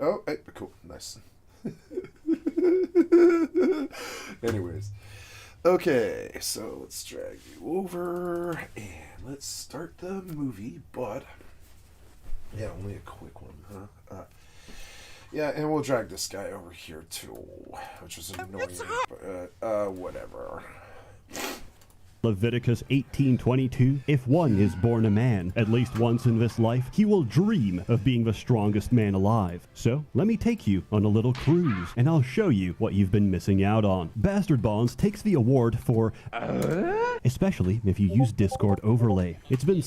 Oh, hey, cool. Nice. Anyways. Okay, so let's drag you over and let's start the movie, but yeah, only a quick one, huh? Yeah, and we'll drag this guy over here too, which is annoying, but whatever. Leviticus 18:22, if one is born a man, at least once in this life, he will dream of being the strongest man alive. So, let me take you on a little cruise, and I'll show you what you've been missing out on. Bastard Bonds takes the award for, especially if you use Discord overlay. It's been...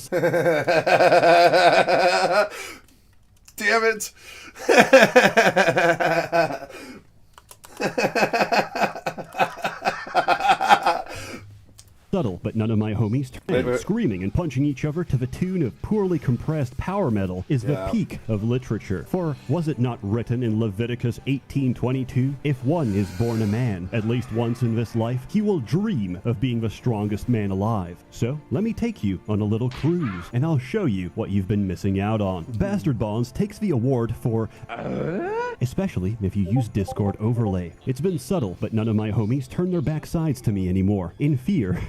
Damn it! Subtle, but none of my homies screaming and punching each other to the tune of poorly compressed power metal is the peak of literature. For was it not written in Leviticus 18:22, if one is born a man, at least once in this life, he will dream of being the strongest man alive. So, let me take you on a little cruise, and I'll show you what you've been missing out on. Bastard Bonds takes the award for, especially if you use Discord overlay. It's been subtle, but none of my homies turn their backsides to me anymore, in fear.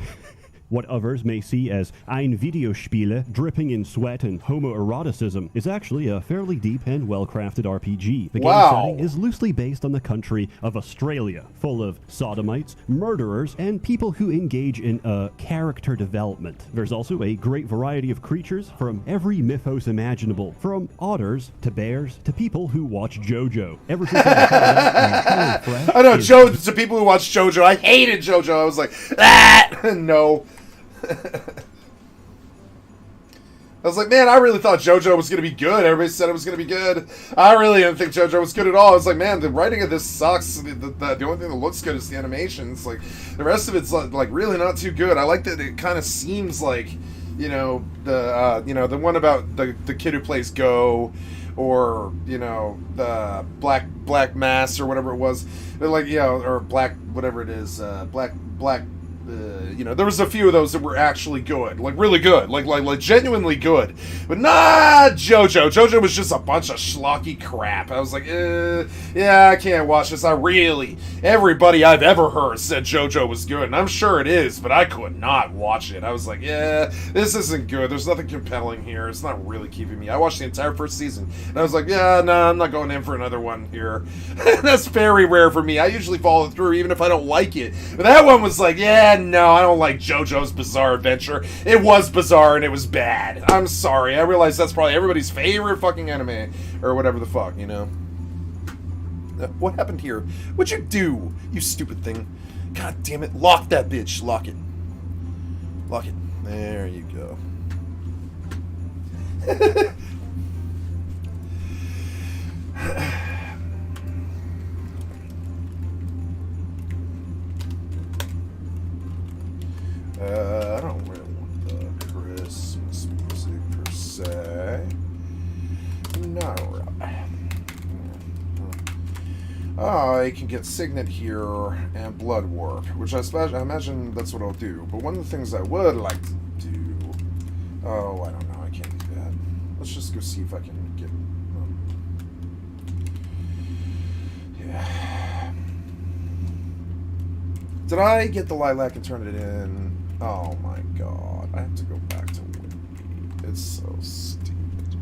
What others may see as ein Videospiele, dripping in sweat and homoeroticism, is actually a fairly deep and well-crafted RPG. The game setting is loosely based on the country of Australia, full of sodomites, murderers, and people who engage in character development. There's also a great variety of creatures from every mythos imaginable, from otters to bears to people who watch JoJo. Ever since I know, to people who watch JoJo, I hated JoJo. I was like, no. I was like, man, I really thought JoJo was going to be good. Everybody said it was going to be good. I really didn't think JoJo was good at all. I was like, man, the writing of this sucks. The only thing that looks good is the animations. Like, the rest of it's like really not too good. I like that it kind of seems like, the one about the kid who plays Go, or the Black Mass or whatever it was. They're like, or Black whatever it is, Black. There was a few of those that were actually good, like really good, like genuinely good. But nah, JoJo. JoJo was just a bunch of schlocky crap. I was like, yeah, I can't watch this. Everybody I've ever heard said JoJo was good, and I'm sure it is, but I could not watch it. I was like, yeah, this isn't good. There's nothing compelling here. It's not really keeping me. I watched the entire first season, and I was like, yeah, no, I'm not going in for another one here. That's very rare for me. I usually follow through even if I don't like it. But that one was like, yeah, no, I don't like JoJo's Bizarre Adventure. It was bizarre and it was bad. I'm sorry. I realize that's probably everybody's favorite fucking anime, or whatever the fuck, What happened here? What'd you do, you stupid thing? God damn it. Lock that bitch. Lock it. Lock it. There you go. I don't really want the Christmas music per se. No. Oh, I can get Signet here and Blood Warp, which I imagine that's what I'll do. But one of the things I would like to do... Oh, I don't know. I can't do that. Let's just go see if I can get... yeah. Did I get the Lilac and turn it in? Oh my god. I have to go back to Windy. It's so stupid.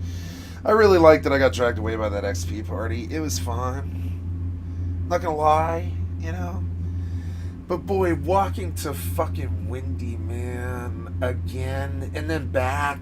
I really liked that I got dragged away by that XP party. It was fun. Not gonna lie, But boy, walking to fucking Windy, man, again, and then back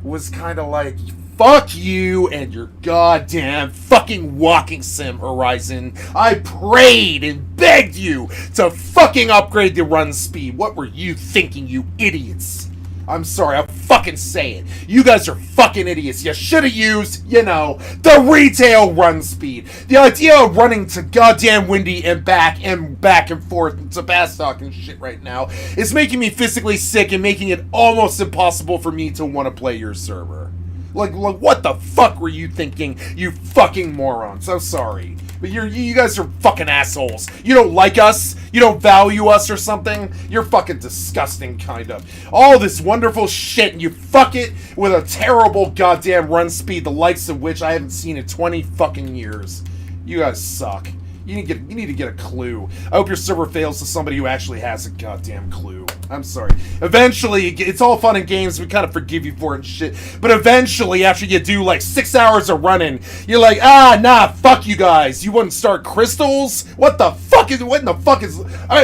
was kind of like, fuck you and your goddamn fucking walking sim, Horizon. I prayed and begged you to fucking upgrade the run speed. What were you thinking, you idiots? I'm sorry, I'll fucking say it. You guys are fucking idiots. You should have used, the retail run speed. The idea of running to goddamn Windy and back and forth to Bastock and shit right now is making me physically sick and making it almost impossible for me to want to play your server. Like, what the fuck were you thinking, you fucking morons? I'm sorry. But you guys are fucking assholes. You don't like us. You don't value us or something. You're fucking disgusting, kind of. All this wonderful shit, and you fuck it with a terrible goddamn run speed, the likes of which I haven't seen in 20 fucking years. You guys suck. You need to get a clue. I hope your server fails to somebody who actually has a goddamn clue. I'm sorry. Eventually, it's all fun and games. We kind of forgive you for it and shit. But eventually, after you do like 6 hours of running, you're like, nah, fuck you guys. You wouldn't start crystals? What in the fuck is?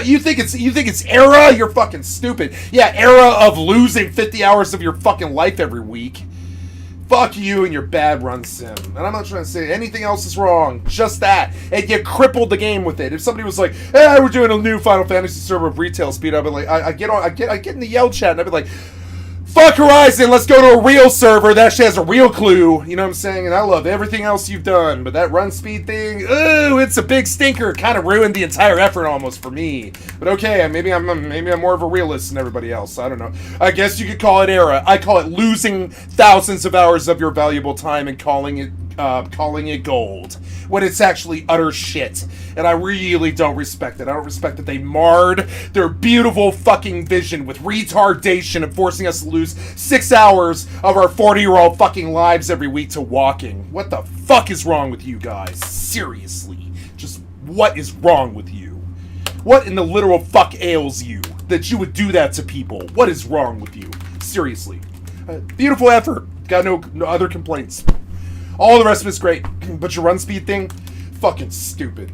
You think it's era? You're fucking stupid. Yeah, era of losing 50 hours of your fucking life every week. Fuck you and your bad run sim. And I'm not trying to say anything else is wrong. Just that. And you crippled the game with it. If somebody was like, hey, we're doing a new Final Fantasy server of retail speed, I'd be like, I get in the yell chat and I'd be like, fuck Horizon, let's go to a real server that actually has a real clue. You know what I'm saying? And I love everything else you've done. But that run speed thing, ooh, it's a big stinker. It kind of ruined the entire effort almost for me. But okay, maybe I'm more of a realist than everybody else. I don't know. I guess you could call it era. I call it losing thousands of hours of your valuable time and calling it gold, when it's actually utter shit. And I really don't respect it. I don't respect that they marred their beautiful fucking vision with retardation and forcing us to lose 6 hours of our 40-year-old fucking lives every week to walking. What the fuck is wrong with you guys? Seriously. Just what is wrong with you? What in the literal fuck ails you that you would do that to people? What is wrong with you? Seriously. Beautiful effort. Got no other complaints. All the rest of it's great, but your run speed thing, fucking stupid.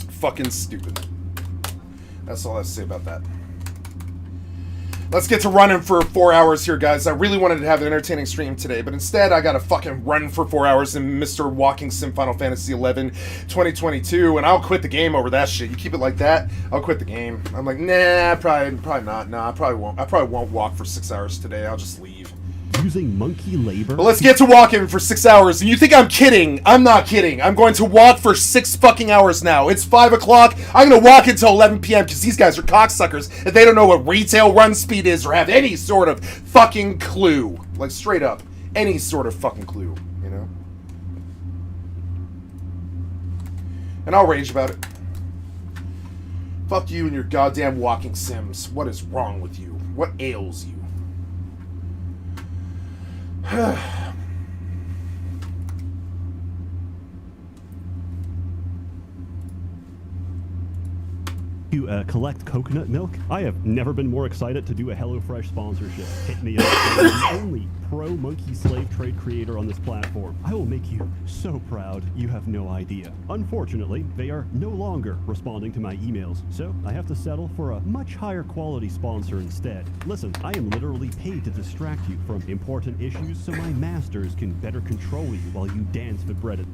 Fucking stupid. That's all I have to say about that. Let's get to running for 4 hours here, guys. I really wanted to have an entertaining stream today, but instead I gotta fucking run for 4 hours in Mr. Walking Sim Final Fantasy 11 2022, and I'll quit the game over that shit. You keep it like that, I'll quit the game. I'm like, nah, probably not. Nah, I probably won't walk for 6 hours today. I'll just leave. Using monkey labor. But let's get to walking for 6 hours. And you think I'm kidding? I'm not kidding. I'm going to walk for 6 fucking hours now. It's 5 o'clock. I'm going to walk until 11 p.m. because these guys are cocksuckers and they don't know what retail run speed is or have any sort of fucking clue. Like, straight up. Any sort of fucking clue, you know? And I'll rage about it. Fuck you and your goddamn walking sims. What is wrong with you? What ails you? To collect coconut milk? I have never been more excited to do a HelloFresh sponsorship. Hit me up. I'm the only pro-monkey slave trade creator on this platform. I will make you so proud you have no idea. Unfortunately, they are no longer responding to my emails, so I have to settle for a much higher quality sponsor instead. Listen, I am literally paid to distract you from important issues so my masters can better control you while you dance for bread.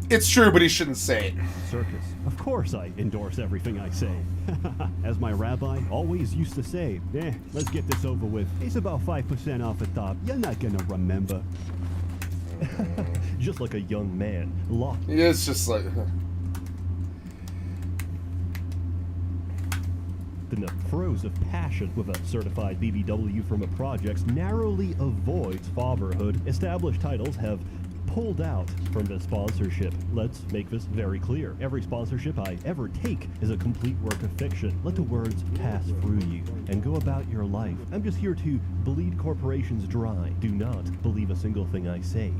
It's true, but he shouldn't say it. Circus. Of course I endorse everything I say. As my rabbi always used to say, let's get this over with. It's about 5% off the top. You're not gonna remember. Just like a young man. Locked. Yeah, it's just like... in the throes of passion with a certified BBW from a project narrowly avoids fatherhood. Established titles have pulled out from this sponsorship. Let's make this very clear. Every sponsorship I ever take is a complete work of fiction. Let the words pass through you and go about your life. I'm just here to bleed corporations dry. Do not believe a single thing I say.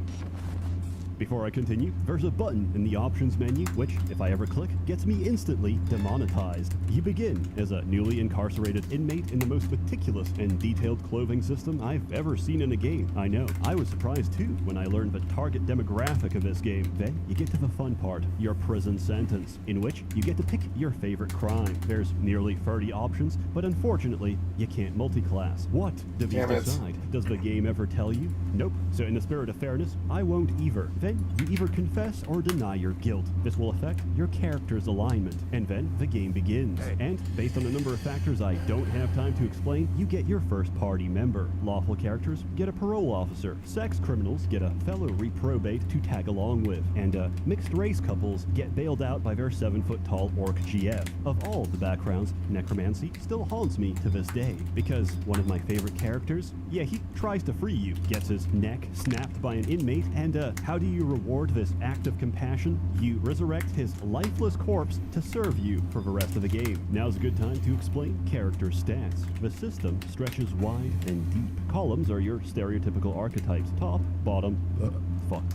Before I continue, there's a button in the options menu, which, if I ever click, gets me instantly demonetized. You begin as a newly incarcerated inmate in the most meticulous and detailed clothing system I've ever seen in a game. I know, I was surprised too when I learned the target demographic of this game. Then, you get to the fun part, your prison sentence, in which you get to pick your favorite crime. There's nearly 30 options, but unfortunately, you can't multi-class. What do these decide? Does the game ever tell you? Nope. So in the spirit of fairness, I won't either. Then you either confess or deny your guilt. This will affect your character's alignment, and then the game begins. And based on a number of factors I don't have time to explain, you get your first party member. Lawful characters get a parole officer. Sex criminals get a fellow reprobate to tag along with. And mixed race couples get bailed out by their 7-foot-tall orc GF. Of all the backgrounds, necromancy still haunts me to this day, because one of my favorite characters, he tries to free you, gets his neck snapped by an inmate, and how do you you reward this act of compassion, you resurrect his lifeless corpse to serve you for the rest of the game. Now's a good time to explain character stats. The system stretches wide and deep. Columns are your stereotypical archetypes: top, bottom,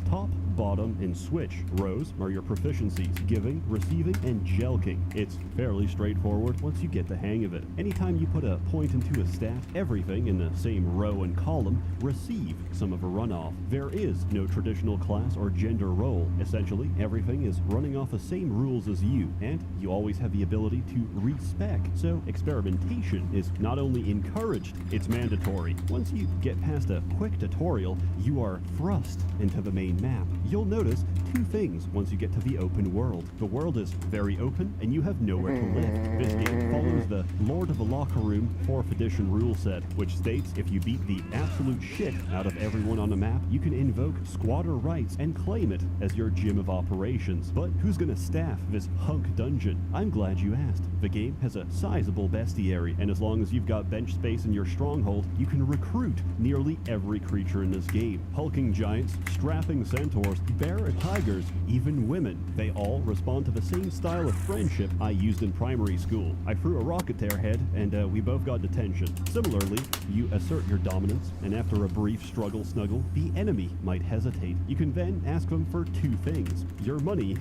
top, bottom, and switch. Rows are your proficiencies: giving, receiving, and jelking. It's fairly straightforward once you get the hang of it. Anytime you put a point into a stat, everything in the same row and column receive some of a runoff. There is no traditional class or gender role. Essentially, everything is running off the same rules as you, and you always have the ability to respec. So experimentation is not only encouraged, it's mandatory. Once you get past a quick tutorial, you are thrust into the main map. You'll notice two things once you get to the open world. The world is very open, and you have nowhere to live. This game follows the Lord of the Locker Room 4th edition rule set, which states if you beat the absolute shit out of everyone on the map, you can invoke squatter rights and claim it as your gym of operations. But who's gonna staff this hunk dungeon? I'm glad you asked. The game has a sizable bestiary, and as long as you've got bench space in your stronghold, you can recruit nearly every creature in this game. Hulking giants, strapping centaurs, bear tigers, even women. They all respond to the same style of friendship I used in primary school. I threw a rocket at their head, and we both got detention. Similarly, you assert your dominance, and after a brief snuggle, the enemy might hesitate. You can then ask them for two things: your money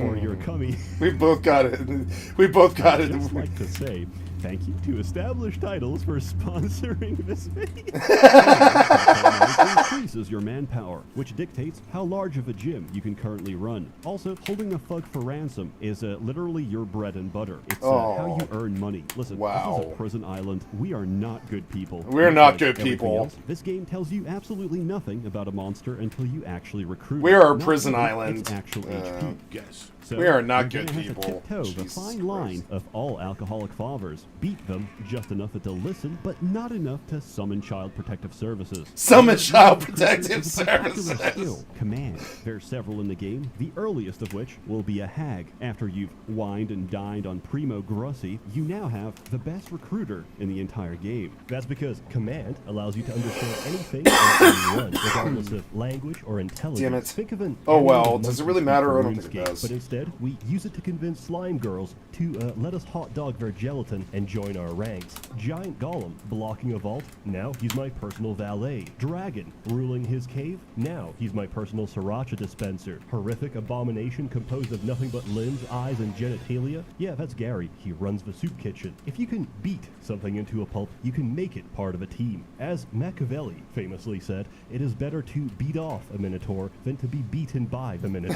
or your cummy. We both got it. We both got it. I'd just like to say thank you to Established Titles for sponsoring this video. Increases your manpower, which dictates how large of a gym you can currently run. Also, holding a thug for ransom is literally your bread and butter. It's how you earn money. Listen, this is a prison island. We are not good people. We're not good people. Else, this game tells you absolutely nothing about a monster until you actually recruit. We are a prison island. It's actual HP. Yes. So we are not good have people. To tiptoe the fine line of all alcoholic fathers. Beat them just enough to listen, but not enough to summon Child Protective Services. Summon Child Protective Services! Skill, command. There's several in the game, the earliest of which will be a hag. After you've wined and dined on Primo Grossi, you now have the best recruiter in the entire game. That's because command allows you to understand anything or anyone, regardless of language or intelligence. Damn it. Think of an does it really matter? I don't think it does. But instead, we use it to convince slime girls to let us hot dog their gelatin and join our ranks. Giant Golem, blocking a vault, now he's my personal valet. Dragon, ruling his cave, now he's my personal sriracha dispenser. Horrific abomination composed of nothing but limbs, eyes, and genitalia? Yeah, that's Gary. He runs the soup kitchen. If you can beat something into a pulp, you can make it part of a team. As Machiavelli famously said, it is better to beat off a minotaur than to be beaten by the minotaur.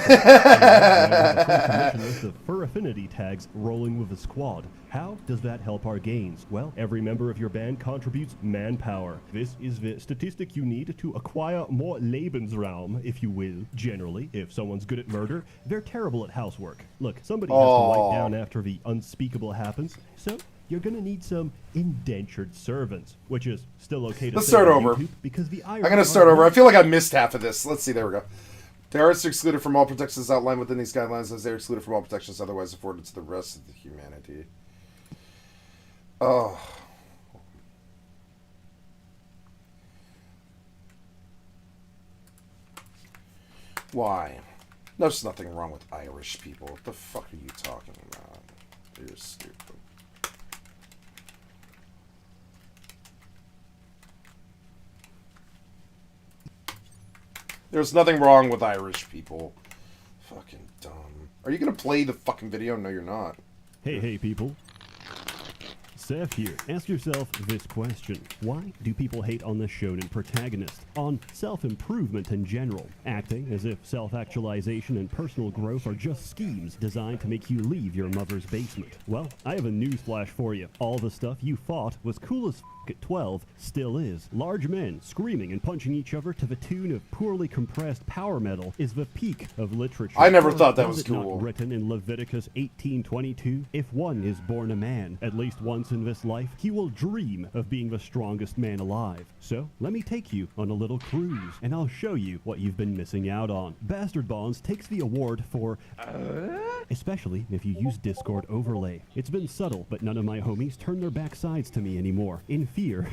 Commission list of fur affinity tags rolling with a squad. How does that help our gains? Well, every member of your band contributes manpower. This is the statistic you need to acquire more Lebensraum, if you will. Generally, if someone's good at murder, they're terrible at housework. Look, somebody has to wipe down after the unspeakable happens, so you're gonna need some indentured servants, which is still okay to Let's say start on over. YouTube because the I'm gonna start over. I feel like I missed half of this. Let's see. There we go. Terrorists are excluded from all protections outlined within these guidelines, as they are excluded from all protections otherwise afforded to the rest of the humanity. Oh. Why? There's nothing wrong with Irish people. What the fuck are you talking about? You're stupid. There's nothing wrong with Irish people. Fucking dumb. Are you gonna play the fucking video? No, you're not. Hey people. Seth here. Ask yourself this question. Why do people hate on the shonen protagonist? On self-improvement in general, acting as if self-actualization and personal growth are just schemes designed to make you leave your mother's basement. Well, I have a newsflash for you. All the stuff you thought was cool as f at 12 still is. Large men screaming and punching each other to the tune of poorly compressed power metal is the peak of literature. I never thought that was cool. cool. Written in Leviticus 18:22, if one is born a man, at least once in this life, he will dream of being the strongest man alive. So, let me take you on a little cruise, and I'll show you what you've been missing out on. Bastard Bonds takes the award for, especially if you use Discord overlay. It's been subtle, but none of my homies turn their backsides to me anymore. In fear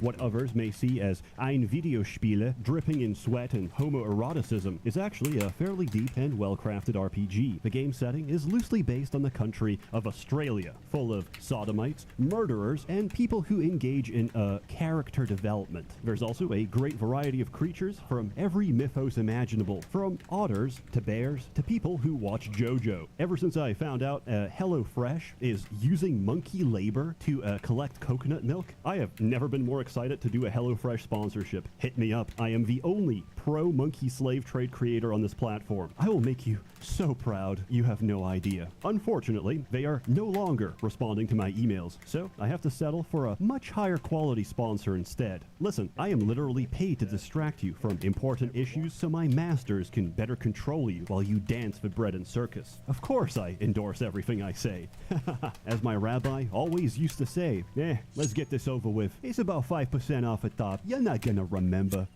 What others may see as ein Videospiele dripping in sweat and homoeroticism is actually a fairly deep and well-crafted RPG. The game setting is loosely based on the country of Australia, full of sodomites, murderers, and people who engage in character development. There's also a great variety of creatures from every mythos imaginable, from otters to bears to people who watch JoJo. Ever since I found out HelloFresh is using monkey labor to collect coconut milk, I have never been more excited to do a HelloFresh sponsorship. Hit me up. I am the only pro-monkey slave trade creator on this platform. I will make you so proud, you have no idea. Unfortunately, they are no longer responding to my emails, so I have to settle for a much higher quality sponsor instead. Listen, I am literally paid to distract you from important issues so my masters can better control you while you dance the bread and circus. Of course I endorse everything I say. As my rabbi always used to say, let's get this over with. It's about 5% off at top. You're not gonna remember.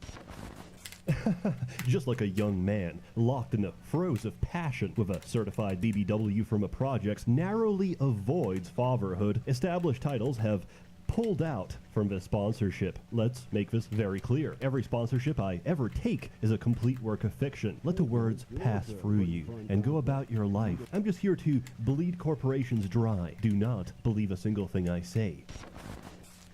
Just like a young man, locked in the throes of passion with a certified BBW from a project narrowly avoids fatherhood, established titles have pulled out from this sponsorship. Let's make this very clear. Every sponsorship I ever take is a complete work of fiction. Let the words pass through you and go about your life. I'm just here to bleed corporations dry. Do not believe a single thing I say.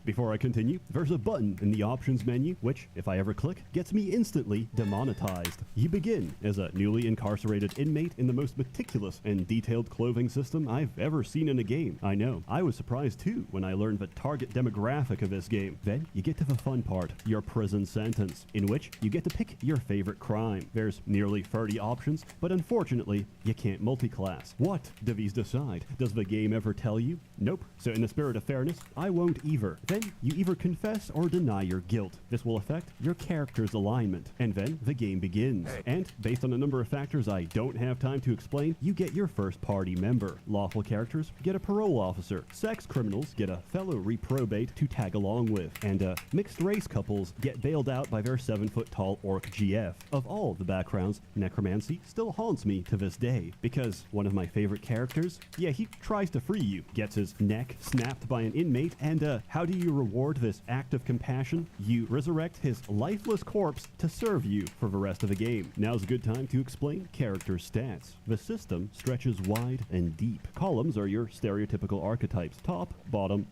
Before I continue, there's a button in the options menu, which, if I ever click, gets me instantly demonetized. You begin as a newly incarcerated inmate in the most meticulous and detailed clothing system I've ever seen in a game. I know, I was surprised too when I learned the target demographic of this game. Then, you get to the fun part, your prison sentence, in which you get to pick your favorite crime. There's nearly 30 options, but unfortunately, you can't multi-class. What do these decide? Does the game ever tell you? Nope. So in the spirit of fairness, I won't either. Then you either confess or deny your guilt. This will affect your character's alignment, and then the game begins. And based on a number of factors I don't have time to explain, you get your first party member. Lawful characters get a parole officer. Sex criminals get a fellow reprobate to tag along with. And mixed race couples get bailed out by their 7-foot-tall orc GF. Of all the backgrounds, necromancy still haunts me to this day, because one of my favorite characters, he tries to free you, gets his neck snapped by an inmate, and how do you reward this act of compassion? You resurrect his lifeless corpse to serve you for the rest of the game. Now's a good time to explain character stats. The system stretches wide and deep. Columns are your stereotypical archetypes. Top, bottom,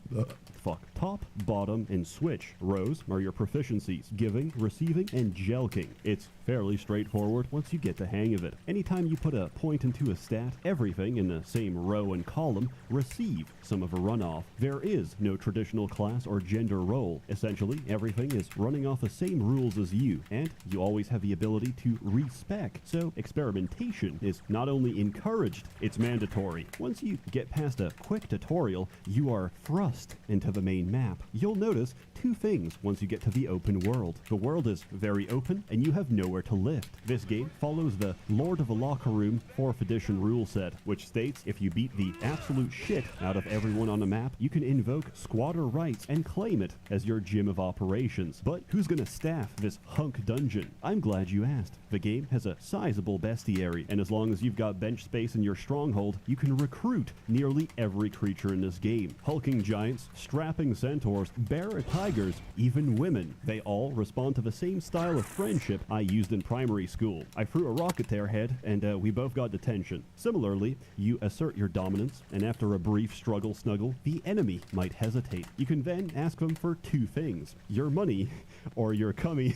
and switch. Rows are your proficiencies, giving, receiving, and jelking. It's fairly straightforward once you get the hang of it. Anytime you put a point into a stat, everything in the same row and column receive some of a runoff. There is no traditional class or gender role. Essentially, everything is running off the same rules as you, and you always have the ability to respec. So experimentation is not only encouraged, it's mandatory. Once you get past a quick tutorial, you are thrust into the main map. You'll notice two things once you get to the open world. The world is very open, and you have nowhere to lift. This game follows the Lord of the Locker Room 4th edition rule set, which states if you beat the absolute shit out of everyone on the map, you can invoke squatter rights and claim it as your gym of operations. But who's gonna staff this hunk dungeon? I'm glad you asked. The game has a sizable bestiary, and as long as you've got bench space in your stronghold, you can recruit nearly every creature in this game. Hulking giants, strapping centaurs, bear tigers, even women. They all respond to the same style of friendship I used in primary school. I threw a rock at their head, and we both got detention. Similarly, you assert your dominance, and after a brief struggle-snuggle, the enemy might hesitate. You can then ask them for two things: your money or your cummy.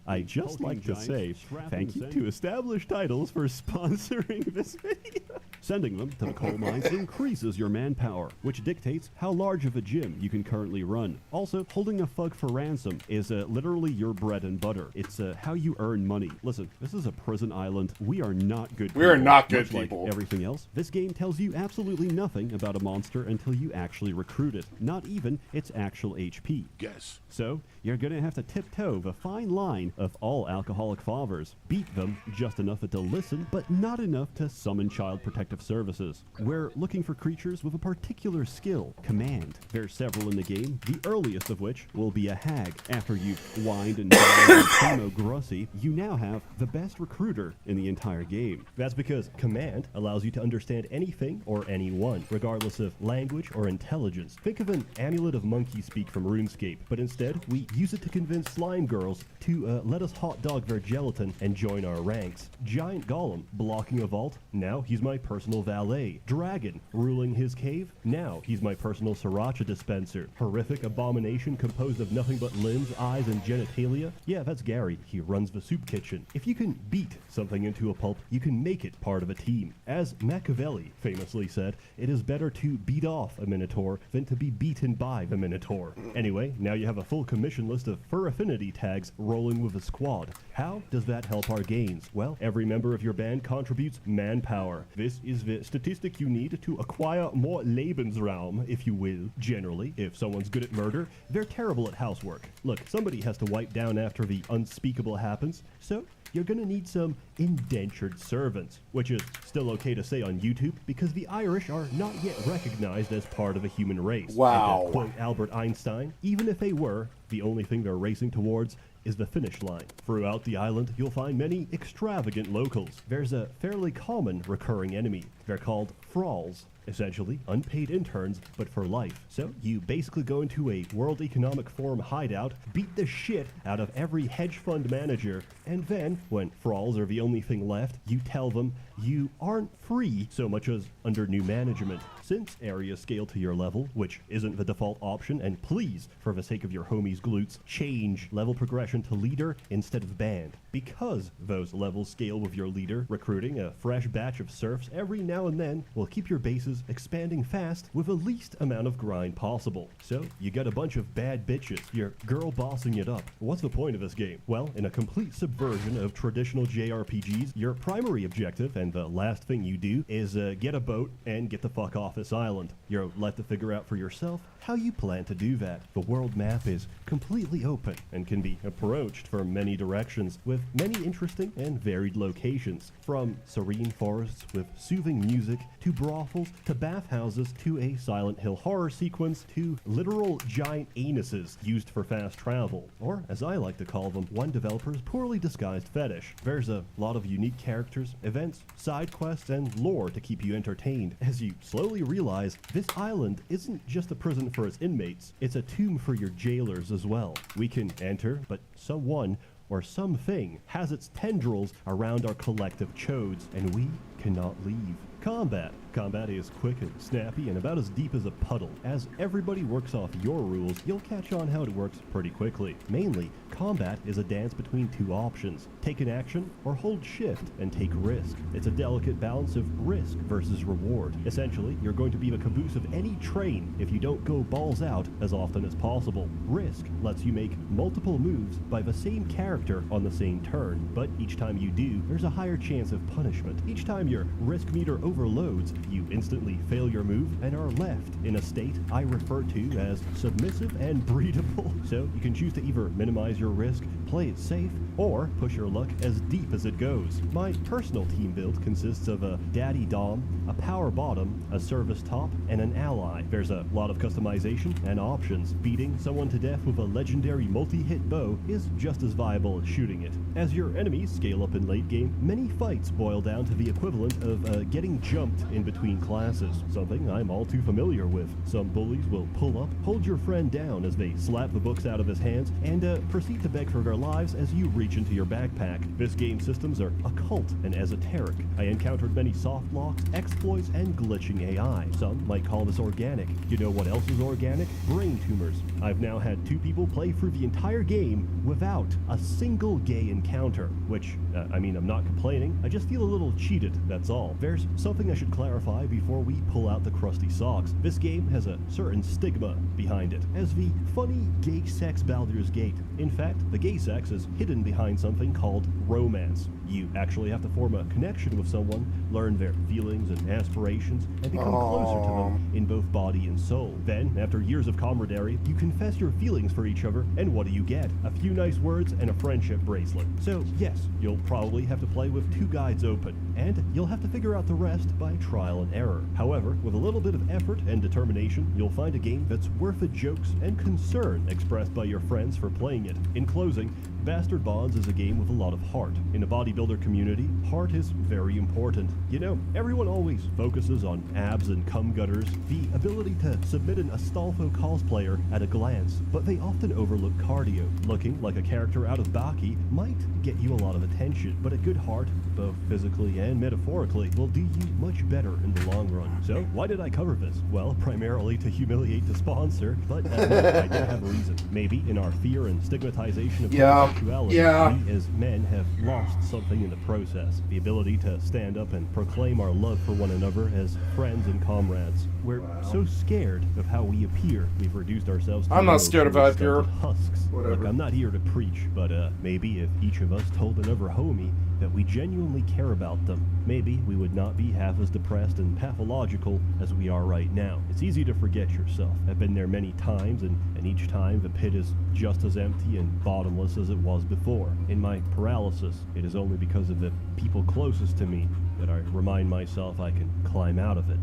I just like to say thank you to Established Titles for sponsoring this video. Sending them to the coal mines increases your manpower, which dictates how large of a gym you can currently run. Also, holding a thug for ransom is literally your bread and butter. It's how you earn money. Listen, this is a prison island. We are not good people. We are not good Much people. Like everything else, this game tells you absolutely nothing about a monster until you actually recruit it. Not even its actual HP. Guess. So, you're gonna have to tiptoe the fine line of all alcoholic favors. Beat them just enough to listen, but not enough to summon Child Protective Services. We're looking for creatures with a particular skill, command. There's several in the game, the earliest of which will be a hag. After you've whined and dined Primo Grossi, you now have the best recruiter in the entire game. That's because command allows you to understand anything or anyone, regardless of language or intelligence. Think of an amulet of monkey speak from RuneScape, but instead we use it to convince slime girls to let us hot dog their gelatin and join our ranks. Giant Golem blocking a vault, now he's my personal valet. Dragon ruling his cave, now he's my personal sriracha dispenser. Horrific abomination composed of nothing but limbs, eyes, and genitalia, yeah, that's Gary, he runs the soup kitchen. If you can beat something into a pulp, you can make it part of a team. As Machiavelli famously said, it is better to beat off a minotaur than to be beaten by the minotaur. Anyway, now you have a full commission list of fur affinity tags rolling with a squad. How does that help our gains? Well, every member of your band contributes manpower. This is the statistic you need to acquire more Lebensraum, if you will. Generally, if someone's good at murder, they're terrible at housework. Look, somebody has to wipe down after the unspeakable happens, so you're gonna need some indentured servants, which is still okay to say on YouTube because the Irish are not yet recognized as part of a human race. Wow. And to quote Albert Einstein, even if they were, the only thing they're racing towards is the finish line. Throughout the island, you'll find many extravagant locals. There's a fairly common recurring enemy. They're called thralls. Essentially, unpaid interns, but for life. So, you basically go into a World Economic Forum hideout, beat the shit out of every hedge fund manager, and then, when thralls are the only thing left, you tell them you aren't free so much as under new management. Since areas scale to your level, which isn't the default option, and please, for the sake of your homies' glutes, change level progression to leader instead of band. Because those levels scale with your leader, recruiting a fresh batch of serfs every now and then will keep your bases expanding fast with the least amount of grind possible. So, you got a bunch of bad bitches, you're girl bossing it up. What's the point of this game? Well, in a complete subversion of traditional JRPGs, your primary objective, and the last thing you do, is get a boat and get the fuck off this island. You're left to figure out for yourself how you plan to do that. The world map is completely open and can be approached from many directions with many interesting and varied locations, from serene forests with soothing music to brothels to bathhouses to a Silent Hill horror sequence to literal giant anuses used for fast travel, or as I like to call them, one developer's poorly disguised fetish. There's a lot of unique characters, events, side quests, and lore to keep you entertained as you slowly realize this island isn't just a prison for its inmates, it's a tomb for your jailers as well. We can enter, but someone or something has its tendrils around our collective chodes, and we cannot leave. Combat. Combat is quick and snappy and about as deep as a puddle. As everybody works off your rules, you'll catch on how it works pretty quickly. Mainly, combat is a dance between two options. Take an action or hold shift and take risk. It's a delicate balance of risk versus reward. Essentially, you're going to be the caboose of any train if you don't go balls out as often as possible. Risk lets you make multiple moves by the same character on the same turn, but each time you do, there's a higher chance of punishment. Each time your risk meter overloads, you instantly fail your move and are left in a state I refer to as submissive and breedable. So you can choose to either minimize your risk, play it safe, or push your luck as deep as it goes. My personal team build consists of a daddy dom, a power bottom, a service top, and an ally. There's a lot of customization and options. Beating someone to death with a legendary multi-hit bow is just as viable as shooting it. As your enemies scale up in late game, many fights boil down to the equivalent of getting jumped in between classes, something I'm all too familiar with. Some bullies will pull up, hold your friend down as they slap the books out of his hands, and proceed to beg for their lives as you reach into your backpack. This game's systems are occult and esoteric. I encountered many soft locks, exploits, and glitching AI. Some might call this organic. You know what else is organic? Brain tumors. I've now had 2 people play through the entire game without a single gay encounter, which, I'm not complaining, I just feel a little cheated, that's all. There's something I should clarify before we pull out the crusty socks. This game has a certain stigma behind it, as the funny gay sex Baldur's Gate. In fact, the gay sex is hidden behind something called romance. You actually have to form a connection with someone, learn their feelings and aspirations, and become closer to them in both body and soul. Then, after years of camaraderie, you confess your feelings for each other, and what do you get? A few nice words and a friendship bracelet. So, yes, you'll probably have to play with 2 guides open, and you'll have to figure out the rest by trial and error. However, with a little bit of effort and determination, you'll find a game that's worth the jokes and concern expressed by your friends for playing it. In closing, Bastard Bonds is a game with a lot of heart. In a bodybuilder community, heart is very important. You know, everyone always focuses on abs and cum gutters, the ability to submit an Astolfo cosplayer at a glance, but they often overlook cardio. Looking like a character out of Baki might get you a lot of attention, but a good heart, both physically and metaphorically, will do you much better in the long run. So, why did I cover this? Well, primarily to humiliate the sponsor, but I do have a reason. Maybe in our fear and stigmatization of homosexuality, we as men have lost something in the process. The ability to stand up and proclaim our love for one another as friends and comrades. We're so scared of how we appear, we've reduced ourselves to I'm not scared of how I appear. husks. Whatever. Look, I'm not here to preach, but maybe if each of us told another homie that we genuinely care about them, maybe we would not be half as depressed and pathological as we are right now. It's easy to forget yourself. I've been there many times, and each time the pit is just as empty and bottomless as it was before. In my paralysis, it is only because of the people closest to me that I remind myself I can climb out of it.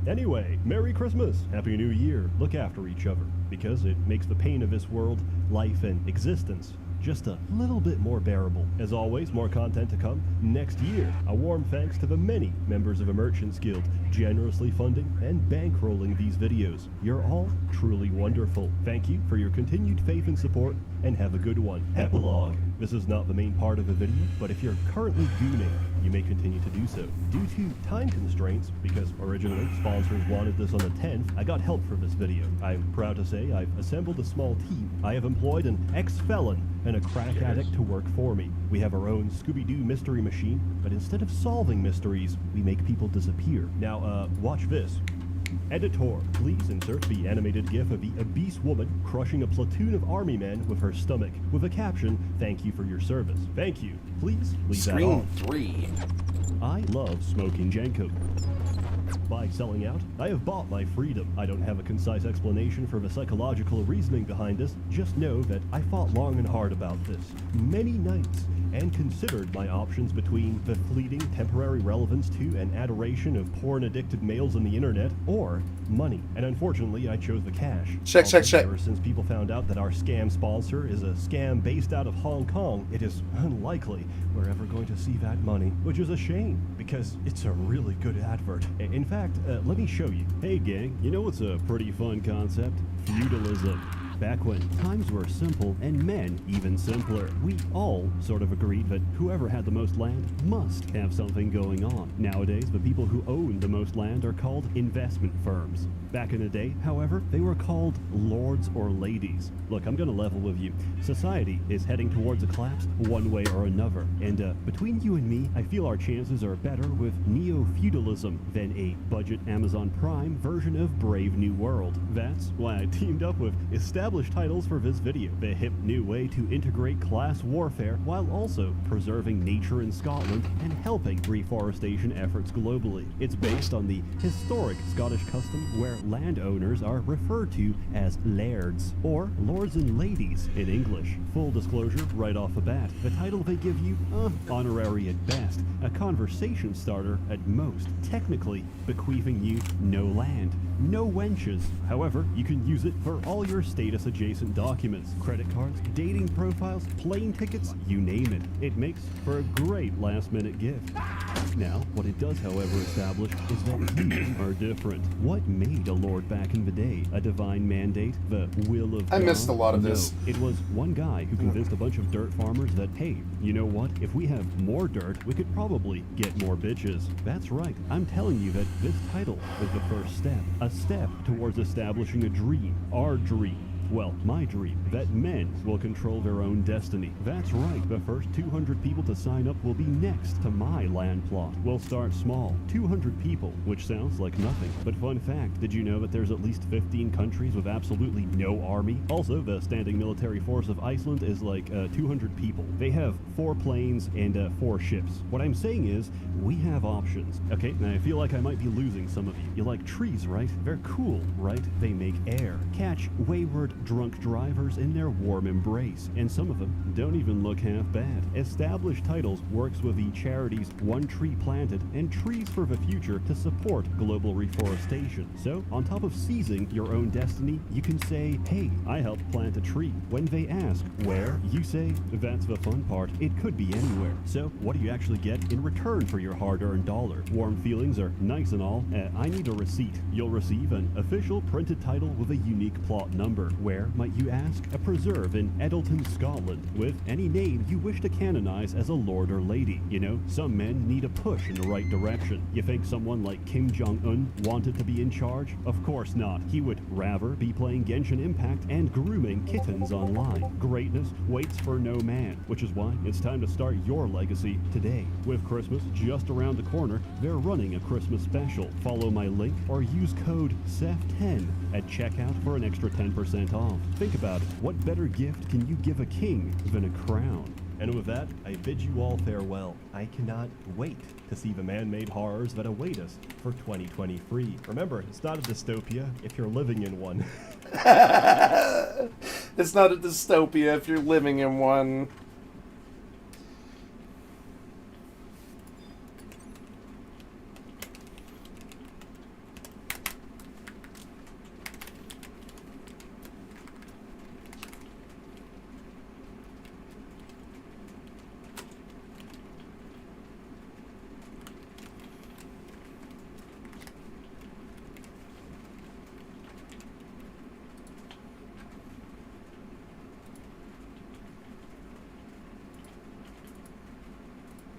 Anyway, Merry Christmas, Happy New Year, look after each other, because it makes the pain of this world, life, and existence just a little bit more bearable. As always, more content to come next year. A warm thanks to the many members of a Merchants Guild generously funding and bankrolling these videos. You're all truly wonderful. Thank you for your continued faith and support, and have a good one. Epilogue. This is not the main part of the video, but if you're currently gooning, you may continue to do so. Due to time constraints, because originally sponsors wanted this on the 10th, I got help for this video. I'm proud to say I've assembled a small team. I have employed an ex-felon and a crack addict to work for me. We have our own Scooby-Doo mystery machine, but instead of solving mysteries, we make people disappear. Now, watch this. Editor, please insert the animated gif of the obese woman crushing a platoon of army men with her stomach, with a caption, "Thank you for your service." Thank you. Please leave that Screen on. 3. I love smoking Jenko. By selling out, I have bought my freedom. I don't have a concise explanation for the psychological reasoning behind this, just know that I fought long and hard about this, many nights, and considered my options between the fleeting temporary relevance to and adoration of porn-addicted males on the internet, or money. And unfortunately, I chose the cash. Check. Ever since people found out that our scam sponsor is a scam based out of Hong Kong, it is unlikely we're ever going to see that money, which is a shame, because it's a really good advert. In fact, let me show you. Hey gang, you know what's a pretty fun concept? Feudalism. Back when times were simple and men even simpler, we all sort of agreed that whoever had the most land must have something going on. Nowadays, the people who own the most land are called investment firms. Back in the day, however, they were called lords or ladies. Look, I'm gonna level with you. Society is heading towards a collapse one way or another, and between you and me, I feel our chances are better with neo-feudalism than a budget Amazon Prime version of Brave New World. That's why I teamed up with established titles for this video, the hip new way to integrate class warfare while also preserving nature in Scotland and helping reforestation efforts globally. It's based on the historic Scottish custom where landowners are referred to as lairds, or lords and ladies in English. Full disclosure right off the bat, the title they give you, honorary at best, a conversation starter at most, technically bequeathing you no land, no wenches. However, you can use it for all your status-adjacent documents, credit cards, dating profiles, plane tickets, you name it. It makes for a great last-minute gift. Now, what it does, however, establish is that you are different. What made a lord back in the day? A divine mandate? The will of God? I missed a lot of this. No, it was one guy who convinced a bunch of dirt farmers that, hey, you know what? If we have more dirt, we could probably get more bitches. That's right. I'm telling you that this title is the first step. A step towards establishing a dream. Our dream. Well, my dream, that men will control their own destiny. That's right, the first 200 people to sign up will be next to my land plot. We'll start small, 200 people, which sounds like nothing. But fun fact, did you know that there's at least 15 countries with absolutely no army? Also, the standing military force of Iceland is like 200 people. They have 4 planes and 4 ships. What I'm saying is, we have options. Okay, now I feel like I might be losing some of you. You like trees, right? They're cool, right? They make air. Catch wayward drunk drivers in their warm embrace. And some of them don't even look half bad. Established Titles works with the charities One Tree Planted and Trees for the Future to support global reforestation. So, on top of seizing your own destiny, you can say, hey, I helped plant a tree. When they ask, where? You say, that's the fun part. It could be anywhere. So, what do you actually get in return for your hard-earned dollar? Warm feelings are nice and all. I need a receipt. You'll receive an official printed title with a unique plot number. Where, might you ask? A preserve in Eddleton, Scotland, with any name you wish to canonize as a lord or lady. You know, some men need a push in the right direction. You think someone like Kim Jong-un wanted to be in charge? Of course not. He would rather be playing Genshin Impact and grooming kittens online. Greatness waits for no man, which is why it's time to start your legacy today. With Christmas just around the corner, they're running a Christmas special. Follow my link or use code SEF10 at checkout for an extra 10% off. Think about it. What better gift can you give a king than a crown? And with that, I bid you all farewell. I cannot wait to see the man-made horrors that await us for 2023. Remember, it's not a dystopia if you're living in one. It's not a dystopia if you're living in one.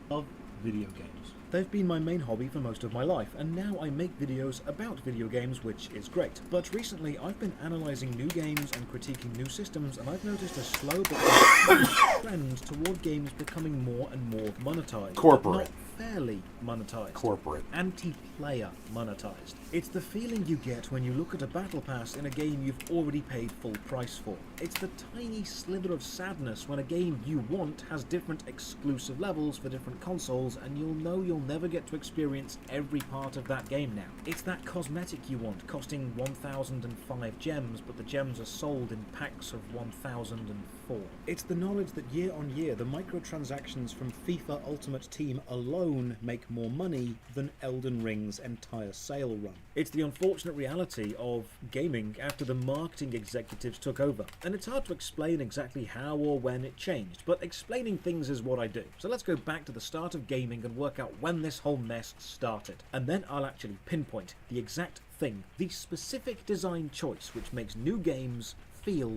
Of video games. They've been my main hobby for most of my life, and now I make videos about video games, which is great. But recently I've been analysing new games and critiquing new systems, and I've noticed a slow but steady trend toward games becoming more and more monetized. Corporate. Not fairly monetized. Corporate. Anti-player monetized. It's the feeling you get when you look at a battle pass in a game you've already paid full price for. It's the tiny slither of sadness when a game you want has different exclusive levels for different consoles, and you'll know you'll never get to experience every part of that game now. It's that cosmetic you want, costing 1,005 gems, but the gems are sold in packs of 1,004. It's the knowledge that year on year the microtransactions from FIFA Ultimate Team alone make more money than Elden Ring's entire sale run. It's the unfortunate reality of gaming after the marketing executives took over, and it's hard to explain exactly how or when it changed, but explaining things is what I do. So let's go back to the start of gaming and work out when this whole mess started, and then I'll actually pinpoint the exact thing, the specific design choice which makes new games feel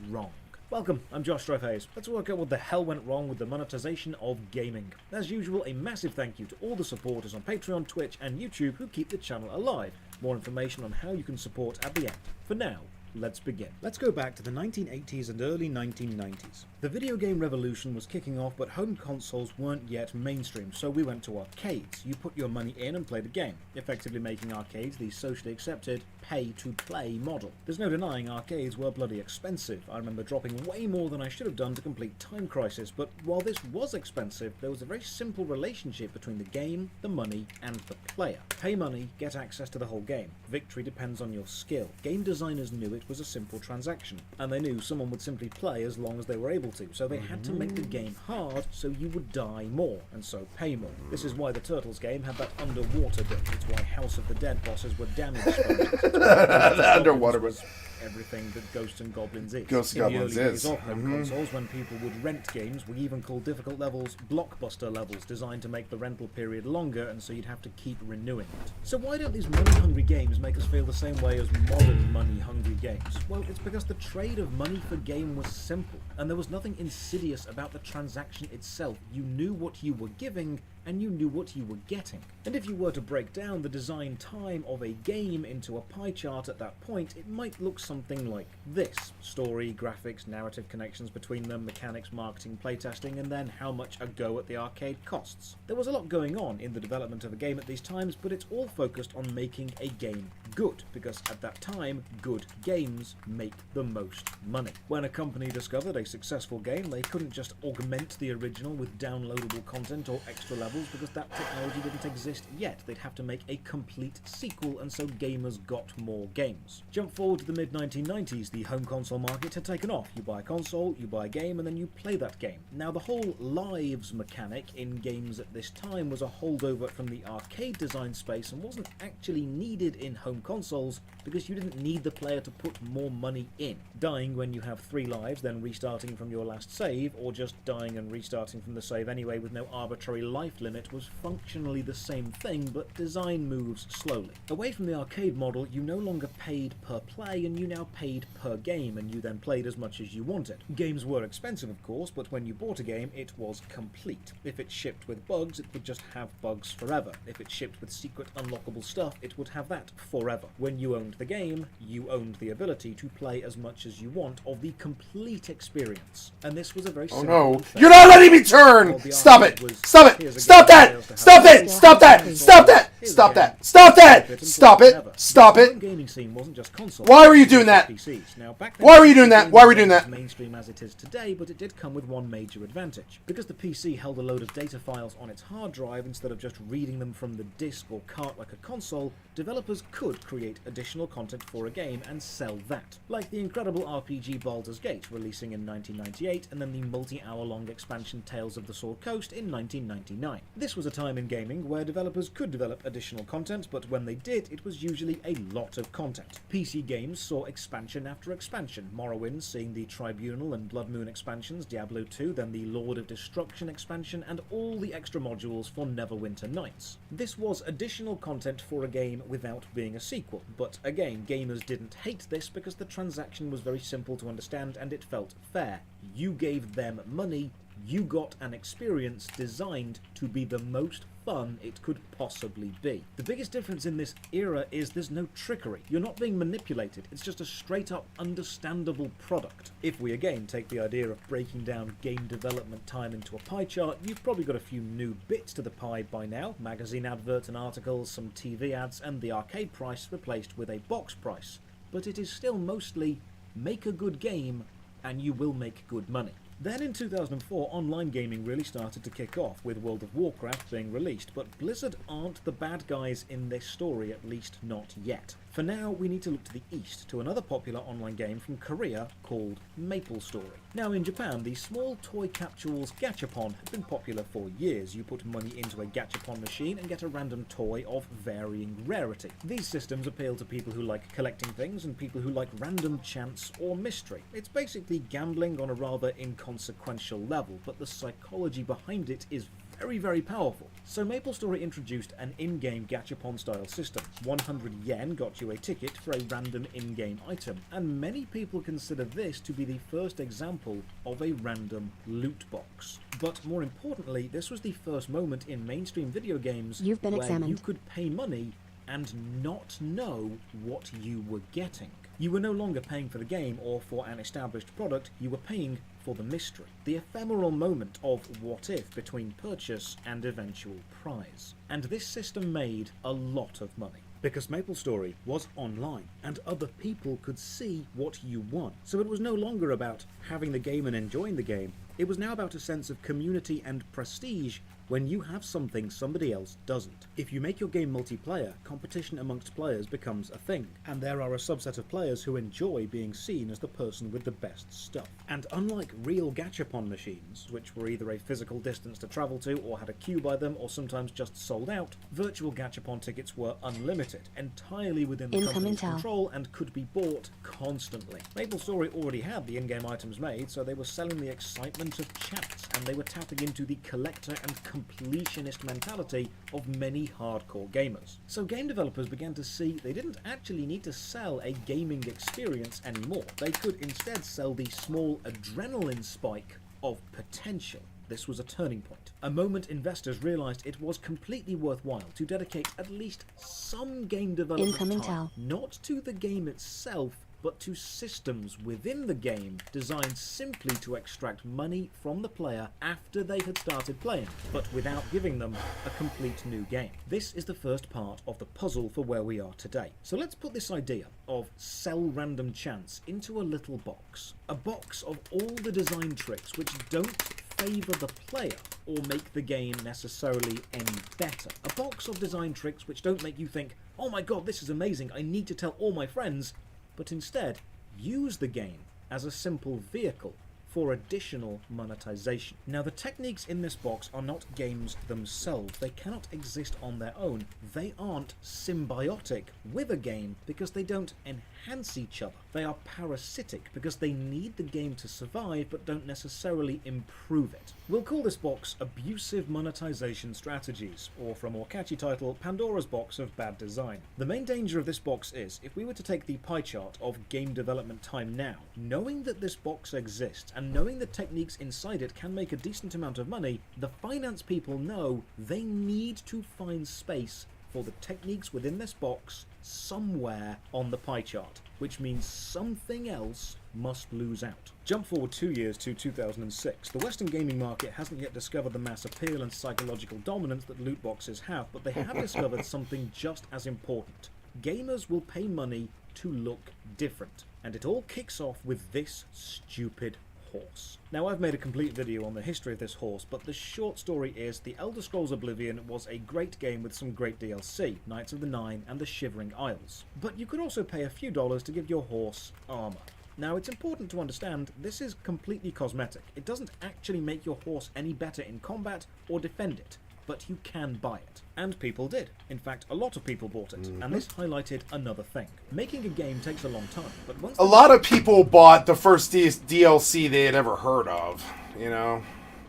wrong. Welcome, I'm Josh Ffxi. Let's work out what the hell went wrong with the monetization of gaming. As usual, a massive thank you to all the supporters on Patreon, Twitch and YouTube who keep the channel alive. More information on how you can support at the end. For now, let's begin. Let's go back to the 1980s and early 1990s. The video game revolution was kicking off, but home consoles weren't yet mainstream, so we went to arcades. You put your money in and played a game, effectively making arcades the socially accepted pay-to-play model. There's no denying arcades were bloody expensive. I remember dropping way more than I should have done to complete Time Crisis, but while this was expensive, there was a very simple relationship between the game, the money, and the player. Pay money, get access to the whole game. Victory depends on your skill. Game designers knew it was a simple transaction, and they knew someone would simply play as long as they were able to, so they had to make the game hard so you would die more, and so pay more. This is why the Turtles game had that underwater bit. It's why House of the Dead bosses were damage sponges. The underwater was everything that Ghosts and Goblins is. Ghosts and Goblins in the early is. days of home consoles, when people would rent games, we even called difficult levels blockbuster levels, designed to make the rental period longer, and so you'd have to keep renewing it. So why don't these money-hungry games make us feel the same way as modern money-hungry games? Well, it's because the trade of money for game was simple, and there was nothing insidious about the transaction itself. You knew what you were giving, and you knew what you were getting. And if you were to break down the design time of a game into a pie chart at that point, it might look something like this. Story, graphics, narrative connections between them, mechanics, marketing, playtesting, and then how much a go at the arcade costs. There was a lot going on in the development of a game at these times, but it's all focused on making a game good, because at that time, good games make the most money. When a company discovered a successful game, they couldn't just augment the original with downloadable content or extra levels, because that technology didn't exist yet. They'd have to make a complete sequel, and so gamers got more games. Jump forward to the mid-1990s, the home console market had taken off. You buy a console, you buy a game, and then you play that game. Now, the whole lives mechanic in games at this time was a holdover from the arcade design space and wasn't actually needed in home consoles because you didn't need the player to put more money in. Dying when you have 3 lives, then restarting from your last save, or just dying and restarting from the save anyway with no arbitrary life limit was functionally the same thing, but design moves slowly. Away from the arcade model, you no longer paid per play, and you now paid per game, and you then played as much as you wanted. Games were expensive, of course, but when you bought a game, it was complete. If it shipped with bugs, it would just have bugs forever. If it shipped with secret unlockable stuff, it would have that forever. When you owned the game, you owned the ability to play as much as you want of the complete experience. And this was a very simple... Oh no. You're not letting me turn! Stop it! Stop it! Stop that! Stop it! Stop that! Stop that! Stop that! Stop that! Stop it! Stop it! Gaming scene wasn't just consoles. Why were you doing that? PCs. Now, back then, Why were you doing that? Why were you doing that? Mainstream as it is today, but it did come with one major advantage. Because the PC held a load of data files on its hard drive instead of just reading them from the disk or cart like a console, developers could create additional content for a game and sell that. Like the incredible RPG Baldur's Gate, releasing in 1998, and then the multi-hour-long expansion Tales of the Sword Coast in 1999. This was a time in gaming where developers could develop additional content, but when they did, it was usually a lot of content. PC games saw expansion after expansion, Morrowind seeing the Tribunal and Blood Moon expansions, Diablo 2, then the Lord of Destruction expansion, and all the extra modules for Neverwinter Nights. This was additional content for a game without being a sequel, but again, gamers didn't hate this because the transaction was very simple to understand and it felt fair. You gave them money, you got an experience designed to be the most fun it could possibly be. The biggest difference in this era is there's no trickery. You're not being manipulated, it's just a straight up understandable product. If we again take the idea of breaking down game development time into a pie chart, you've probably got a few new bits to the pie by now. Magazine adverts and articles, some TV ads, and the arcade price replaced with a box price. But it is still mostly make a good game and you will make good money. Then in 2004, online gaming really started to kick off, with World of Warcraft being released, but Blizzard aren't the bad guys in this story, at least not yet. For now, we need to look to the east, to another popular online game from Korea called MapleStory. Now in Japan, the small toy capsules gachapon have been popular for years. You put money into a gachapon machine and get a random toy of varying rarity. These systems appeal to people who like collecting things and people who like random chance or mystery. It's basically gambling on a rather inconsequential level, but the psychology behind it is very, very powerful. So MapleStory introduced an in-game gachapon style system. 100 yen got you a ticket for a random in-game item, and many people consider this to be the first example of a random loot box. But more importantly, this was the first moment in mainstream video games where you could pay money and not know what you were getting. You were no longer paying for the game or for an established product, you were paying for the mystery, the ephemeral moment of what if between purchase and eventual prize. And this system made a lot of money, because MapleStory was online and other people could see what you won. So it was no longer about having the game and enjoying the game, it was now about a sense of community and prestige when you have something somebody else doesn't. If you make your game multiplayer, competition amongst players becomes a thing, and there are a subset of players who enjoy being seen as the person with the best stuff. And unlike real gachapon machines, which were either a physical distance to travel to or had a queue by them or sometimes just sold out, virtual gachapon tickets were unlimited, entirely within the company's control and could be bought constantly. MapleStory already had the in-game items made, so they were selling the excitement of chats, and they were tapping into the collector and completionist mentality of many hardcore gamers. So game developers began to see they didn't actually need to sell a gaming experience anymore. They could instead sell the small adrenaline spike of potential. This was a turning point. A moment investors realized it was completely worthwhile to dedicate at least some game development time, not to the game itself, but to systems within the game designed simply to extract money from the player after they had started playing, but without giving them a complete new game. This is the first part of the puzzle for where we are today. So let's put this idea of sell random chance into a little box. A box of all the design tricks which don't favour the player or make the game necessarily any better. A box of design tricks which don't make you think, oh my god, this is amazing, I need to tell all my friends, but instead use the game as a simple vehicle for additional monetization. Now, the techniques in this box are not games themselves. They cannot exist on their own. They aren't symbiotic with a game because they don't enhance each other. They are parasitic because they need the game to survive but don't necessarily improve it. We'll call this box Abusive Monetization Strategies, or for a more catchy title, Pandora's Box of Bad Design. The main danger of this box is, if we were to take the pie chart of game development time now, knowing that this box exists and knowing the techniques inside it can make a decent amount of money, the finance people know they need to find space for the techniques within this box somewhere on the pie chart, which means something else must lose out. Jump forward 2 years to 2006. The Western gaming market hasn't yet discovered the mass appeal and psychological dominance that loot boxes have, but they have discovered something just as important. Gamers will pay money to look different, and it all kicks off with this stupid horse. Now, I've made a complete video on the history of this horse, but the short story is The Elder Scrolls Oblivion was a great game with some great DLC, Knights of the Nine and the Shivering Isles. But you could also pay a few dollars to give your horse armor. Now, it's important to understand this is completely cosmetic. It doesn't actually make your horse any better in combat or defend it, but you can buy it. And people did. In fact, a lot of people bought it, and this highlighted another thing. Making a game takes a long time, but once a lot of people bought the first DLC they had ever heard of, you know?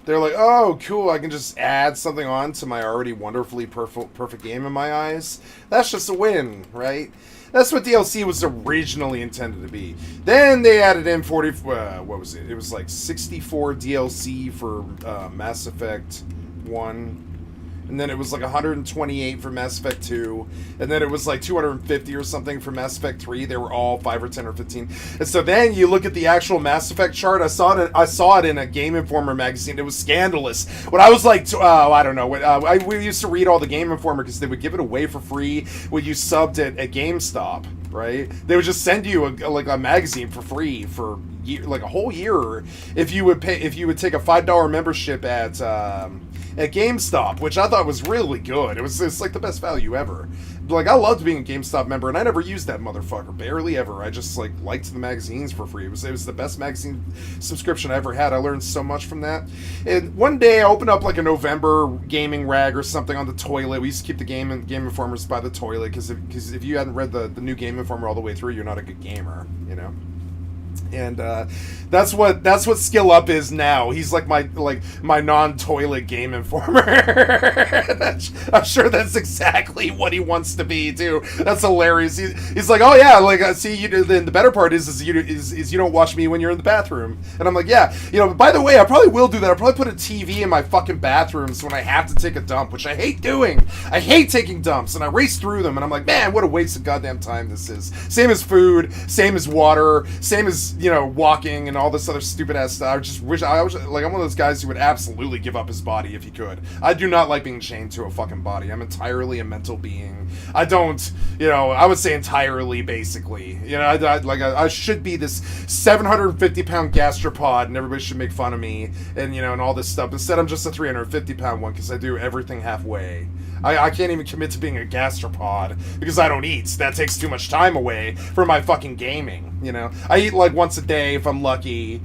They're like, oh, cool, I can just add something on to my already wonderfully perfect game in my eyes. That's just a win, right? That's what DLC was originally intended to be. Then they added in 40, what was it? It was like 64 DLC for Mass Effect 1. And then it was like 128 for Mass Effect 2, and then it was like 250 or something for Mass Effect 3. They were all 5 or 10 or 15. And so then you look at the actual Mass Effect chart. I saw it in a Game Informer magazine. It was scandalous. When I was like, I don't know. We used to read all the Game Informer because they would give it away for free when you subbed at GameStop, right? They would just send you a magazine for free for like a whole year if you would take a $5 membership at GameStop, which I thought was really good. It's like the best value ever. Like, I loved being a GameStop member, and I never used that motherfucker, barely ever. I just liked the magazines for free. It was the best magazine subscription I ever had. I learned so much from that. And one day I opened up like a November gaming rag or something on the toilet. We used to keep the Game Informers by the toilet because if you hadn't read the new Game Informer all the way through, you're not a good gamer, you know. And that's what Skill Up is now. He's like my non-toilet Game Informer. I'm sure that's exactly what he wants to be too. That's hilarious. He's like, oh yeah, see, the better part is you don't watch me when you're in the bathroom. And I'm like, yeah, by the way, I probably will do that. I'll probably put a TV in my fucking bathrooms when I have to take a dump, which I hate doing. I hate taking dumps, and I race through them, and I'm like, man, what a waste of goddamn time this is. Same as food, same as water, same as walking and all this other stupid ass stuff. I just wish I'm one of those guys who would absolutely give up his body if he could. I do not like being chained to a fucking body. I'm entirely a mental being. I don't, I would say entirely, basically. I should be this 750-pound gastropod, and everybody should make fun of me, and and all this stuff. Instead, I'm just a 350-pound one because I do everything halfway. I can't even commit to being a gastropod because I don't eat. That takes too much time away from my fucking gaming. I eat like once a day if I'm lucky.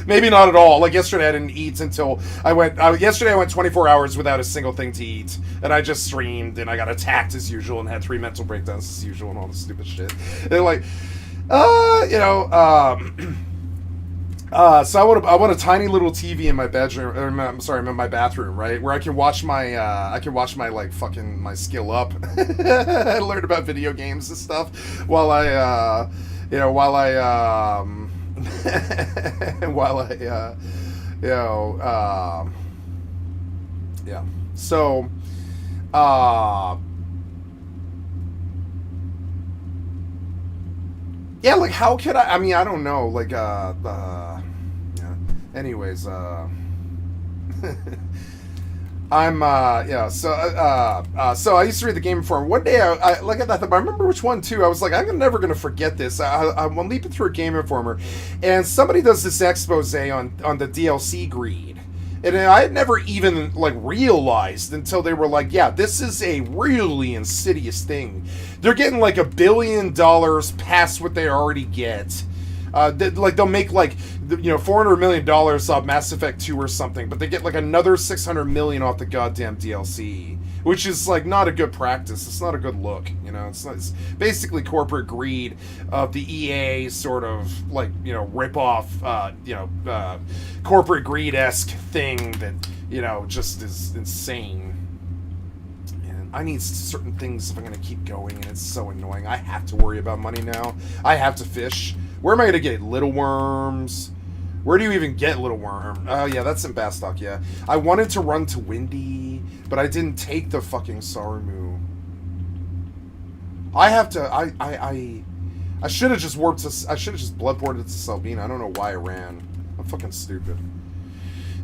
Maybe not at all. Like yesterday, I didn't eat until yesterday I went 24 hours without a single thing to eat, and I just streamed, and I got attacked as usual, and had 3 mental breakdowns as usual, and all this stupid shit. They're like, so I want a tiny little TV in my bedroom. I'm sorry, in my bathroom, right, where I can watch my my Skill Up. I learned about video games and stuff while yeah. So, Yeah, like, how could I mean, I don't know, like, yeah. Anyways, I'm, yeah, so I used to read the Game Informer. One day, I like, I thought, I remember which one, too. I was like, I'm never gonna forget this. I'm leaping through a Game Informer, and somebody does this expose on the DLC greed. And I had never even, like, realized until they were like, yeah, this is a really insidious thing. They're getting, like, $1 billion past what they already get. Like, they'll make, like, $400 million off Mass Effect 2 or something, but they get, like, another $600 million off the goddamn DLC. Which is, like, not a good practice. It's not a good look, you know? It's basically corporate greed of the EA sort of, like, rip-off, corporate greed-esque thing that, just is insane. And I need certain things if I'm going to keep going, and it's so annoying. I have to worry about money now. I have to fish. Where am I going to get little worms? Where do you even get little worm? Oh, yeah, that's in Bastock, yeah. I wanted to run to Windy, but I didn't take the fucking Sarumu. I have to... I should have just warped to... I should have just bloodboarded to Salvina. I don't know why I ran. I'm fucking stupid.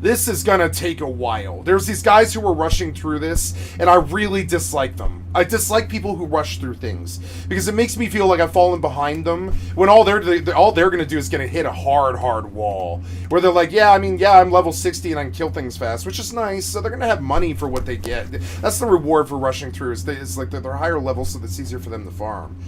This is gonna take a while. There's these guys who were rushing through this, and I really dislike them. I dislike people who rush through things because it makes me feel like I've fallen behind them when all they're gonna do is gonna hit a hard wall where they're like, yeah, I'm level 60 and I can kill things fast, which is nice. So they're gonna have money for what they get. That's the reward for rushing through. Is like they're higher level, so it's easier for them to farm.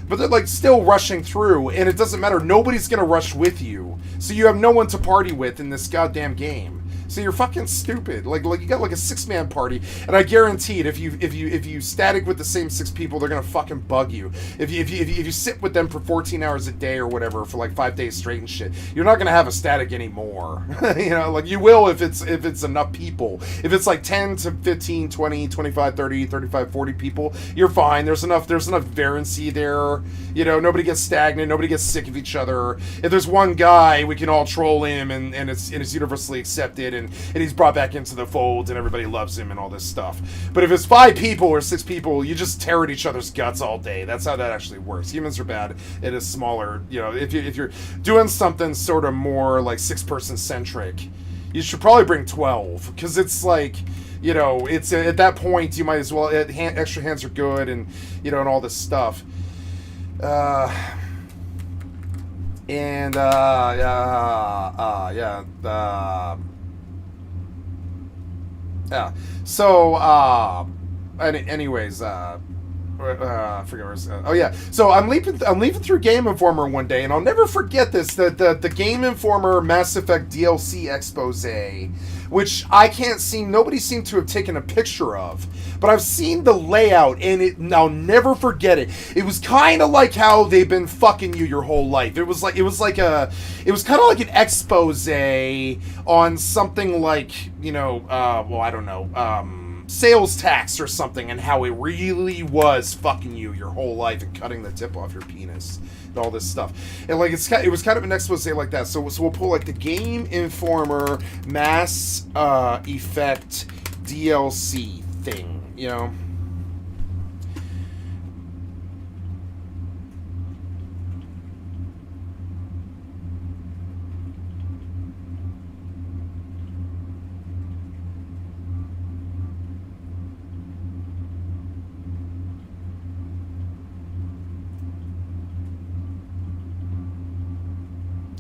But they're, like, still rushing through, and it doesn't matter. Nobody's gonna rush with you, so you have no one to party with in this goddamn game. So you're fucking stupid. Like you got like a 6-man party, and I guaranteed if you static with the same 6 people, they're gonna fucking bug you. If you sit with them for 14 hours a day or whatever for like 5 days straight and shit, you're not gonna have a static anymore. Like you will if it's enough people. If it's like 10 to 15, 20, 25, 30, 35, 40 people, you're fine. There's enough variancy there. Nobody gets stagnant. Nobody gets sick of each other. If there's one guy, we can all troll him, and it's universally accepted. And he's brought back into the fold, and everybody loves him and all this stuff. But if it's 5 people or 6 people, you just tear at each other's guts all day. That's how that actually works. Humans are bad. It is smaller. If you're doing something sort of more like 6-person centric, you should probably bring 12, because it's like, it's at that point you might as well. Extra hands are good, and and all this stuff. Yeah. So, anyways, I forget where oh yeah. So I'm leaping through Game Informer one day, and I'll never forget this. The Game Informer Mass Effect DLC expose, which nobody seemed to have taken a picture of, but I've seen the layout, and I'll never forget it. It was kind of like how they've been fucking you your whole life. It was kind of like an expose on something like, I don't know, sales tax or something, and how it really was fucking you your whole life and cutting the tip off your penis and all this stuff. And like it was kind of an expose like that. So we'll pull like the Game Informer Mass Effect DLC thing,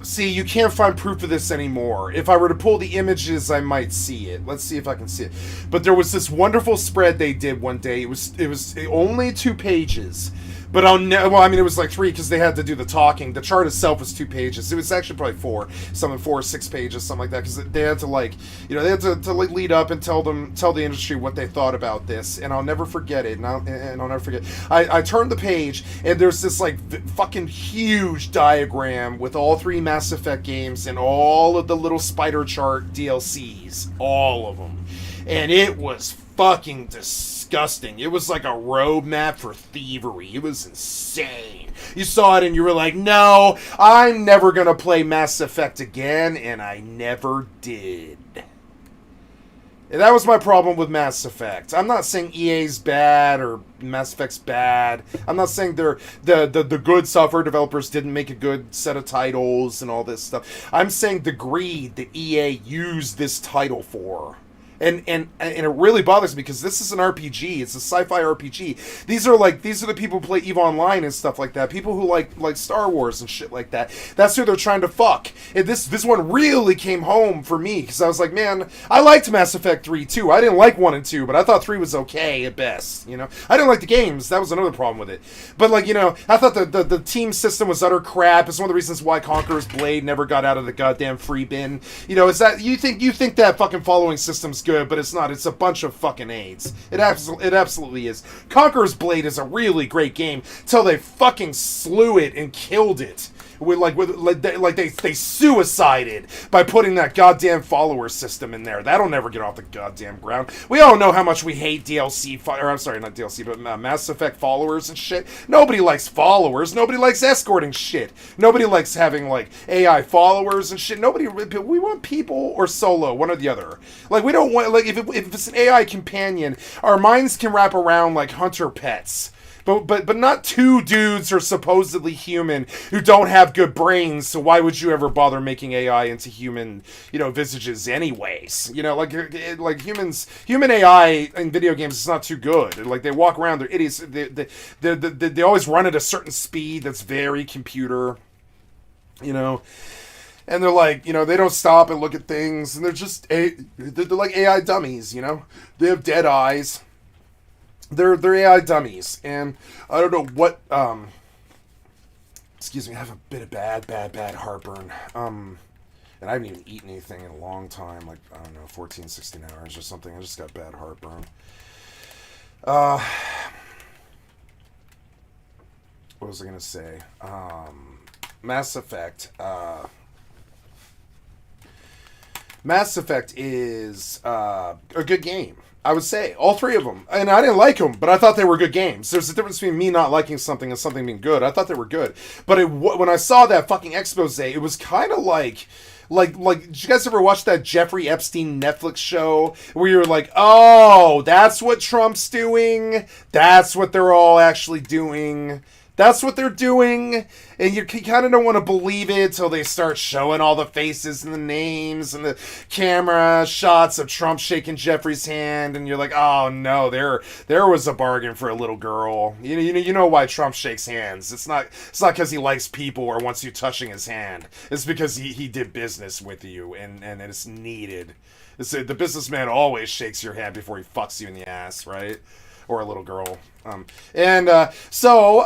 See, you can't find proof of this anymore. If I were to pull the images, I might see it. Let's see if I can see it. But there was this wonderful spread they did one day. It was only 2 pages. But it was like 3 because they had to do the talking. The chart itself was 2 pages. It was actually probably 4, 4 or 6 pages, something like that. Because they had to lead up and tell the industry what they thought about this. And I'll never forget it. And I'll never forget. I turned the page, and there's this like fucking huge diagram with all 3 Mass Effect games and all of the little spider chart DLCs, all of them, and it was fucking disgusting. It was like a roadmap for thievery. It was insane. You saw it and you were like, no, I'm never gonna play Mass Effect again, and I never did. That was my problem with Mass Effect. I'm not saying EA's bad or Mass Effect's bad. I'm not saying the good software developers didn't make a good set of titles and all this stuff. I'm saying the greed that EA used this title for. And it really bothers me because this is an RPG. It's a sci-fi RPG. These are the people who play EVE Online and stuff like that. People who like Star Wars and shit like that. That's who they're trying to fuck. And this one really came home for me because I was like, man, I liked Mass Effect 3 too. I didn't like 1 and 2, but I thought 3 was okay at best. You know, I didn't like the games. That was another problem with it. But like, you know, I thought the team system was utter crap. It's one of the reasons why Conqueror's Blade never got out of the goddamn free bin. You know, is that you think that fucking following system's good, but it's not. It's a bunch of fucking AIDS. It absolutely is. Conqueror's Blade is a really great game till they fucking slew it and killed it. They suicided by putting that goddamn follower system in there. That'll never get off the goddamn ground. We all know how much we hate DLC, or I'm sorry, not DLC, but Mass Effect followers and shit. Nobody likes followers. Nobody likes escorting shit. Nobody likes having like AI followers and shit. We want people or solo, one or the other. Like we don't want if it's an AI companion, our minds can wrap around like hunter pets. But not two dudes who are supposedly human who don't have good brains, so why would you ever bother making AI into human, you know, visages anyways? You know, like human AI in video games is not too good. Like, they walk around, they're idiots. They always run at a certain speed that's very computer, you know. And they're like, you know, they don't stop and look at things, and they're like AI dummies, you know? They have dead eyes. They're AI dummies, and I don't know what, excuse me, I have a bit of bad heartburn, and I haven't even eaten anything in a long time, like, I don't know, 14, 16 hours or something. I just got bad heartburn. What was I gonna say? Mass Effect, Mass Effect is, a good game. I would say all three of them, and I didn't like them, but I thought they were good games. There's a difference between me not liking something and something being good. I thought they were good, but when I saw that fucking expose, it was kind of like, did you guys ever watch that Jeffrey Epstein Netflix show where you're like, oh, that's what Trump's doing? That's what they're all actually doing? That's what they're doing, and you kind of don't want to believe it till they start showing all the faces and the names and the camera shots of Trump shaking Jeffrey's hand, and you're like, oh no, there was a bargain for a little girl. You know why Trump shakes hands? It's not because he likes people or wants you touching his hand. It's because he did business with you, and it's needed. The businessman always shakes your hand before he fucks you in the ass, right? Or a little girl. So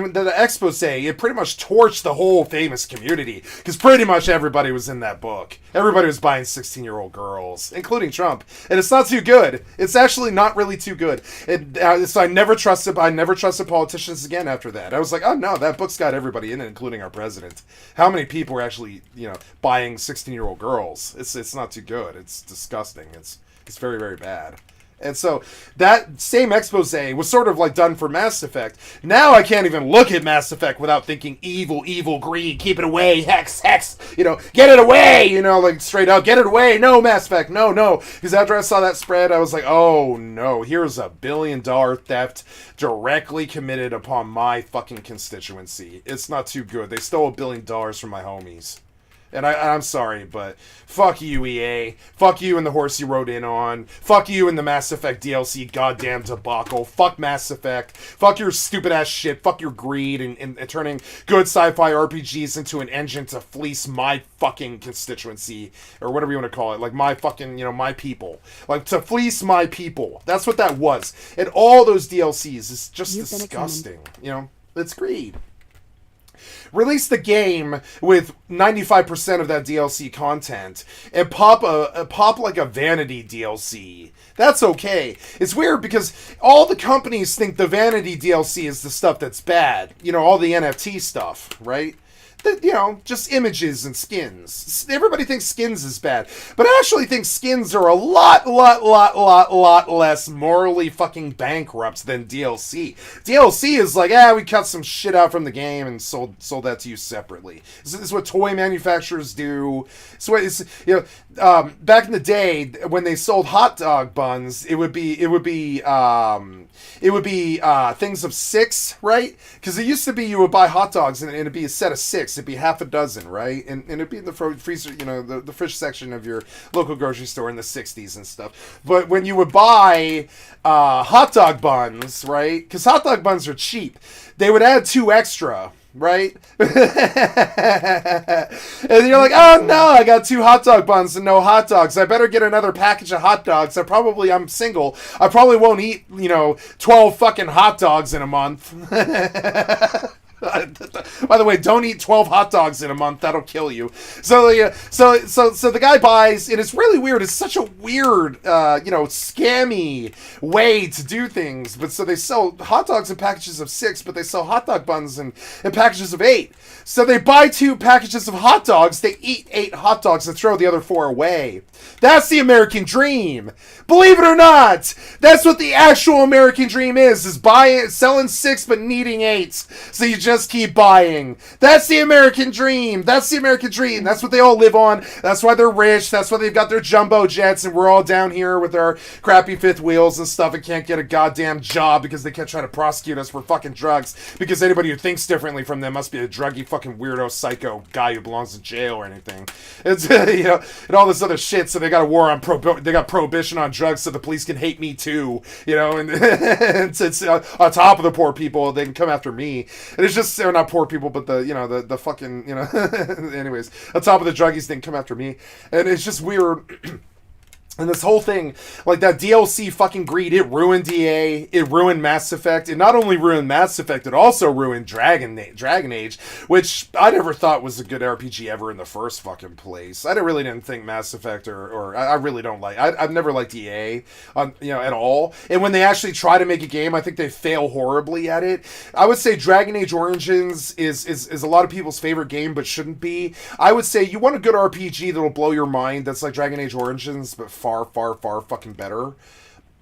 the expose, it pretty much torched the whole famous community, because pretty much everybody was in that book. Everybody was buying 16-year-old girls, including Trump, and it's not too good. It's actually not really too good. So I never trusted politicians again after that. I was like, oh no, that book's got everybody in it, including our president. How many people are actually, you know, buying 16-year-old girls? It's not too good. It's disgusting. It's very, very bad. And so that same expose was sort of like done for Mass Effect. Now I can't even look at Mass Effect without thinking evil, greed, keep it away, hex, you know, get it away, you know, like straight up, get it away, no Mass Effect, no. Because after I saw that spread, I was like, oh no, here's a $1 billion theft directly committed upon my fucking constituency. It's not too good. They stole $1 billion from my homies. And I'm sorry, but fuck you, EA. Fuck you and the horse you rode in on. Fuck you and the Mass Effect DLC goddamn debacle. Fuck Mass Effect. Fuck your stupid ass shit. Fuck your greed and turning good sci-fi RPGs into an engine to fleece my fucking constituency. Or whatever you want to call it. Like my fucking, you know, my people. Like to fleece my people. That's what that was. And all those DLCs is just disgusting. You know, it's greed. Release the game with 95% of that DLC content and pop like a vanity DLC. That's okay. It's weird because all the companies think the vanity DLC is the stuff that's bad. You know, all the NFT stuff, right? just images and skins. Everybody thinks skins is bad, but I actually think skins are a lot less morally fucking bankrupt than DLC. DLC is like, we cut some shit out from the game and sold that to you separately. This is what toy manufacturers do. It's back in the day when they sold hot dog buns, it would be things of 6, right? Because it used to be you would buy hot dogs and it'd be a set of 6. It'd be half a dozen, right? And it'd be in the freezer, the fridge section of your local grocery store in the 60s and stuff. But when you would buy hot dog buns, right? Because hot dog buns are cheap. They would add 2 extra, right? And you're like, oh no, I got 2 hot dog buns and no hot dogs. I better get another package of hot dogs. I'm single. I probably won't eat, 12 fucking hot dogs in a month. By the way, don't eat 12 hot dogs in a month. That'll kill you. So the guy buys, and it's really weird. It's such a weird, scammy way to do things. But so they sell hot dogs in packages of 6, but they sell hot dog buns in packages of 8. So they buy 2 packages of hot dogs, they eat 8 hot dogs and throw the other 4 away. That's the American dream. Believe it or not, that's what the actual American dream is selling 6 but needing 8. So you just keep buying. That's the American dream. That's the American dream. That's what they all live on. That's why they're rich. That's why they've got their jumbo jets and we're all down here with our crappy 5th wheels and stuff and can't get a goddamn job because they kept trying to prosecute us for fucking drugs because anybody who thinks differently from them must be a druggy fucking weirdo psycho guy who belongs in jail or anything. It's and all this other shit. So they got a war on they got prohibition on drugs so the police can hate me too, and it's on top of the poor people, they can come after me. And it's just, they're not poor people, but the fucking, anyways, on top of the druggies, they can come after me. And it's just weird. And this whole thing, like that DLC fucking greed, it ruined EA, it ruined Mass Effect. It not only ruined Mass Effect, it also ruined Dragon Age, which I never thought was a good RPG ever in the first fucking place. I really didn't think Mass Effect or I really don't like, I've never liked EA, at all. And when they actually try to make a game, I think they fail horribly at it. I would say Dragon Age Origins is a lot of people's favorite game, but shouldn't be. I would say you want a good RPG that'll blow your mind, that's like Dragon Age Origins, but far fucking better.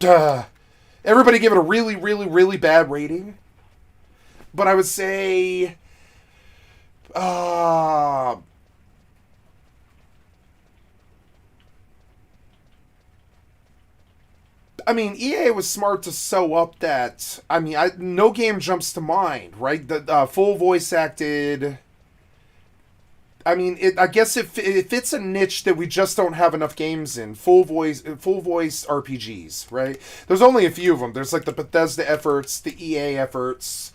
Everybody give it a really, really, really bad rating. But I would say... I mean, EA was smart to sew up that... no game jumps to mind, right? The full voice acted... I guess it fits a niche that we just don't have enough games in. Full voice RPGs, right? There's only a few of them. There's like the Bethesda efforts, the EA efforts.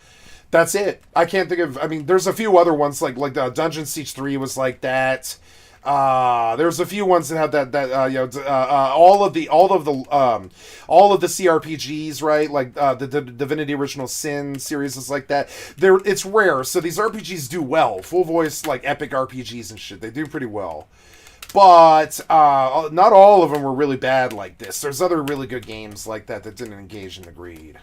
That's it. I can't think of. There's a few other ones like Dungeon Siege 3 was like that. There's a few ones that have all of the CRPGs, right? Like the Divinity Original Sin series is like that. It's rare, so these RPGs do well. Full voice, like epic RPGs and shit, they do pretty well. But not all of them were really bad like this. There's other really good games like that didn't engage in the greed,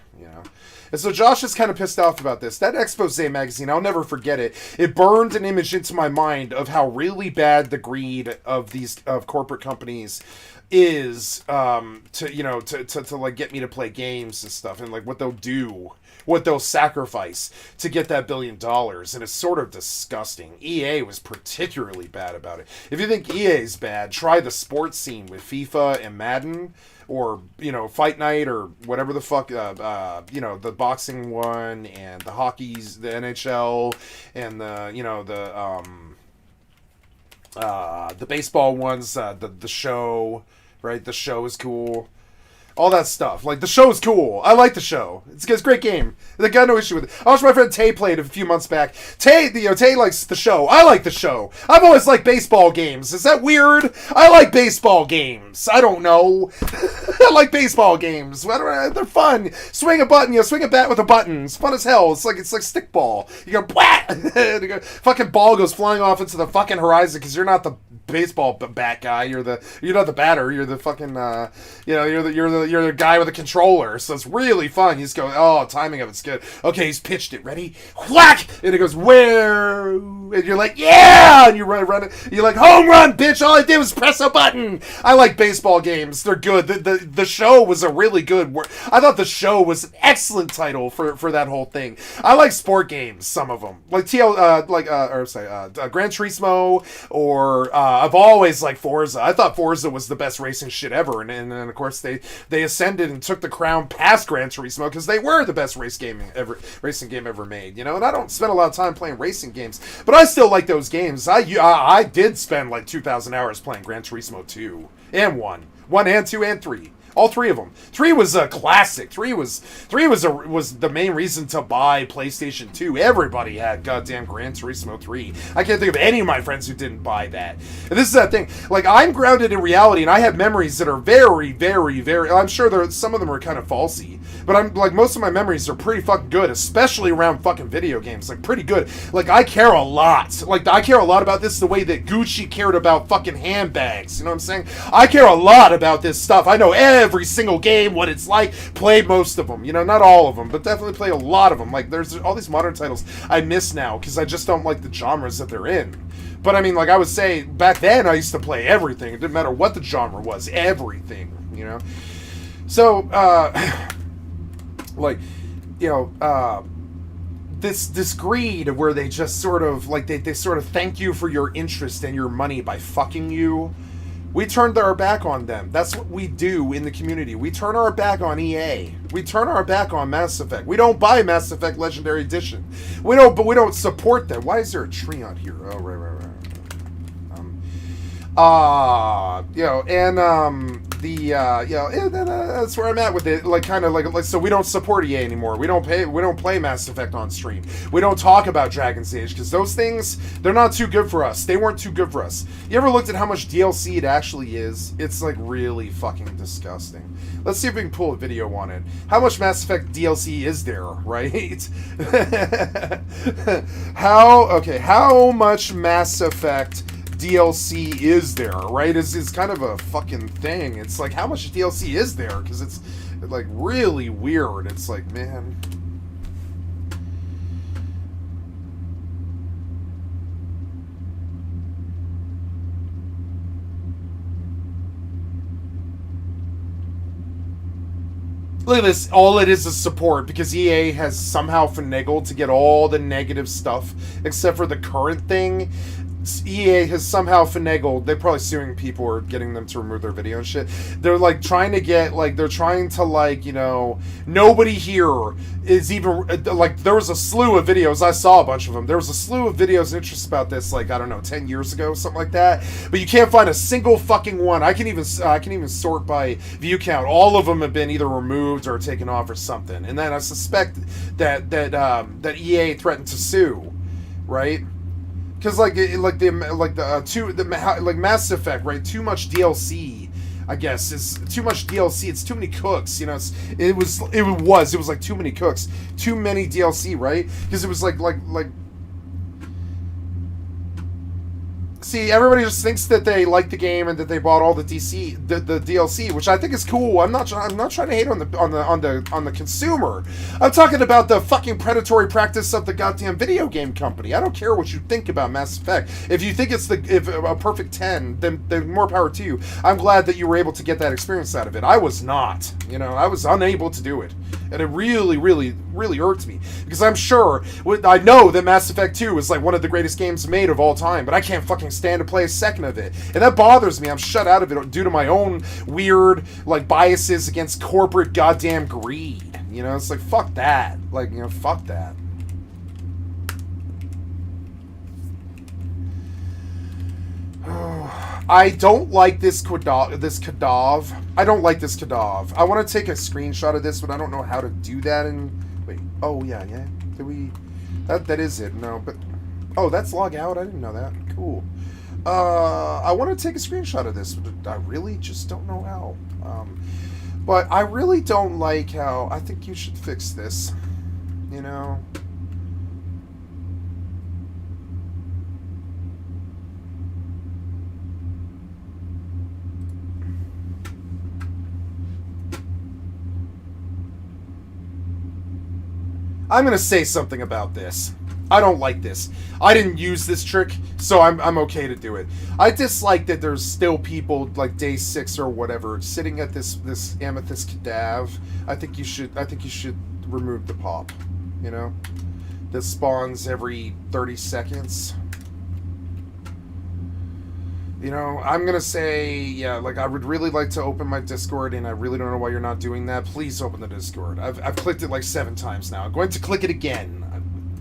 And so Josh is kind of pissed off about this. That Expose magazine, I'll never forget it. It burned an image into my mind of how really bad the greed of corporate companies is to like get me to play games and stuff, and like what they'll do, what they'll sacrifice to get that $1 billion. And it's sort of disgusting. EA was particularly bad about it. If you think EA's bad, try the sports scene with FIFA and Madden, or Fight Night, or whatever the fuck, the boxing one, and the hockey's, the NHL, and the baseball ones, the show, right? The show is cool. All that stuff. Like, the show is cool. I like the show. It's a great game. I got no issue with it. I watched my friend Tay play it a few months back. Tay likes the show. I like the show. I've always liked baseball games. Is that weird? I like baseball games. I don't know. I like baseball games. They're fun. Swing a button, swing a bat with a button. It's fun as hell. It's like stickball. You go, blah! Fucking ball goes flying off into the fucking horizon because you're not the baseball bat guy. You're not the batter. You're the fucking, you're you're the guy with a controller, so it's really fun. You just go, oh, timing of it's good. Okay, he's pitched it. Ready? Whack! And it goes, where? And you're like, yeah! And you run it. You're like, home run, bitch! All I did was press a button. I like baseball games. They're good. The show was a really good work. I thought the show was an excellent title for that whole thing. I like sport games, some of them, like Gran Turismo, or I've always liked Forza. I thought Forza was the best racing shit ever, and then of course they ascended and took the crown past Gran Turismo because they were the best racing game ever made. And I don't spend a lot of time playing racing games, but I still like those games. I did spend like 2,000 hours playing Gran Turismo 2 and 1 and 2 and 3. All 3 of them. 3 was a classic. 3 was the main reason to buy PlayStation 2. Everybody had goddamn Gran Turismo 3. I can't think of any of my friends who didn't buy that. And this is that thing. Like, I'm grounded in reality, and I have memories that are very, very, very... I'm sure some of them are kind of falsy. But I'm like, most of my memories are pretty fucking good, especially around fucking video games. Like, pretty good. Like, I care a lot. Like, I care a lot about this the way that Gucci cared about fucking handbags. You know what I'm saying? I care a lot about this stuff. I know every single game, what it's like. Played most of them. Not all of them, but definitely played a lot of them. Like, there's all these modern titles I miss now because I just don't like the genres that they're in. But I mean, like I would say, back then I used to play everything. It didn't matter what the genre was. Everything, So, this greed where they just sort of, like, they sort of thank you for your interest and your money by fucking you. We turned our back on them. That's what we do in the community. We turn our back on EA. We turn our back on Mass Effect. We don't buy Mass Effect Legendary Edition. We don't support them. Why is there a tree on here? Oh, right. That's where I'm at with it. Like, kind of like, so we don't support EA anymore. We don't play Mass Effect on stream. We don't talk about Dragon's Age because those things, they're not too good for us. They weren't too good for us. You ever looked at how much DLC it actually is? It's like really fucking disgusting. Let's see if we can pull a video on it. How much Mass Effect DLC is there, right? How much Mass Effect DLC is there, right? Is kind of a fucking thing. It's like, how much DLC is there? Because it's like really weird. It's like, man. Look at this. All it is support, because EA has somehow finagled to get all the negative stuff except for the current thing. EA has somehow finagled. They're probably suing people or getting them to remove their video and shit. They're like trying to get, like, they're trying to, like, nobody here is even, like, there was a slew of videos. I saw a bunch of them. There was a slew of videos and interests about this, like, I don't know, 10 years ago, something like that. But you can't find a single fucking one. I can even sort by view count. All of them have been either removed or taken off or something. And then I suspect that EA threatened to sue, right? Because Mass Effect, right? Too much DLC, I guess, is too much DLC. It's too many cooks, It was like too many cooks, too many DLC, right? Because it was like. See, everybody just thinks that they like the game and that they bought all the DLC, which I think is cool. I'm not trying to hate on the consumer. I'm talking about the fucking predatory practice of the goddamn video game company. I don't care what you think about Mass Effect. If you think it's a perfect 10, then more power to you. I'm glad that you were able to get that experience out of it. I was not. I was unable to do it, and it really, really, really irked me because I know that Mass Effect 2 is like one of the greatest games made of all time, but I can't fucking stand to play a second of it, and that bothers me. I'm shut out of it due to my own weird, like, biases against corporate goddamn greed. It's like, fuck that. Like, fuck that. I don't like this Kadav. I don't like this Kadav. I want to take a screenshot of this, but I don't know how to do that. Wait. Oh yeah. Did we? That is it. No, but oh, that's log out. I didn't know that. Cool. I want to take a screenshot of this, but I really just don't know how. But I really don't like how. I think you should fix this. I'm gonna say something about this. I don't like this. I didn't use this trick, so I'm okay to do it. I dislike that there's still people like day 6 or whatever sitting at this amethyst cadaver. I think you should remove the pop. You know, this spawns every 30 seconds. You know, I'm gonna say, yeah, like, I would really like to open my Discord, and I really don't know why you're not doing that. Please open the Discord. I've clicked it like 7 times now. I'm going to click it again.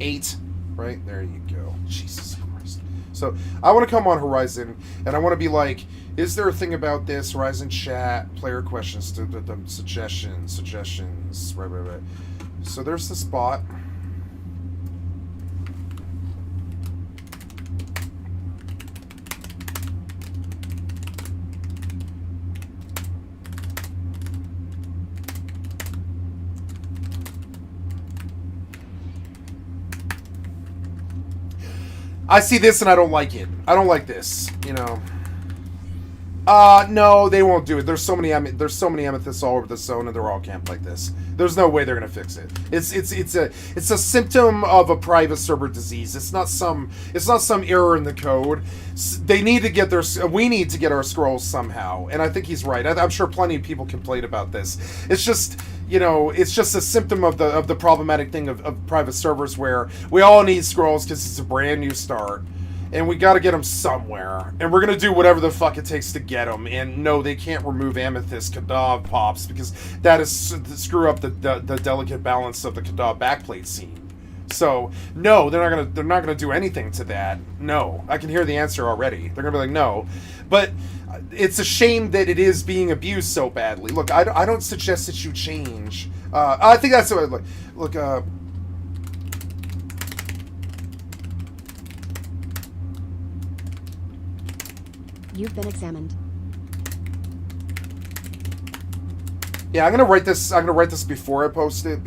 8, right? There you go. Jesus Christ. So, I want to come on Horizon, and I want to be like, is there a thing about this? Horizon chat, player questions, suggestions, right. So, there's the spot. I see this and I don't like it. I don't like this, you know. No, they won't do it. There's so many amethysts all over the zone, and they're all camped like this. There's no way they're gonna fix it. It's a symptom of a private server disease. It's not some error in the code. They need to get we need to get our scrolls somehow, and I think he's right. I'm sure plenty of people complain about this. It's just, you know, it's just a symptom of the problematic thing of private servers where we all need scrolls because it's a brand new start. And we gotta get them somewhere. And we're gonna do whatever the fuck it takes to get them. And no, they can't remove amethyst cadaver pops because that is screw up the delicate balance of the cadaver backplate scene. So no, they're not gonna do anything to that. No, I can hear the answer already. They're gonna be like no, but it's a shame that it is being abused so badly. Look, I don't suggest that you change. I think that's what look. You've been examined. Yeah, I'm gonna write this before I post it I'm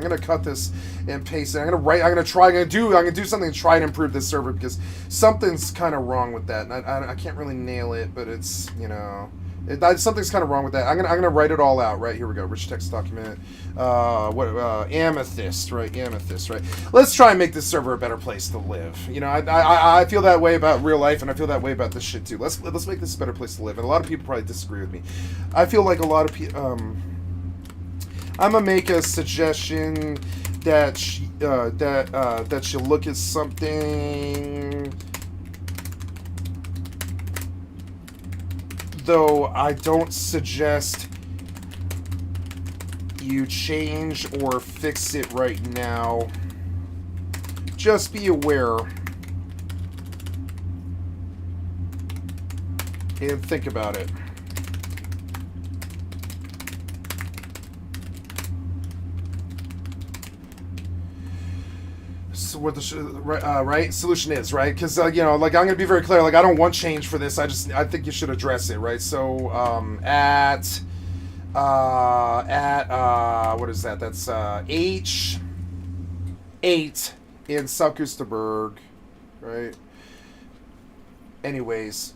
gonna cut this and paste it. I'm gonna do something to try and improve this server because something's kind of wrong with that. And I can't really nail it, but it's, you know, something's kind of wrong with that. I'm gonna write it all out. Right, here we go. Rich text document. Amethyst, right? Amethyst, right? Let's try and make this server a better place to live. You know, I feel that way about real life, and I feel that way about this shit too. Let's make this a better place to live. And a lot of people probably disagree with me. I feel like a lot of people. I'm gonna make a suggestion that you look at something. Though I don't suggest you change or fix it right now. Just be aware and think about it. So what the right solution is, right? Because you know, like, I'm gonna be very clear. Like, I don't want change for this. I think you should address it, right? So at what is that? That's H8 in South Gustavberg, right? Anyways.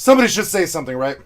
Somebody should say something, right?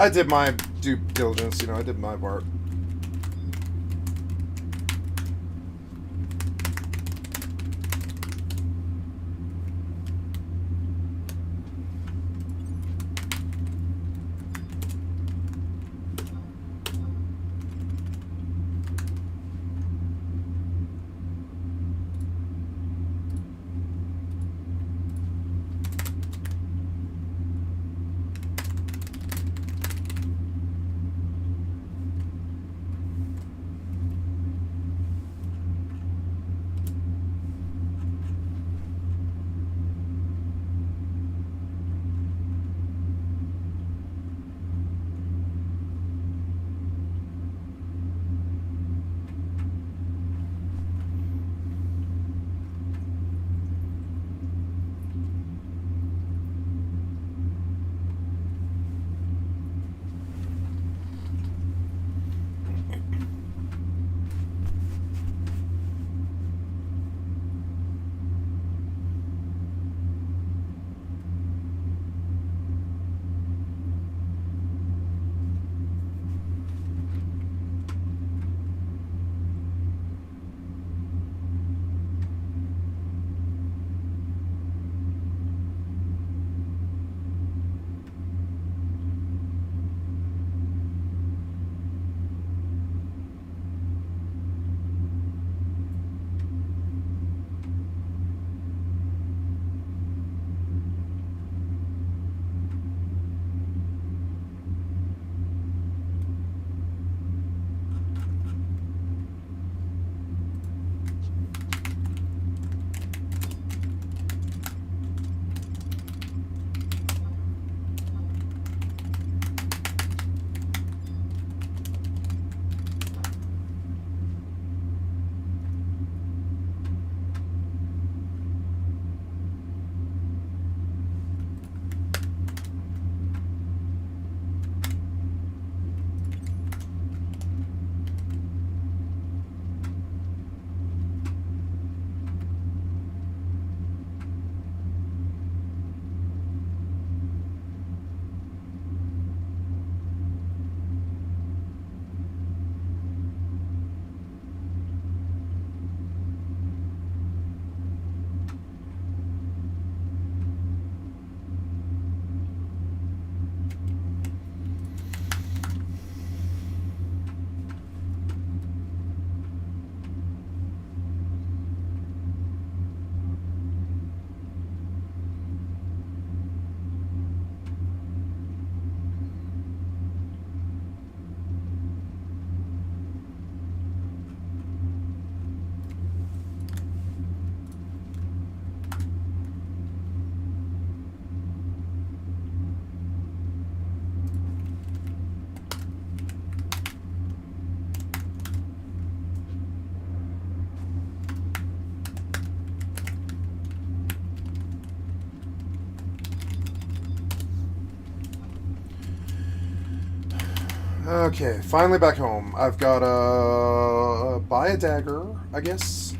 I did my due diligence, you know, I did my part. Okay, finally back home. I've got buy a dagger, I guess.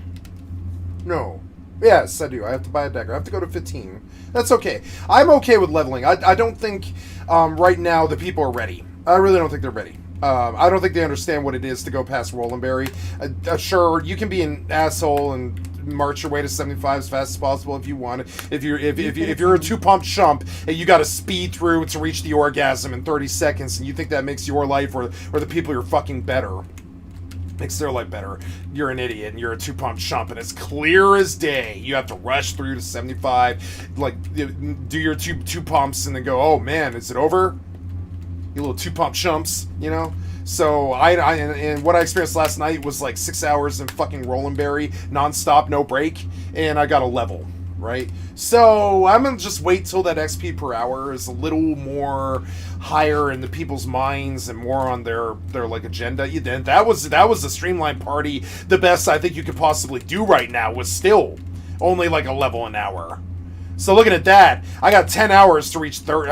No. Yes, I do. I have to buy a dagger. I have to go to 15. That's okay. I'm okay with leveling. I don't think right now the people are ready. I really don't think they're ready. I don't think they understand what it is to go past Rolandberry. Sure, you can be an asshole and march your way to 75 as fast as possible if you want. If you're a two-pump chump and you got to speed through to reach the orgasm in 30 seconds, and you think that makes your life or the people you're fucking better, makes their life better, you're an idiot and you're a two-pump chump, and it's clear as day. You have to rush through to 75, like do your two pumps and then go, oh man, is it over? You little two-pump chumps, you know? So and what I experienced last night was like 6 hours in fucking Rolandberry, non-stop, no break, and I got a level, right? So I'm gonna just wait till that XP per hour is a little more higher in the people's minds and more on their like agenda. Then that was a streamlined party. The best I think you could possibly do right now was still only like a level an hour. So looking at that, I got 10 hours to reach 30.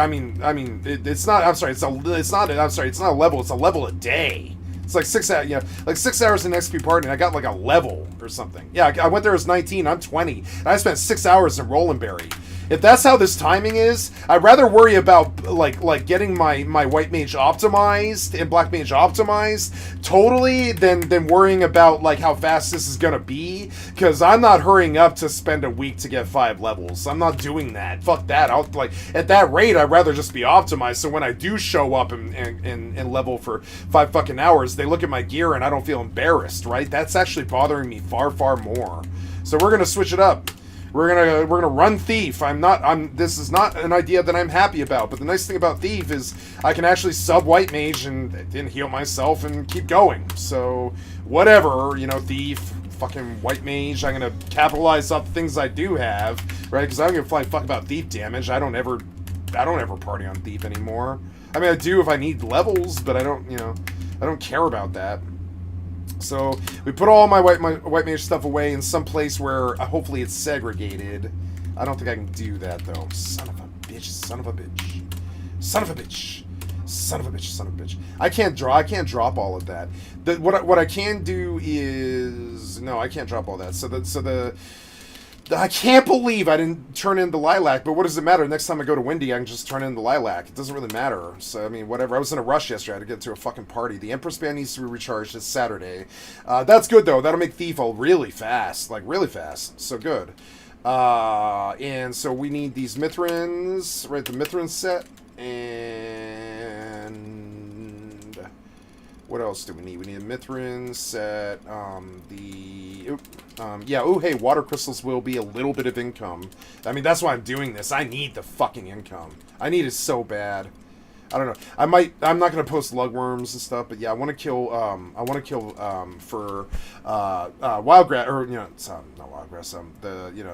It's not a level. It's a level a day. It's like 6 hours, like 6 hours in XP party, and I got like a level or something. Yeah, I went there as 19. I'm 20, and I spent 6 hours in Rolandberry, If that's how this timing is, I'd rather worry about like getting my white mage optimized and black mage optimized totally than worrying about like how fast this is gonna be. Because I'm not hurrying up to spend a week to get 5 levels. I'm not doing that. Fuck that. I'll like at that rate, I'd rather just be optimized. So when I do show up and level for 5 fucking hours, they look at my gear and I don't feel embarrassed, right? That's actually bothering me far more. So we're gonna switch it up. We're gonna run Thief. This is not an idea that I'm happy about, but the nice thing about Thief is I can actually sub White Mage and heal myself and keep going. So whatever, you know, Thief, fucking White Mage, I'm gonna capitalize off the things I do have, right? Because I don't give a fuck about Thief damage. I don't ever party on Thief anymore. I mean, I do if I need levels, but I don't care about that. So we put all my white mage stuff away in some place where hopefully it's segregated. I don't think I can do that though. Son of a bitch! Son of a bitch! Son of a bitch! Son of a bitch! Son of a bitch! I can't drop all of that. What I can do is no, I can't drop all that. I can't believe I didn't turn in the Lilac, but what does it matter? Next time I go to Windy, I can just turn in the Lilac. It doesn't really matter. So, I mean, whatever. I was in a rush yesterday. I had to get to a fucking party. The Empress Band needs to be recharged this Saturday. That's good, though. That'll make Thief all really fast. Like, really fast. So good. And so we need these Mithrins, right? The Mithril set. And what else do we need? We need a Mithrin set. Hey, water crystals will be a little bit of income. I mean, that's why I'm doing this. I need the fucking income. I need it so bad. I don't know. I'm not gonna post lugworms and stuff, but yeah, I want to kill. For wildgrass, or it's not wildgrass.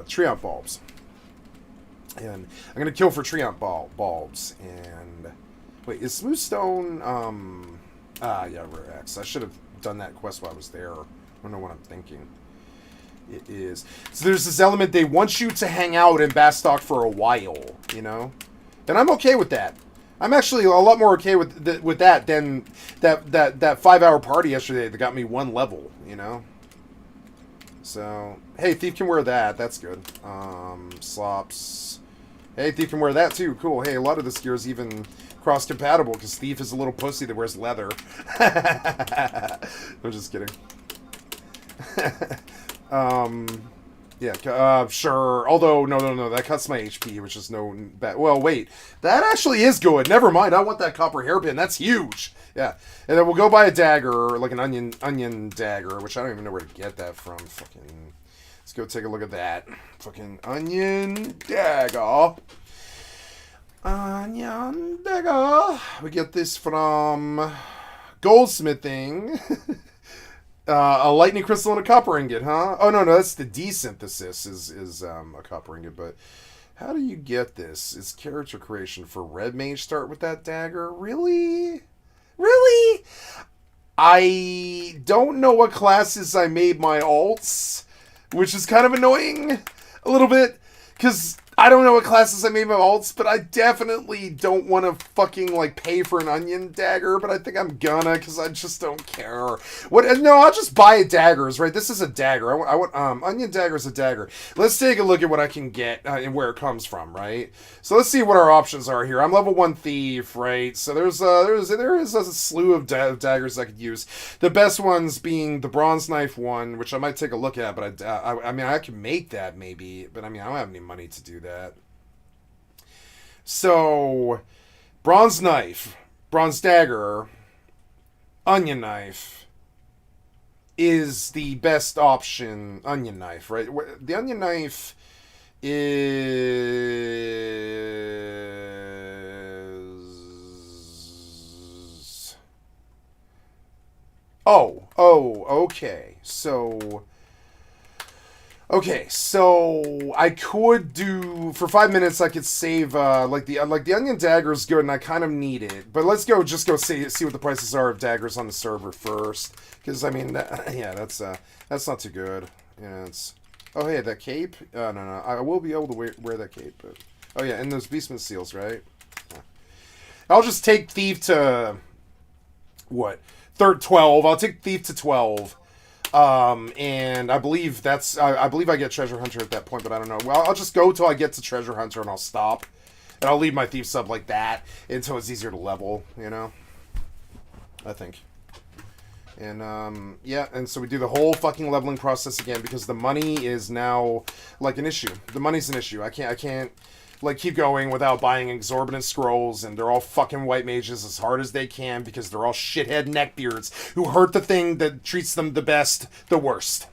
Treant bulbs. And I'm gonna kill for treant bulbs. And wait, is smooth stone? Rare X. I should have done that quest while I was there. I don't know what I'm thinking. It is. So there's this element, they want you to hang out in Bastock for a while, you know? And I'm okay with that. I'm actually a lot more okay with that than that 5-hour party yesterday that got me 1 level, you know? So, hey, Thief can wear that. That's good. Slops. Hey, Thief can wear that too. Cool. Hey, a lot of this gear is even cross-compatible because Thief is a little pussy that wears leather. I'm just kidding. Sure. Although, no, that cuts my HP, which is no bad. Well, wait. That actually is good. Never mind. I want that copper hairpin. That's huge. Yeah. And then we'll go buy a dagger, like an onion dagger, which I don't even know where to get that from. Fucking... Let's go take a look at that. Fucking onion dagger. Onion dagger. We get this from goldsmithing. A lightning crystal and a copper ingot, huh? Oh, no, that's the desynthesis is a copper ingot, but how do you get this? It's character creation for red mage start with that dagger? Really? Really? I don't know what classes I made my alts, which is kind of annoying a little bit, because I don't know what classes I made my alts, but I definitely don't want to fucking, like, pay for an onion dagger, but I think I'm gonna, because I just don't care. No, I'll just buy daggers, right? This is a dagger. I want onion dagger is a dagger. Let's take a look at what I can get and where it comes from, right? So let's see what our options are here. I'm level 1 thief, right? So there is a slew of daggers I could use. The best ones being the bronze knife one, which I might take a look at, but I mean, I can make that maybe, but I mean, I don't have any money to do that. So, bronze knife, bronze dagger, onion knife is the best option. Onion knife, right? The onion knife is... Okay. So I could do for 5 minutes. I could save like the onion dagger is good, and I kind of need it. But let's go see what the prices are of daggers on the server first, because I mean, that's not too good. Yeah, it's hey, that cape. No, I will be able to wear that cape. But yeah, and those beastman seals, right? Yeah. I'll just take thief to what? 12. I'll take thief to 12. And I believe that's, I believe I get Treasure Hunter at that point, but I don't know. Well, I'll just go till I get to Treasure Hunter and I'll stop. And I'll leave my Thief sub like that until it's easier to level, you know? I think. And, yeah, and so we do the whole fucking leveling process again because the money is now, like, an issue. The money's an issue. I can't, like, keep going without buying exorbitant scrolls, and they're all fucking white mages as hard as they can because they're all shithead neckbeards who hurt the thing that treats them the best the worst.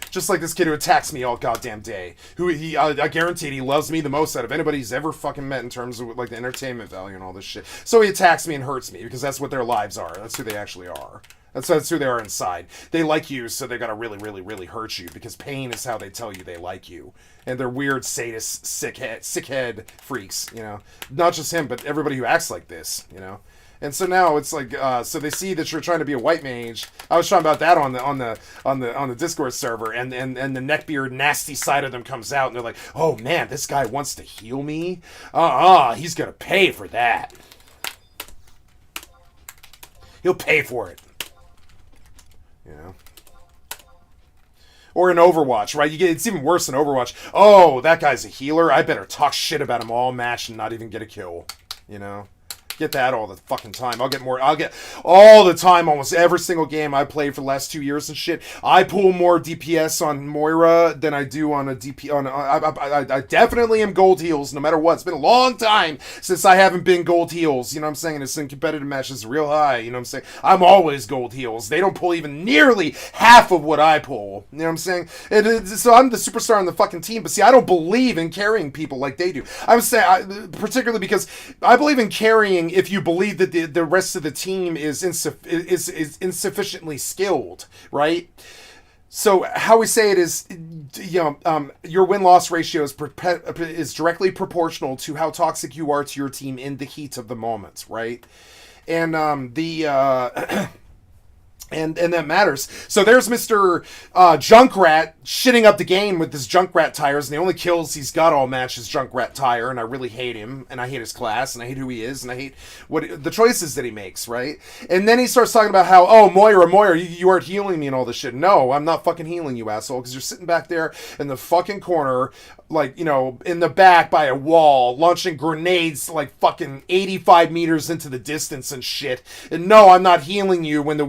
Just like this kid who attacks me all goddamn day. Who I guarantee he loves me the most out of anybody he's ever fucking met in terms of, like, the entertainment value and all this shit. So he attacks me and hurts me because that's what their lives are. That's who they actually are. That's who they are inside. They like you, so they gotta really, really, really hurt you because pain is how they tell you they like you. And they're weird, sadist, sickhead freaks, you know. Not just him, but everybody who acts like this, you know. And so now it's like, so they see that you're trying to be a white mage. I was talking about that on the Discord server, and the neckbeard nasty side of them comes out, and they're like, oh man, this guy wants to heal me. He's gonna pay for that. He'll pay for it. You know. Or in Overwatch, right? It's even worse in Overwatch. Oh, that guy's a healer. I better talk shit about him all match and not even get a kill. You know. Get that all the fucking time. I'll get all the time, almost every single game I played for the last 2 years and shit. I pull more DPS on Moira than I do on a DP. I definitely am gold heals no matter what. It's been a long time since I haven't been gold heals. You know what I'm saying? And it's in competitive matches real high. You know what I'm saying? I'm always gold heals. They don't pull even nearly half of what I pull. You know what I'm saying? So I'm the superstar on the fucking team. But see, I don't believe in carrying people like they do. I would say, particularly because I believe in carrying if you believe that the rest of the team is insufficiently skilled, right? So how we say it is, you know, your win-loss ratio is directly proportional to how toxic you are to your team in the heat of the moment, right? And And that matters. So there's Mr. Junkrat shitting up the game with his Junkrat tires, and the only kills he's got all match is Junkrat tire, and I really hate him, and I hate his class, and I hate who he is, and I hate the choices that he makes, right? And then he starts talking about how, oh, Moira, you aren't healing me and all this shit. No, I'm not fucking healing you, asshole, because you're sitting back there in the fucking corner, like, you know, in the back by a wall, launching grenades like fucking 85 meters into the distance and shit. And no, I'm not healing you when the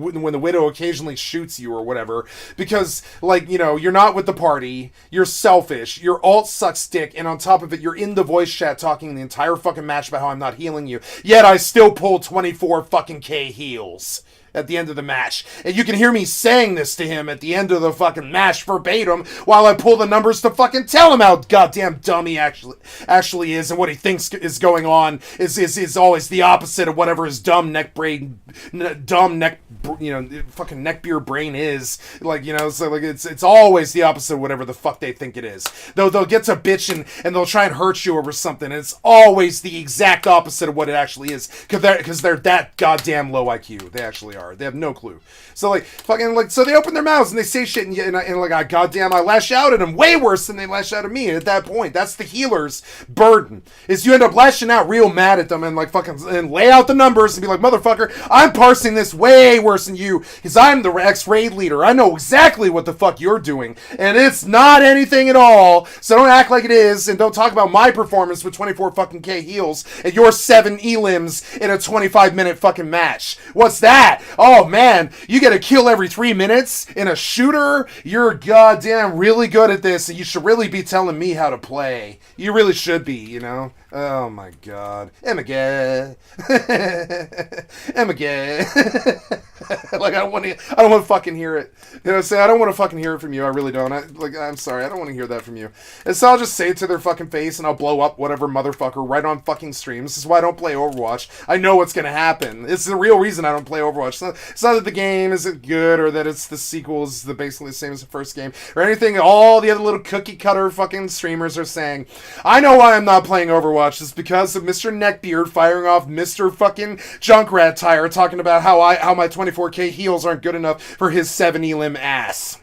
Widow occasionally shoots you or whatever, because, like, you know, you're not with the party, you're selfish, your ult sucks dick, and on top of it, you're in the voice chat talking the entire fucking match about how I'm not healing you, yet I still pull 24 fucking K heals at the end of the match. And you can hear me saying this to him at the end of the fucking match verbatim while I pull the numbers to fucking tell him how goddamn dumb he actually is, and what he thinks is going on is always the opposite of whatever his fucking neckbeard brain is. Like, you know, so like it's always the opposite of whatever the fuck they think it is. They'll get to bitching and they'll try and hurt you over something, and it's always the exact opposite of what it actually is, because they're that goddamn low IQ. They actually are. They have no clue. So like fucking like, so they open their mouths and they say shit, and like, I lash out at them way worse than they lash out at me. And at that point, that's the healer's burden, is you end up lashing out real mad at them and like fucking and lay out the numbers and be like, motherfucker, I'm parsing this way worse than you because I'm the ex-raid leader. I know exactly what the fuck you're doing, and it's not anything at all. So don't act like it is, and don't talk about my performance with 24 fucking K heals and your 7 elims in a 25-minute fucking match. What's that? Oh man, you get a kill every 3 minutes in a shooter? You're goddamn really good at this, and you should really be telling me how to play. You really should be, you know? Oh my god. Emma-gay. Emma-gay. Like, I don't want to fucking hear it. You know what I'm saying? I don't want to fucking hear it from you. I really don't. I'm sorry. I don't want to hear that from you. And so I'll just say it to their fucking face, and I'll blow up whatever motherfucker right on fucking stream. This is why I don't play Overwatch. I know what's going to happen. It's the real reason I don't play Overwatch. It's not that the game isn't good, or that it's the sequel is basically the same as the first game, or anything all the other little cookie cutter fucking streamers are saying. I know why I'm not playing Overwatch. It's because of Mr. Neckbeard firing off Mr. fucking Junkrat Tire talking about how my 24K heals aren't good enough for his 7 elim ass.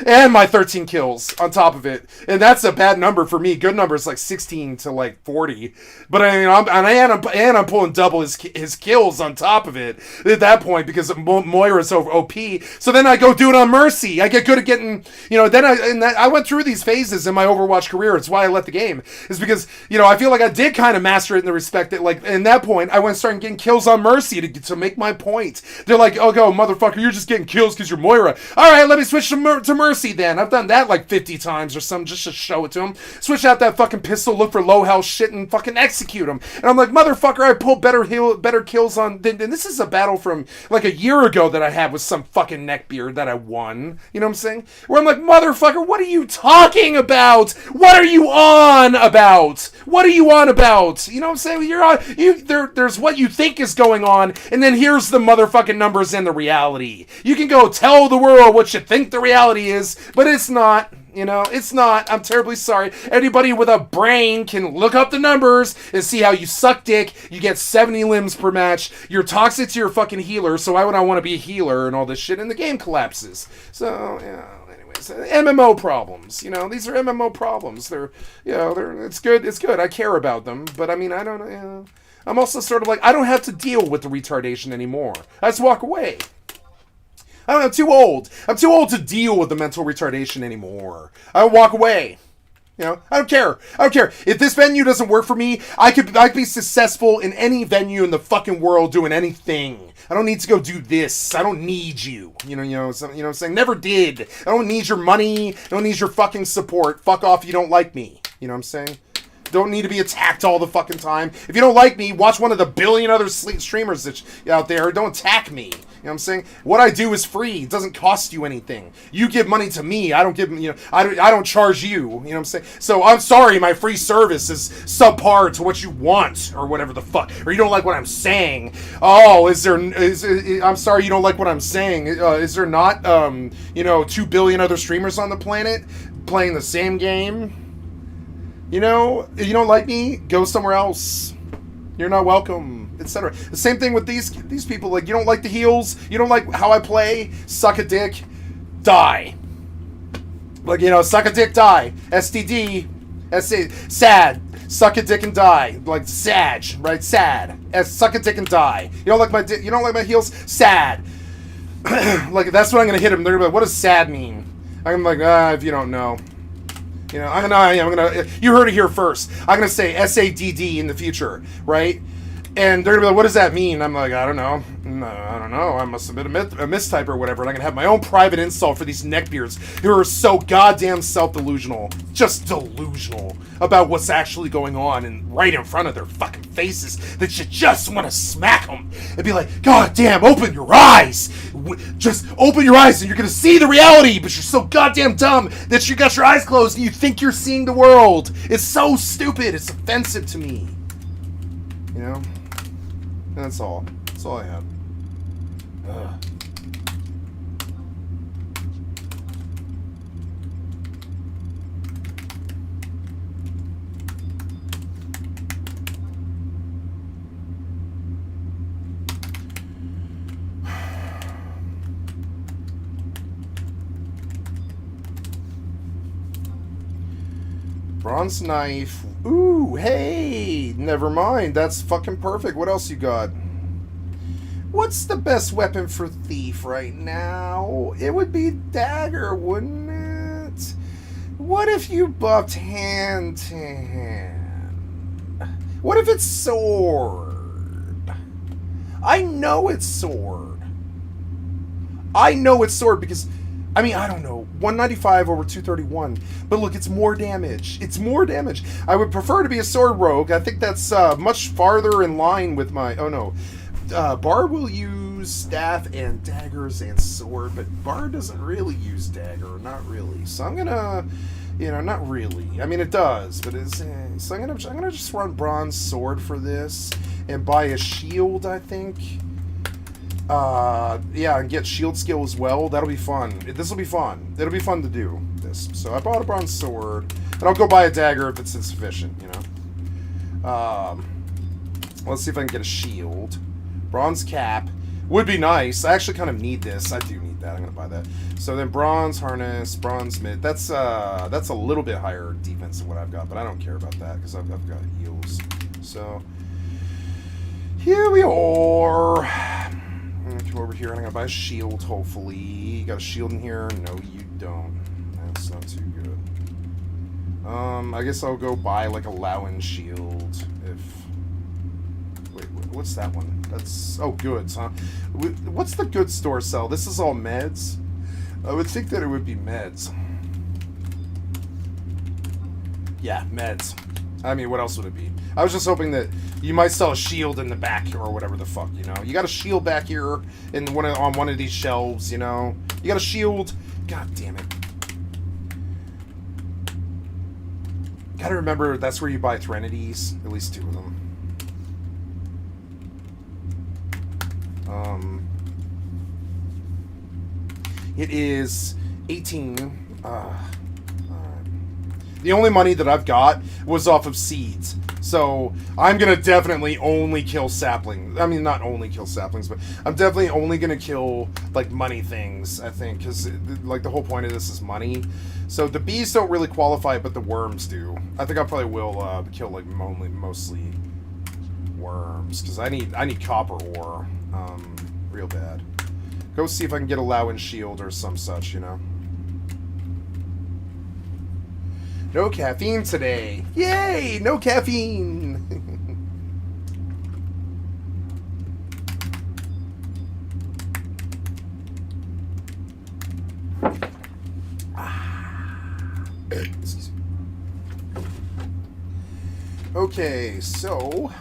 And my 13 kills on top of it. And that's a bad number for me. Good number is like 16 to like 40. But I mean, I'm pulling double his kills on top of it at that point because Moira's over OP. So then I go do it on Mercy. I get good at getting, then I went through these phases in my Overwatch career. It's why I left the game. Is because, I feel like I did kind of master it in the respect that, like, in that point, I went starting getting kills on Mercy to make my point. They're like, oh, go, motherfucker, you're just getting kills because you're Moira. All right, let me switch to Mercy then. I've done that like 50 times or something just to show it to them. Switch out that fucking pistol, look for low health shit, and fucking execute them. And I'm like, motherfucker, I pull better kills on. And this is a battle from like a year ago that I had with some fucking neckbeard that I won. You know what I'm saying? Where I'm like, motherfucker, what are you talking about? What are you on about? What are you on about? You know what I'm saying? You're on. There's what you think is going on, and then here's the motherfucking numbers and the reality. You can go tell the world what you think the reality is, but it's not. It's not. I'm terribly sorry. Anybody with a brain can look up the numbers and see how you suck dick. You get 70 limbs per match. You're toxic to your fucking healer, so why would I want to be a healer and all this shit? And the game collapses. So, anyways, MMO problems. These are MMO problems. It's good. It's good. I care about them, but I mean, I don't. I'm also sort of like, I don't have to deal with the retardation anymore. I just walk away. I'm too old. I'm too old to deal with the mental retardation anymore. I walk away. I don't care. If this venue doesn't work for me, I could be successful in any venue in the fucking world doing anything. I don't need to go do this. I don't need you. You know what I'm saying? Never did. I don't need your money. I don't need your fucking support. Fuck off if you don't like me. You know what I'm saying? Don't need to be attacked all the fucking time. If you don't like me, watch one of the billion other streamers out there. Don't attack me. You know what I'm saying? What I do is free. It doesn't cost you anything. You give money to me. I don't give, I don't charge you. You know what I'm saying? So I'm sorry, my free service is subpar to what you want or whatever the fuck. Or you don't like what I'm saying. Oh, I'm sorry you don't like what I'm saying. Is there not, 2 billion other streamers on the planet playing the same game? If you don't like me, go somewhere else. You're not welcome, etc. The same thing with these people. Like, you don't like the heals, you don't like how I play, suck a dick, die. Like, suck a dick, die. STD, sad, suck a dick and die. Like, Sag, right? Sad. Suck a dick and die. You don't like my heals? Sad. Like, that's what I'm gonna hit them. They're gonna be like, what does sad mean? I'm like, if you don't know. I'm gonna. You heard it here first. I'm gonna say SADD in the future, right? And they're gonna be like, "What does that mean?" I'm like, "I don't know. I don't know. I must have been a mistype or whatever." And I'm gonna have my own private insult for these neckbeards who are so goddamn self-delusional, just delusional about what's actually going on and right in front of their fucking faces that you just want to smack them and be like, "God damn, open your eyes! Just open your eyes and you're gonna see the reality." But you're so goddamn dumb that you got your eyes closed and you think you're seeing the world. It's so stupid. It's offensive to me. And that's all. That's all I have. Ugh. Bronze knife. Ooh, hey! Never mind. That's fucking perfect. What else you got? What's the best weapon for Thief right now? It would be dagger, wouldn't it? What if you buffed hand to hand? What if it's sword? I know it's sword. I know it's sword because... I mean, I don't know. 195 over 231. But look, it's more damage. It's more damage. I would prefer to be a sword rogue. I think that's much farther in line with my... Oh, no. Bard will use staff and daggers and sword, but Bard doesn't really use dagger. Not really. So I'm gonna... not really. I mean, it does, but it's... So I'm gonna just run bronze sword for this and buy a shield, I think. Yeah, and get shield skill as well. That'll be fun. This will be fun. It'll be fun to do this. So I bought a bronze sword, and I'll go buy a dagger if it's insufficient, Let's see if I can get a shield. Bronze cap would be nice. I actually kind of need this. I do need like that. I'm gonna buy that. So then bronze harness, bronze mid. That's a little bit higher defense than what I've got, but I don't care about that because I've got heals. So here we are. I'm gonna come over here and I'm gonna buy a shield. Hopefully, you got a shield in here. No, you don't. That's not too good. I guess I'll go buy like a Lowen shield if. Wait, what's that one? That's... Oh, goods, huh? What's the goods store sell? This is all meds? I would think that it would be meds. Yeah, meds. I mean, what else would it be? I was just hoping that you might sell a shield in the back or whatever the fuck, you know? You got a shield back here on one of these shelves, you know? You got a shield? God damn it. Gotta remember, that's where you buy Threnities. At least 2 of them. It is 18. The only money that I've got was off of seeds. So I'm going to definitely only kill saplings. I mean, not only kill saplings, but I'm definitely only going to kill, like, money things, I think. Because, like, the whole point of this is money. So the bees don't really qualify, but the worms do. I think I probably will kill, like, mostly worms. Because I need copper ore. Real bad. Go see if I can get a Lowen shield or some such, you know. No caffeine today. Yay! No caffeine! Excuse me. Okay, so...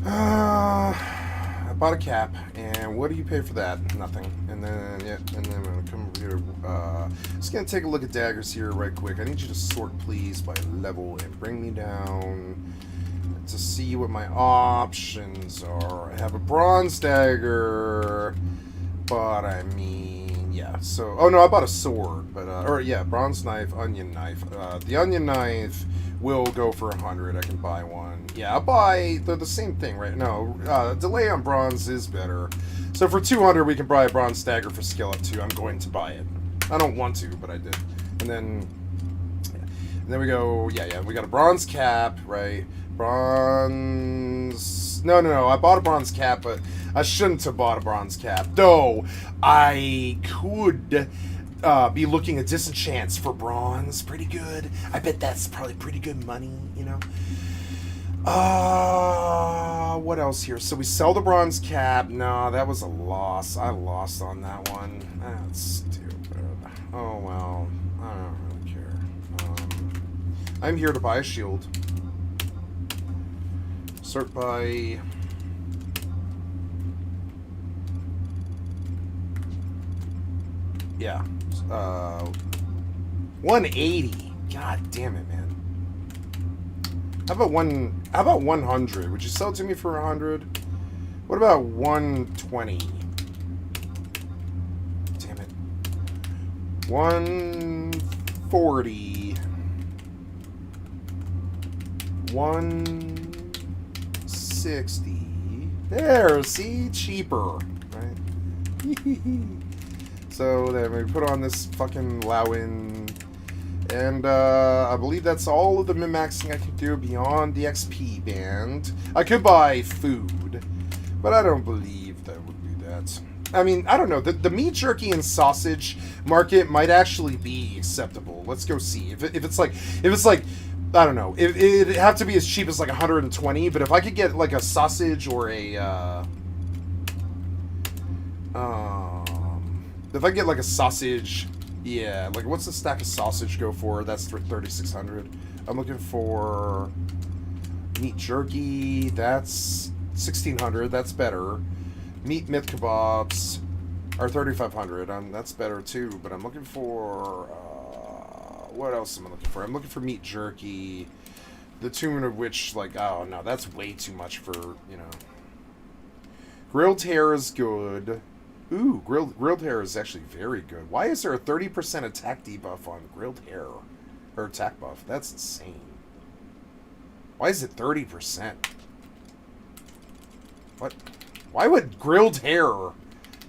I bought a cap, and what do you pay for that? Nothing. And then, yeah, and then I'm gonna come over here. Just gonna take a look at daggers here right quick. I need you to sort, please, by level and bring me down to see what my options are. I have a bronze dagger, but I mean, yeah. So, oh no, I bought a sword, but or yeah, bronze knife, onion knife. The onion knife will go for 100. I can buy one. Yeah, I'll buy the same thing, right? No, delay on bronze is better. So for 200, we can buy a bronze dagger for skill up 2. I'm going to buy it. I don't want to, but I did. And then, yeah. And then we go, yeah, we got a bronze cap, right? Bronze... No, I bought a bronze cap, but I shouldn't have bought a bronze cap. Though, I could... be looking at disenchants for bronze. Pretty good. I bet that's probably pretty good money, you know? What else here? So we sell the bronze cap. No, that was a loss. I lost on that one. That's stupid. Oh, well. I don't really care. I'm here to buy a shield. Sort by... Yeah. 180. God damn it, man. How about 100? Would you sell it to me for 100? What about 120? Damn it. 140. 160. There, see? Cheaper. Right? So then we put on this fucking Lowen. And I believe that's all of the min-maxing I could do beyond the XP band. I could buy food, but I don't believe that would be that. I mean, I don't know. The meat jerky and sausage market might actually be acceptable. Let's go see. If it's like I don't know. It'd have to be as cheap as like 120. But if I could get like a sausage or a if I get like a sausage. Yeah, like what's the stack of sausage go for? That's for 3,600. I'm looking for meat jerky. That's 1,600. That's better. Meat myth kebabs are 3,500. That's better too. But I'm looking for what else am I looking for? I'm looking for meat jerky. The tune of which, like, oh no, that's way too much for, you know. Grilled hair is good. Ooh, grilled hair is actually very good. Why is there a 30% attack debuff on grilled hair? Or attack buff? That's insane. Why is it 30%? What? Why would grilled hair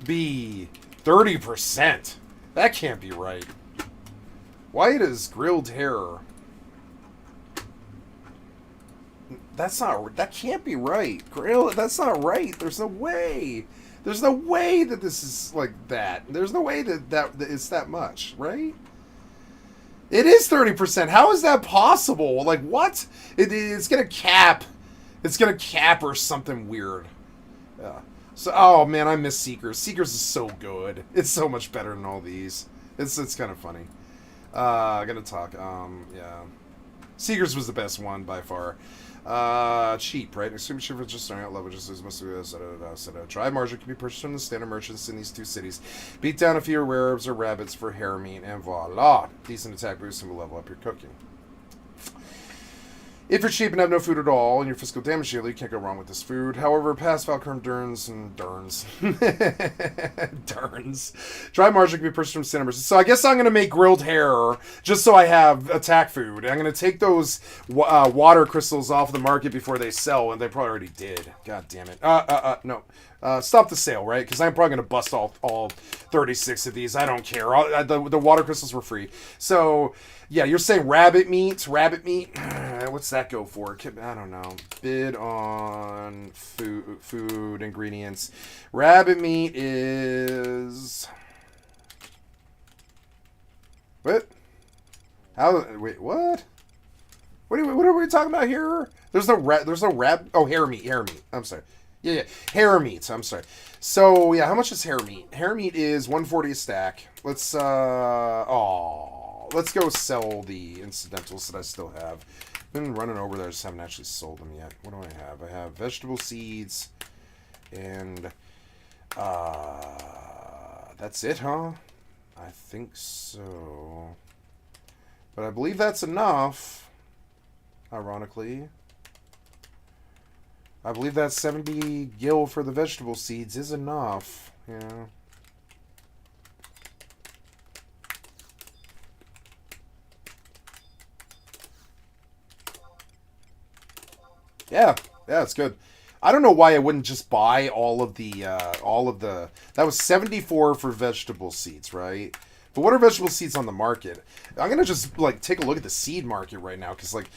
be 30%. That can't be right. White is grilled hair. That can't be right. That's not right. There's no way. There's no way that this is like that. There's no way that it's that much, right? It is 30%. How is that possible? Like, what? It's going to cap. It's going to cap or something weird. Yeah. So, oh, man, I miss Seekers. Seekers is so good. It's so much better than all these. It's kind of funny. I got to talk. Yeah. Seekers was the best one by far. Cheap, right? Extreme cheap for just starting out level, just as most of the Tribe margin can be purchased from the standard merchants in these two cities. Beat down a few rare herbs or rabbits for hair meat, and voila! Decent attack boost and will level up your cooking. If you're cheap and have no food at all, and your physical damage shield, you can't go wrong with this food. However, past Valkyrie Durns and Durns. Dry margin can be purchased from cinnamons. So I guess I'm going to make grilled hair just so I have attack food. I'm going to take those water crystals off the market before they sell, and they probably already did. God damn it. No. Stop the sale, right? Because I'm probably going to bust all 36 of these. I don't care. The water crystals were free. So, yeah, you're saying rabbit meat? Rabbit meat? What's that go for? I don't know. Bid on food ingredients. Rabbit meat is... What? Wait, what? What are we talking about here? There's no oh, hair meat. I'm sorry. Yeah. Hair meat. I'm sorry. So, yeah, how much is hair meat? Hair meat is 140 a stack. Let's go sell the incidentals that I still have. Been running over there, just haven't actually sold them yet. What do I have? I have vegetable seeds, and that's it, huh? I think so. But I believe that's enough, ironically. I believe that 70 gil for the vegetable seeds is enough. Yeah. Yeah, it's good. I don't know why I wouldn't just buy all of the, that was 74 for vegetable seeds, right? But what are vegetable seeds on the market? I'm going to just, like, take a look at the seed market right now, because, like,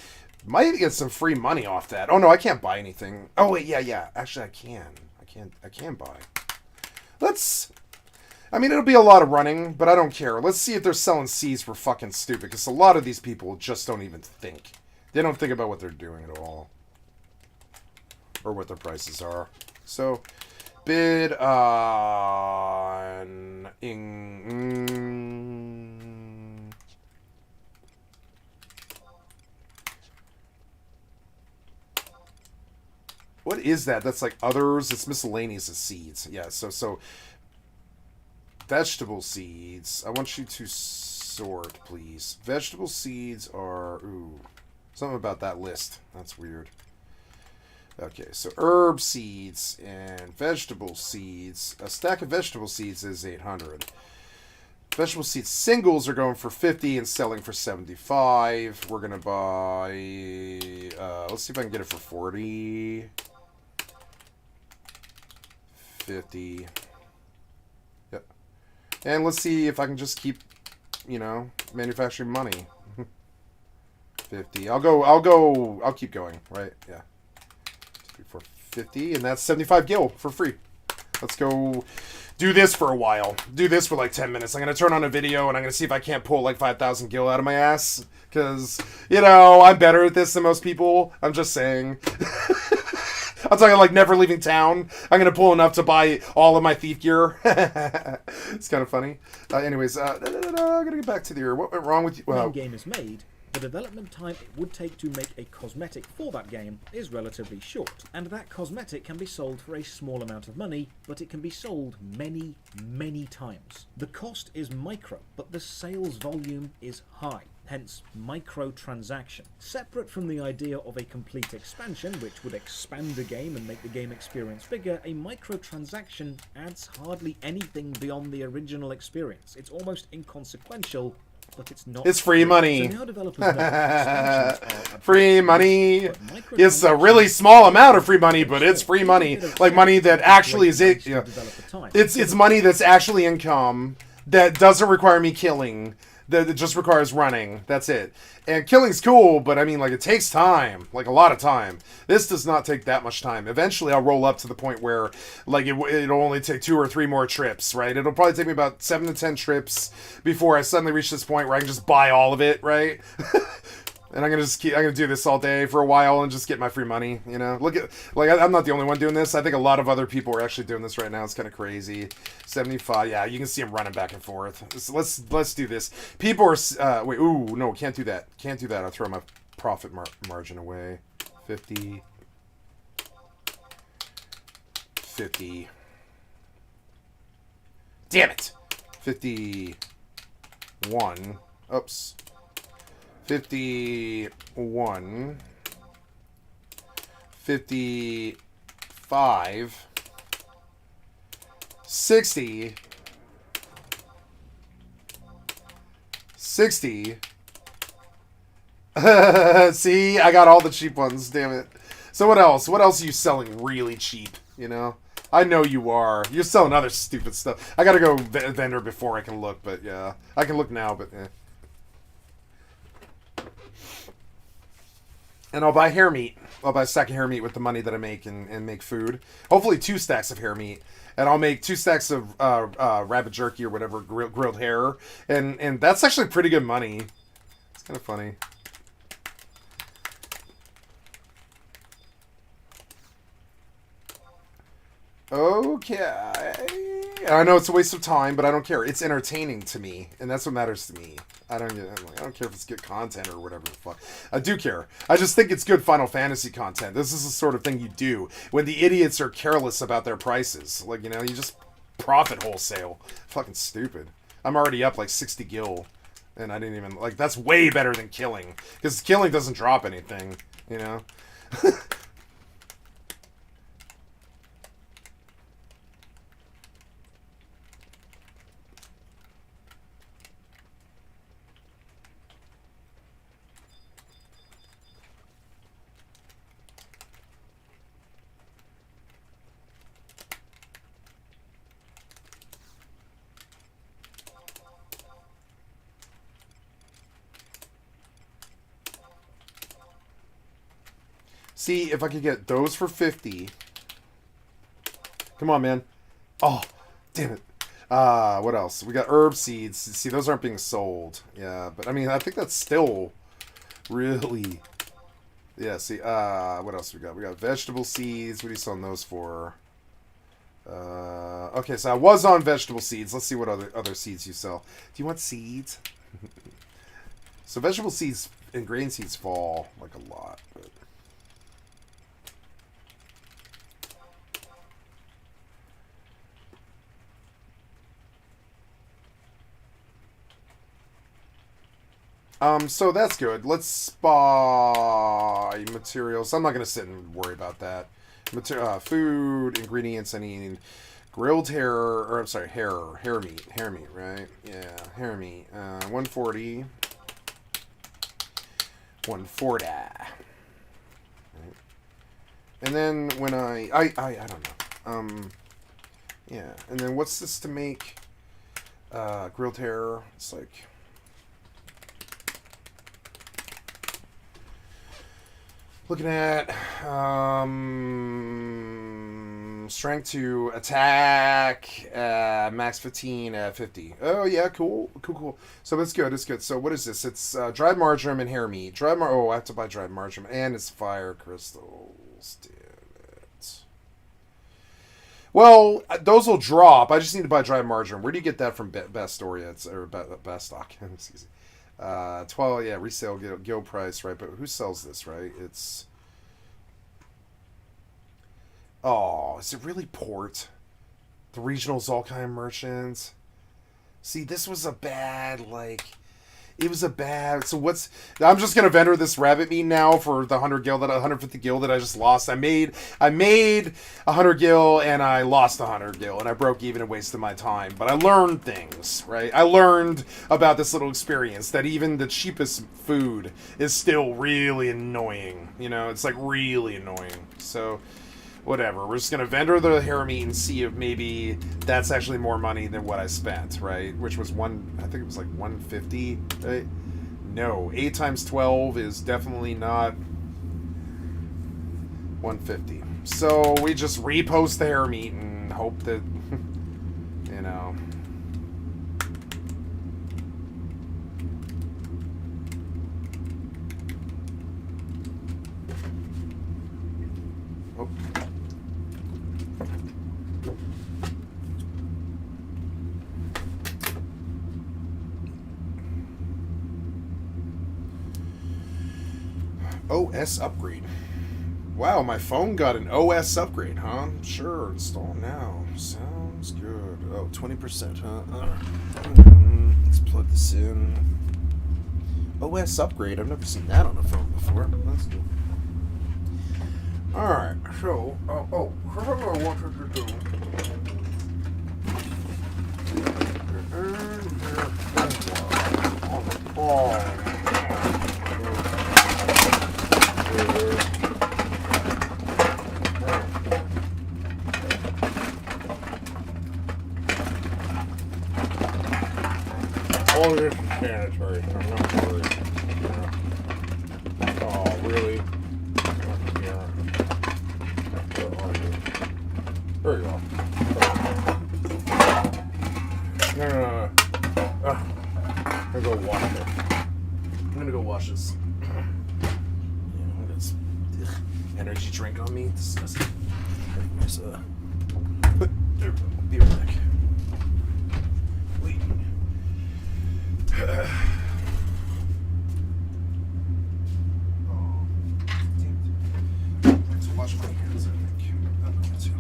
might get some free money off that. Oh, no, I can't buy anything. Oh, wait, yeah. Actually, I can. I can buy. I mean, it'll be a lot of running, but I don't care. Let's see if they're selling seeds for fucking stupid, because a lot of these people just don't even think. They don't think about what they're doing at all. Or what their prices are. So, bid on... What is that? That's like others. It's miscellaneous of seeds. Yeah, so vegetable seeds. I want you to sort, please. Vegetable seeds are... Ooh. Something about that list. That's weird. Okay, so herb seeds and vegetable seeds. A stack of vegetable seeds is 800. Vegetable seeds singles are going for 50 and selling for 75. We're going to buy... let's see if I can get it for 40. 50. Yep. And let's see if I can just keep, manufacturing money. 50. I'll keep going, right? Yeah. For 50, and that's 75 gil for free. Let's go do this for a while. Do this for like 10 minutes. I'm going to turn on a video, and I'm going to see if I can't pull like 5,000 gil out of my ass. Because, I'm better at this than most people. I'm just saying. I'm talking like never leaving town. I'm going to pull enough to buy all of my thief gear. It's kind of funny. Anyways, I'm going to get back to the... What went wrong with you? When game is made, the development time it would take to make a cosmetic for that game is relatively short, and that cosmetic can be sold for a small amount of money, but it can be sold many, many times. The cost is micro, but the sales volume is high, hence microtransaction. Separate from the idea of a complete expansion, which would expand the game and make the game experience bigger, a microtransaction adds hardly anything beyond the original experience. It's almost inconsequential but it's not. It's free money. So now developers know expansions are Free money. but It's a really small amount of free money, but it's free money. Like money that actually is it. You know, it's money that's actually income that doesn't require me killing. That it just requires running. That's it. And killing's cool, but I mean, like, it takes time. Like, a lot of time. This does not take that much time. Eventually, I'll roll up to the point where, like, it'll only take 2 or 3 more trips, right? It'll probably take me about 7 to 10 trips before I suddenly reach this point where I can just buy all of it, right? And I'm gonna do this all day for a while and just get my free money, you know? Look at, like, I'm not the only one doing this. I think a lot of other people are actually doing this right now. It's kind of crazy. 75, yeah, you can see them running back and forth. So let's do this. People are, wait, ooh, no, can't do that. Can't do that. I'll throw my profit margin away. 50. 50. Damn it! 51. Oops. 51, 55, 60, 60. See, I got all the cheap ones, damn it. So what else? What else are you selling really cheap, you know? I know you are. You're selling other stupid stuff. I gotta go vendor before I can look, but yeah. I can look now, but eh. And I'll buy hair meat. I'll buy a stack of hair meat with the money that I make and make food. Hopefully 2 stacks of hair meat. And I'll make 2 stacks of rabbit jerky or whatever, grilled hair. And that's actually pretty good money. It's kind of funny. Okay. I know it's a waste of time, but I don't care. It's entertaining to me, and that's what matters to me. I don't care if it's good content or whatever the fuck. I do care. I just think it's good Final Fantasy content. This is the sort of thing you do when the idiots are careless about their prices. Like, you know, you just profit wholesale. Fucking stupid. I'm already up like 60 gil, and I didn't even, like, that's way better than killing. Because killing doesn't drop anything, you know? See, if I could get those for 50. Come on, man. Oh, damn it. What else? We got herb seeds. See, those aren't being sold. Yeah, but I mean, I think that's still really... Yeah, see, what else we got? We got vegetable seeds. What are you selling those for? Okay, so I was on vegetable seeds. Let's see what other seeds you sell. Do you want seeds? So vegetable seeds and grain seeds fall like a lot, but... So that's good. Let's buy materials. I'm not going to sit and worry about that. Food, ingredients, I need grilled hair, or I'm sorry, hair meat, right? Yeah, hair meat. 140. 140. Right. And then when I don't know. Yeah, and then what's this to make? Grilled hair, it's like... Looking at strength to attack, max 15 at 50. Oh yeah, cool. So that's good. It's good. So what is this? It's dried marjoram and hair meat. Oh, I have to buy dried marjoram, and it's fire crystals. Damn it. Well, those will drop. I just need to buy dried marjoram. Where do you get that from? Best Orients or Best Stock? Excuse me. 12, yeah, resale guild price, right? But who sells this, right? It's... Oh, is it really Port? The regional Zolkheim merchants? See, this was a bad, like... It was a bad. So what's? I'm just gonna vendor this rabbit meat now for the 150 gil that I just lost. I made 100 gil and I lost 100 gil and I broke even and wasted my time. But I learned things, right? I learned about this little experience that even the cheapest food is still really annoying. You know, it's like really annoying. So. Whatever, we're just gonna vendor the hair meat and see if maybe that's actually more money than what I spent, right? Which was I think it was like 150, right? No, 8 times 12 is definitely not 150. So we just repost the hair meat and hope that, you know. Oh. OS upgrade. Wow, my phone got an OS upgrade, huh? Sure, install now. Sounds good. Oh, 20%, huh? Let's plug this in. OS upgrade. I've never seen that on a phone before. That's cool. Alright, so, what I wanted to do. On the ball. All this is sanitary. I'm not worried. Yeah. Oh, really? Yeah. Where are you? There you are. No. I'm gonna go wash it. I'm gonna go wash this. Energy drink on me. Disgusting. Anyways, be right back. Wait. Oh, damn it. I have to wash my hands, I think. I'm going to.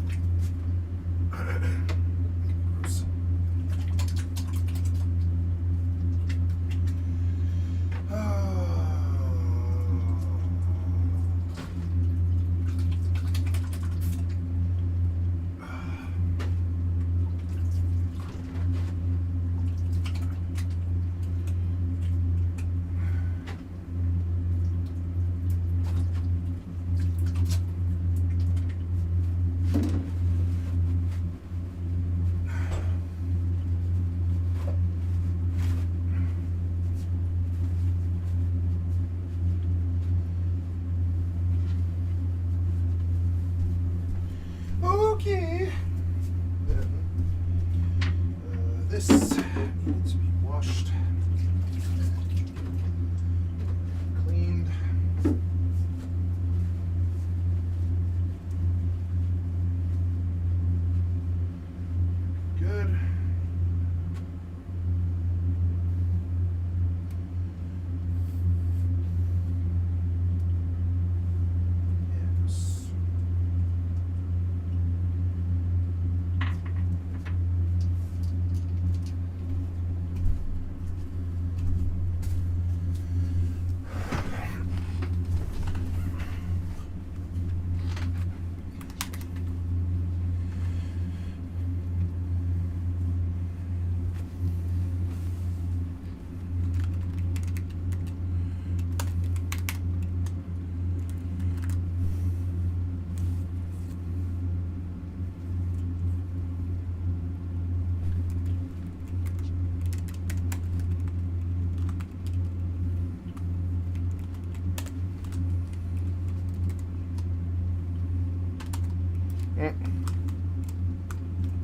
Gross. Okay. Then, this needs to be washed, cleaned. Good. Yes.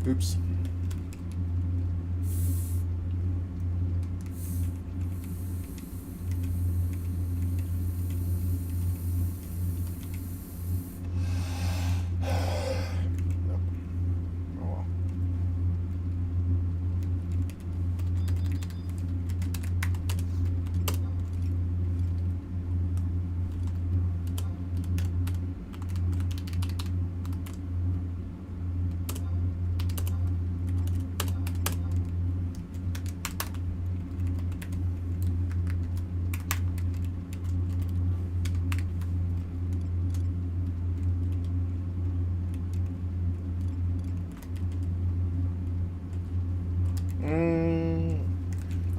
Oops.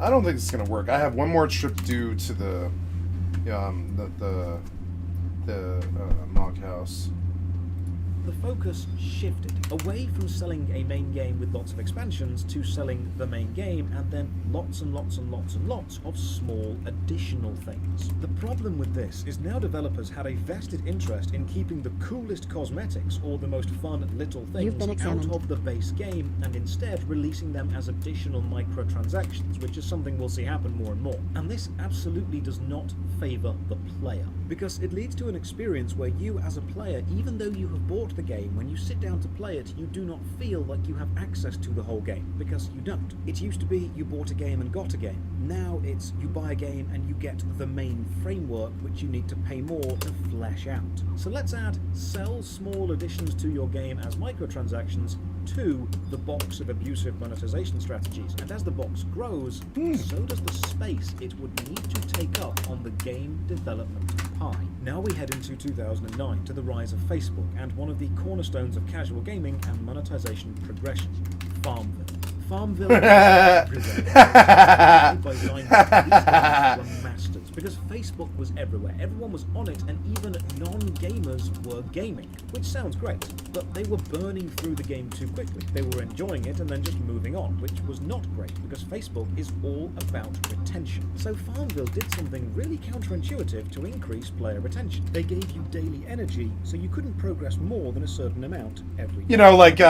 I don't think it's gonna work. I have one more trip due to the Mog House. The focus shifted away from selling a main game with lots of expansions to selling the main game and then lots and lots and lots and lots of small additional things. The problem with this is now developers had a vested interest in keeping the coolest cosmetics or the most fun little things out of the base game and instead releasing them as additional microtransactions, which is something we'll see happen more and more. And this absolutely does not favour the player, because it leads to an experience where you as a player, even though you have bought the game, when you sit down to play it, you do not feel like you have access to the whole game, because you don't. It used to be you bought a game and got a game. Now it's you buy a game and you get the main framework, which you need to pay more to flesh out. So let's add sell small additions to your game as microtransactions to the box of abusive monetization strategies. And as the box grows, so does the space it would need to take up on the game development pie. Now we head into 2009 to the rise of Facebook and one of the cornerstones of casual gaming and monetization progression, Farmville. Farmville by Line were masters because Facebook was everywhere. Everyone was on it, and even non-gamers were gaming, which sounds great, but they were burning through the game too quickly. They were enjoying it and then just moving on, which was not great because Facebook is all about retention. So Farmville did something really counterintuitive to increase player retention. They gave you daily energy, so you couldn't progress more than a certain amount every day. Like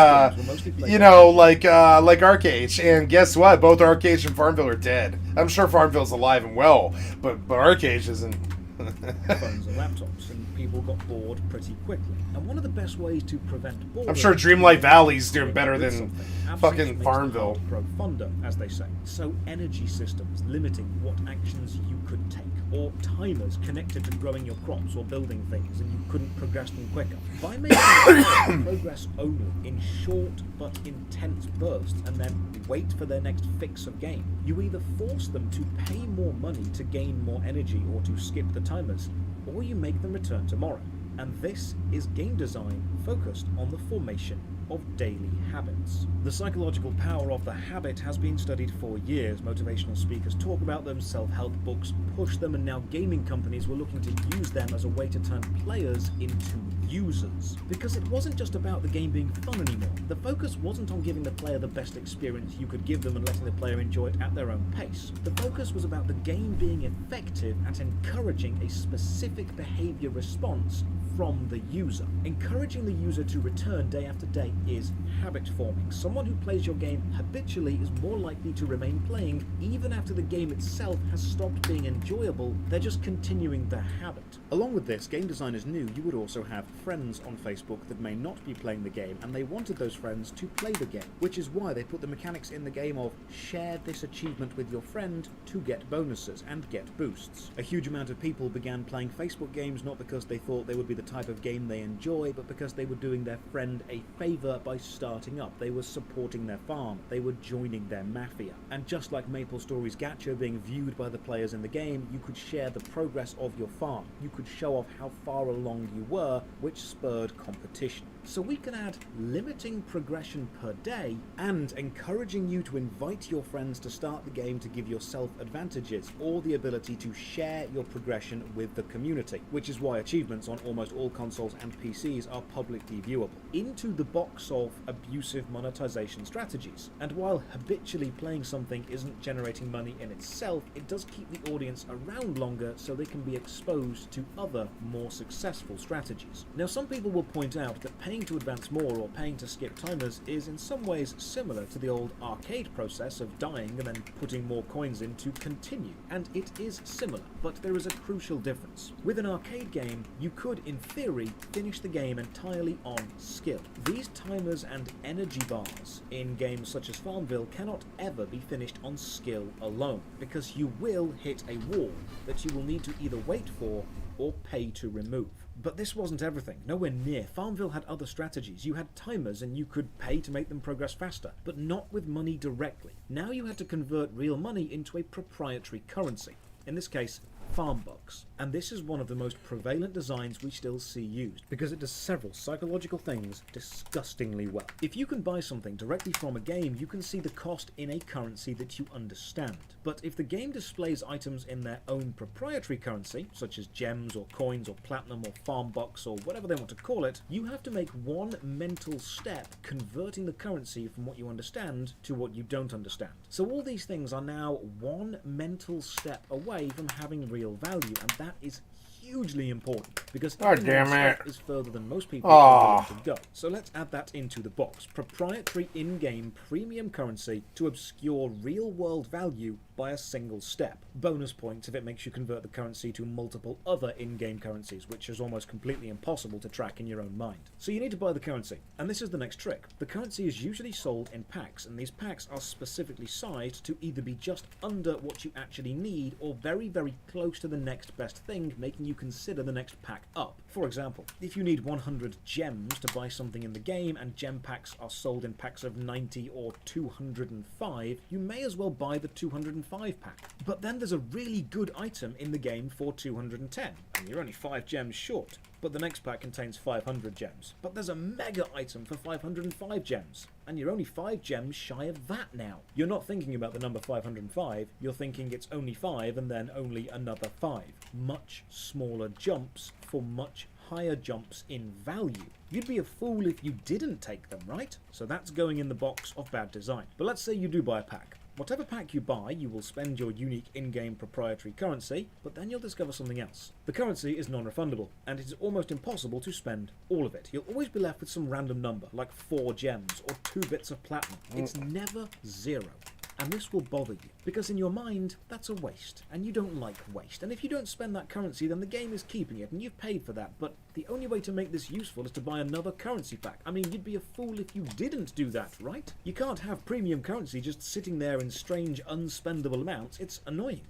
Arcade. And guess what? Both Arcade and Farmville are dead. I'm sure Farmville's alive and well, but Arcade isn't. Phones and laptops, and people got bored pretty quickly. And one of the best ways to prevent boredom, I'm sure Dreamlight Valley's doing better than fucking Farmville. Profunder, as they say. So energy systems limiting what actions you could take, or timers connected to growing your crops or building things, and you couldn't progress them quicker. By making progress only in short but intense bursts, and then wait for their next fix of game, you either force them to pay more money to gain more energy or to skip the timers, or you make them return tomorrow. And this is game design focused on the formation of daily habits. The psychological power of the habit has been studied for years. Motivational speakers talk about them, self-help books push them, and now gaming companies were looking to use them as a way to turn players into users. Because it wasn't just about the game being fun anymore. The focus wasn't on giving the player the best experience you could give them and letting the player enjoy it at their own pace. The focus was about the game being effective at encouraging a specific behavior response from the user. Encouraging the user to return day after day is habit forming. Someone who plays your game habitually is more likely to remain playing even after the game itself has stopped being enjoyable. They're just continuing the habit. Along with this, game designers knew you would also have friends on Facebook that may not be playing the game, and they wanted those friends to play the game, which is why they put the mechanics in the game of share this achievement with your friend to get bonuses and get boosts. A huge amount of people began playing Facebook games not because they thought they would be the type of game they enjoy, but because they were doing their friend a favor by starting up. They were supporting their farm. They were joining their mafia. And just like MapleStory's gacha being viewed by the players in the game, you could share the progress of your farm. You could show off how far along you were, which spurred competition. So we can add limiting progression per day and encouraging you to invite your friends to start the game to give yourself advantages, or the ability to share your progression with the community, which is why achievements on almost all consoles and PCs are publicly viewable, into the box of abusive monetization strategies. And while habitually playing something isn't generating money in itself, it does keep the audience around longer so they can be exposed to other, more successful strategies. Now, some people will point out that paying to advance more or paying to skip timers is in some ways similar to the old arcade process of dying and then putting more coins in to continue. And it is similar, but there is a crucial difference. With an arcade game, you could, in theory, finish the game entirely on skill. These timers and energy bars in games such as Farmville cannot ever be finished on skill alone, because you will hit a wall that you will need to either wait for or pay to remove. But this wasn't everything. Nowhere near. Farmville had other strategies. You had timers and you could pay to make them progress faster, but not with money directly. Now you had to convert real money into a proprietary currency. In this case, farm bucks. And this is one of the most prevalent designs we still see used, because it does several psychological things disgustingly well. If you can buy something directly from a game, you can see the cost in a currency that you understand. But if the game displays items in their own proprietary currency, such as gems or coins or platinum or farm bucks or whatever they want to call it, you have to make one mental step converting the currency from what you understand to what you don't understand. So all these things are now one mental step away from having real value, and that is hugely important, because step is further than most people are willing to go. So let's add that into the box. Proprietary in-game premium currency to obscure real-world value by a single step. Bonus points if it makes you convert the currency to multiple other in-game currencies, which is almost completely impossible to track in your own mind. So you need to buy the currency, and this is the next trick. The currency is usually sold in packs, and these packs are specifically sized to either be just under what you actually need or very, very close to the next best thing, making you consider the next pack up. For example, if you need 100 gems to buy something in the game and gem packs are sold in packs of 90 or 205, you may as well buy the 205 pack. But then there's a really good item in the game for 210, and you're only 5 gems short. But the next pack contains 500 gems. But there's a mega item for 505 gems, and you're only 5 gems shy of that now. You're not thinking about the number 505, you're thinking it's only 5 and then only another 5. Much smaller jumps for much higher jumps in value. You'd be a fool if you didn't take them, right? So that's going in the box of bad design. But let's say you do buy a pack. Whatever pack you buy, you will spend your unique in-game proprietary currency, but then you'll discover something else. The currency is non-refundable, and it is almost impossible to spend all of it. You'll always be left with some random number, like 4 gems or 2 bits of platinum. It's never 0. And this will bother you, because in your mind, that's a waste, and you don't like waste. And if you don't spend that currency, then the game is keeping it, and you've paid for that. But the only way to make this useful is to buy another currency pack. I mean, you'd be a fool if you didn't do that, right? You can't have premium currency just sitting there in strange, unspendable amounts. It's annoying.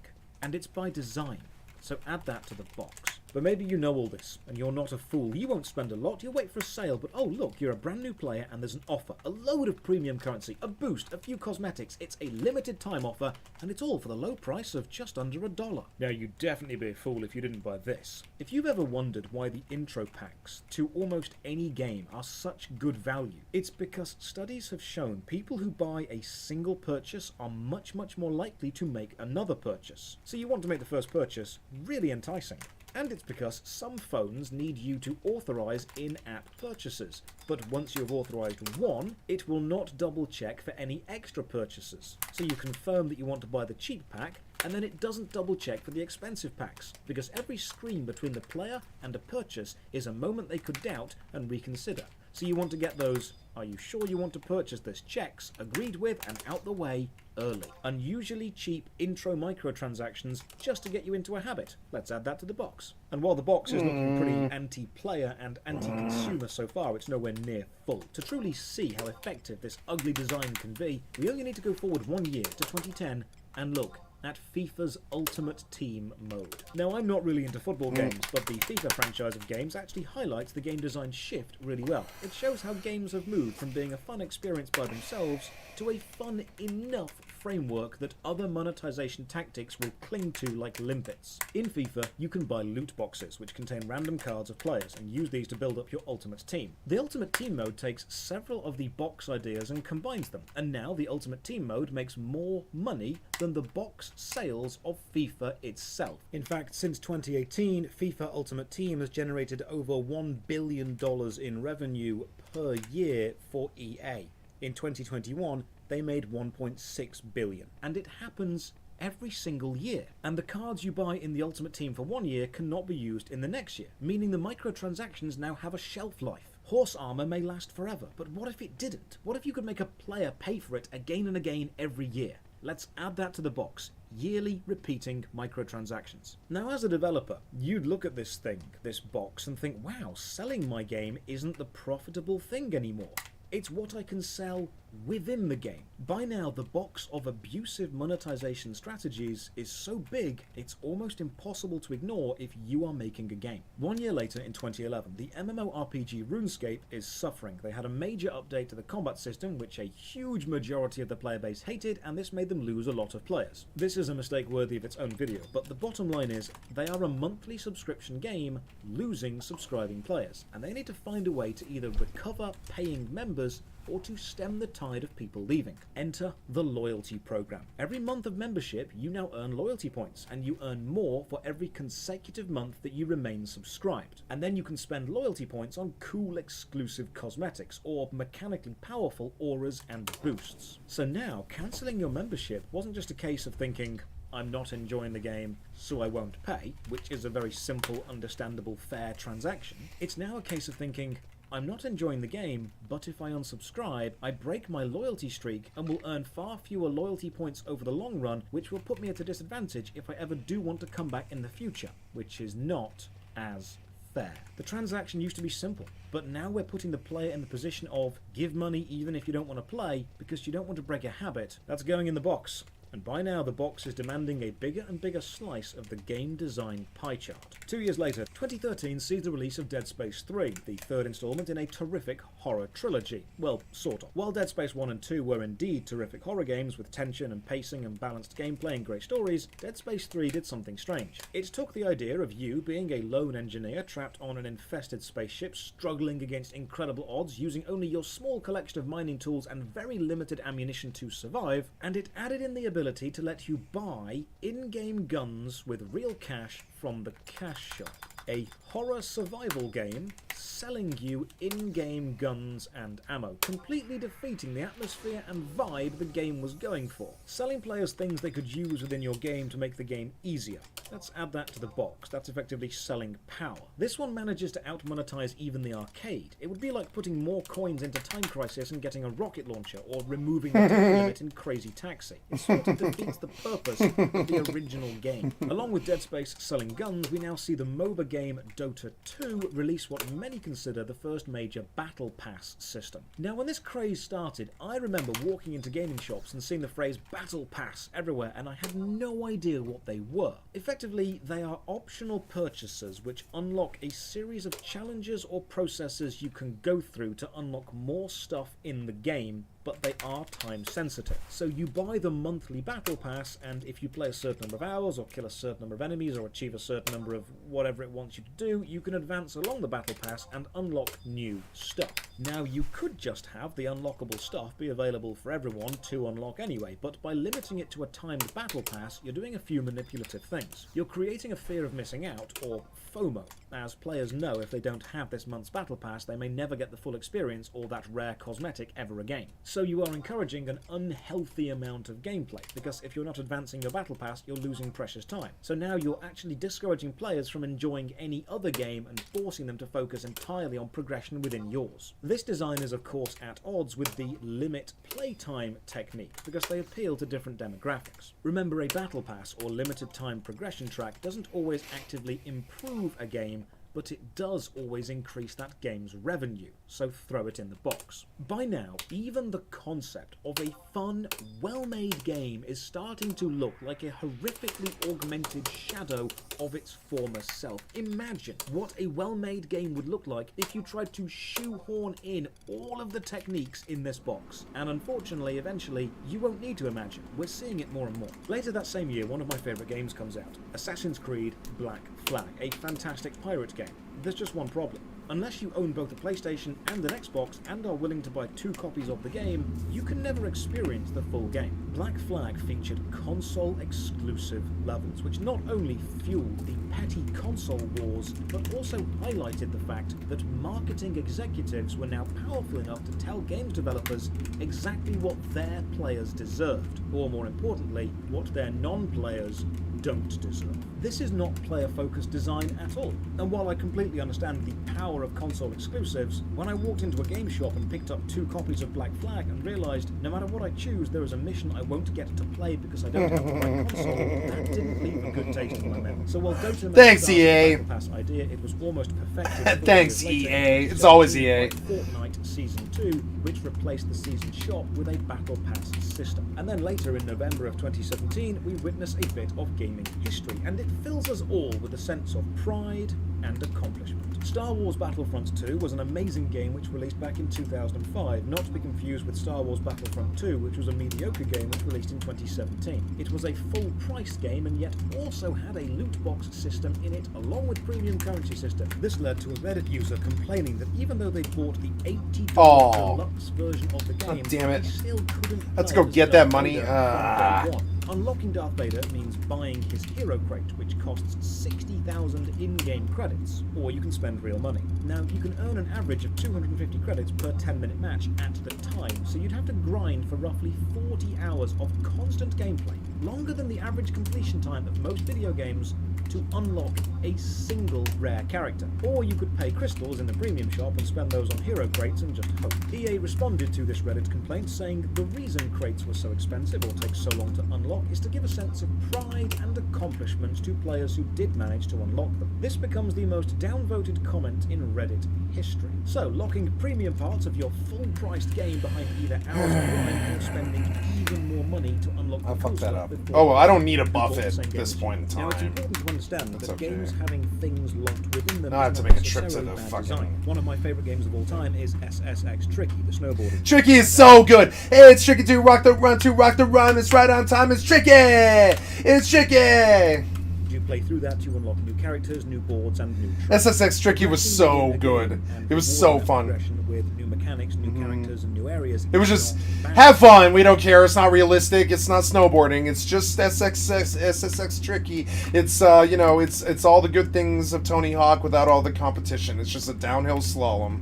And it's by design. So add that to the box. But maybe you know all this, and you're not a fool. You won't spend a lot, you'll wait for a sale, but oh look, you're a brand new player and there's an offer. A load of premium currency, a boost, a few cosmetics. It's a limited time offer, and it's all for the low price of just under $1. Now you'd definitely be a fool if you didn't buy this. If you've ever wondered why the intro packs to almost any game are such good value, it's because studies have shown people who buy a single purchase are much more likely to make another purchase. So you want to make the first purchase really enticing. And it's because some phones need you to authorize in-app purchases, but once you have authorized one, it will not double check for any extra purchases. So you confirm that you want to buy the cheap pack, and then it doesn't double check for the expensive packs, because every screen between the player and a purchase is a moment they could doubt and reconsider. So you want to get those, "Are you sure you want to purchase this?" checks agreed with and out the way early. Unusually cheap intro microtransactions just to get you into a habit. Let's add that to the box. And while the box is looking pretty anti-player and anti-consumer so far, it's nowhere near full. To truly see how effective this ugly design can be, we only need to go forward 1 year to 2010 and look at FIFA's Ultimate Team mode. Now, I'm not really into football games, but the FIFA franchise of games actually highlights the game design shift really well. It shows how games have moved from being a fun experience by themselves to a fun enough framework that other monetization tactics will cling to like limpets. In FIFA, you can buy loot boxes, which contain random cards of players, and use these to build up your Ultimate Team. The Ultimate Team mode takes several of the box ideas and combines them, and now the Ultimate Team mode makes more money than the box sales of FIFA itself. In fact, since 2018, FIFA Ultimate Team has generated over $1 billion in revenue per year for EA. In 2021, they made $1.6 billion. And it happens every single year. And the cards you buy in the Ultimate Team for 1 year cannot be used in the next year, meaning the microtransactions now have a shelf life. Horse armor may last forever, but what if it didn't? What if you could make a player pay for it again and again every year? Let's add that to the box. Yearly repeating microtransactions. Now, as a developer, you'd look at this thing, this box, and think, wow, selling my game isn't the profitable thing anymore. It's what I can sell within the game. By now, the box of abusive monetization strategies is so big, it's almost impossible to ignore if you are making a game. 1 year later, in 2011, the MMORPG RuneScape is suffering. They had a major update to the combat system, which a huge majority of the player base hated, and this made them lose a lot of players. This is a mistake worthy of its own video, but the bottom line is, they are a monthly subscription game, losing subscribing players, and they need to find a way to either recover paying members or to stem the tide of people leaving. Enter the loyalty program. Every month of membership, you now earn loyalty points, and you earn more for every consecutive month that you remain subscribed. And then you can spend loyalty points on cool exclusive cosmetics, or mechanically powerful auras and boosts. So now, cancelling your membership wasn't just a case of thinking, I'm not enjoying the game, so I won't pay, which is a very simple, understandable, fair transaction. It's now a case of thinking, I'm not enjoying the game, but if I unsubscribe, I break my loyalty streak and will earn far fewer loyalty points over the long run, which will put me at a disadvantage if I ever do want to come back in the future, which is not as fair. The transaction used to be simple, but now we're putting the player in the position of give money even if you don't want to play, because you don't want to break a habit. That's going in the box. And by now the box is demanding a bigger and bigger slice of the game design pie chart. 2 years later, 2013 sees the release of Dead Space 3, the third installment in a terrific horror trilogy. Well, sort of. While Dead Space 1 and 2 were indeed terrific horror games with tension and pacing and balanced gameplay and great stories, Dead Space 3 did something strange. It took the idea of you being a lone engineer trapped on an infested spaceship, struggling against incredible odds, using only your small collection of mining tools and very limited ammunition to survive, and it added in the ability to let you buy in-game guns with real cash from the cash shop. A horror survival game selling you in-game guns and ammo, completely defeating the atmosphere and vibe the game was going for. Selling players things they could use within your game to make the game easier. Let's add that to the box. That's effectively selling power. This one manages to out-monetize even the arcade. It would be like putting more coins into Time Crisis and getting a rocket launcher, or removing the time limit in Crazy Taxi. It sort of defeats the purpose of the original game. Along with Dead Space selling guns, we now see the MOBA game Dota 2 release what many consider the first major Battle Pass system. Now, when this craze started, I remember walking into gaming shops and seeing the phrase Battle Pass everywhere, and I had no idea what they were. Effectively, they are optional purchases which unlock a series of challenges or processes you can go through to unlock more stuff in the game, but they are time sensitive. So you buy the monthly battle pass, and if you play a certain number of hours, or kill a certain number of enemies, or achieve a certain number of whatever it wants you to do, you can advance along the battle pass and unlock new stuff. Now, you could just have the unlockable stuff be available for everyone to unlock anyway, but by limiting it to a timed battle pass, you're doing a few manipulative things. You're creating a fear of missing out, or FOMO, as players know if they don't have this month's battle pass, they may never get the full experience or that rare cosmetic ever again. So you are encouraging an unhealthy amount of gameplay, because if you're not advancing your battle pass, you're losing precious time. So now you're actually discouraging players from enjoying any other game and forcing them to focus entirely on progression within yours. This design is of course at odds with the limit playtime technique, because they appeal to different demographics. Remember, a battle pass or limited time progression track doesn't always actively improve a game, but it does always increase that game's revenue, so throw it in the box. By now, even the concept of a fun, well-made game is starting to look like a horrifically augmented shadow of its former self. Imagine what a well-made game would look like if you tried to shoehorn in all of the techniques in this box. And unfortunately, eventually, you won't need to imagine. We're seeing it more and more. Later that same year, one of my favourite games comes out, Assassin's Creed Black Flag, a fantastic pirate game. There's just one problem. Unless you own both a PlayStation and an Xbox and are willing to buy 2 copies of the game, you can never experience the full game. Black Flag featured console-exclusive levels, which not only fueled the petty console wars, but also highlighted the fact that marketing executives were now powerful enough to tell games developers exactly what their players deserved, or more importantly, what their non-players don't deserve. This is not player-focused design at all, and while I completely understand the power power of console exclusives when I walked into a game shop and picked up 2 copies of Black Flag and realised no matter what I choose, there is a mission I won't get to play because I don't have the right console. That didn't leave a good taste in my mouth. So while Dota Thanks, EA. Battle Pass idea, it was almost perfected. Thanks, EA. It's always EA. Fortnite Season 2, which replaced the Season Shop with a Battle Pass system. And then later in November of 2017, we witness a bit of gaming history, and it fills us all with a sense of pride and accomplishment. Star Wars Battlefront 2 was an amazing game which released back in 2005, not to be confused with Star Wars Battlefront 2, which was a mediocre game which released in 2017. It was a full-price game and yet also had a loot box system in it along with premium currency system. This led to a Reddit user complaining that even though they bought the $80 deluxe version of the game, damn it. they still couldn't Let's play go get Darth that money. Vader from day one. Unlocking Darth Vader means buying his hero crate, which costs 60,000 in-game credits, or you can spend real money. Now, you can earn an average of 250 credits per 10-minute match at the time, so you'd have to grind for roughly 40 hours of constant gameplay, longer than the average completion time of most video games, to unlock a single rare character. Or you could pay crystals in the premium shop and spend those on hero crates and just hope. EA responded to this Reddit complaint saying the reason crates were so expensive or take so long to unlock is to give a sense of pride and accomplishment to players who did manage to unlock them. This becomes the most downvoted comment in Reddit history. So, locking premium parts of your full-priced game behind either hours of grind or spending even more money to unlock the I fucked that up. before Oh, well, I don't need a before buff the at same game this as point in you. Now, it's time. important to understand That's that okay. games having things locked within them Now I have is to not make a trip to necessarily the bad fucking- design. One of my favorite games of all time is SSX Tricky, the snowboarding. Tricky is so good. Hey, it's Tricky to rock the run. It's right on time. It's Tricky. It's Tricky. You play through that to unlock new characters, new boards, and new tricks. SSX Tricky was so good. It was so fun. With new mechanics, new characters, and new areas. It was just It's not bad. have fun. We don't care. It's not realistic. It's not snowboarding. It's just SSX Tricky. It's it's all the good things of Tony Hawk without all the competition. It's just a downhill slalom.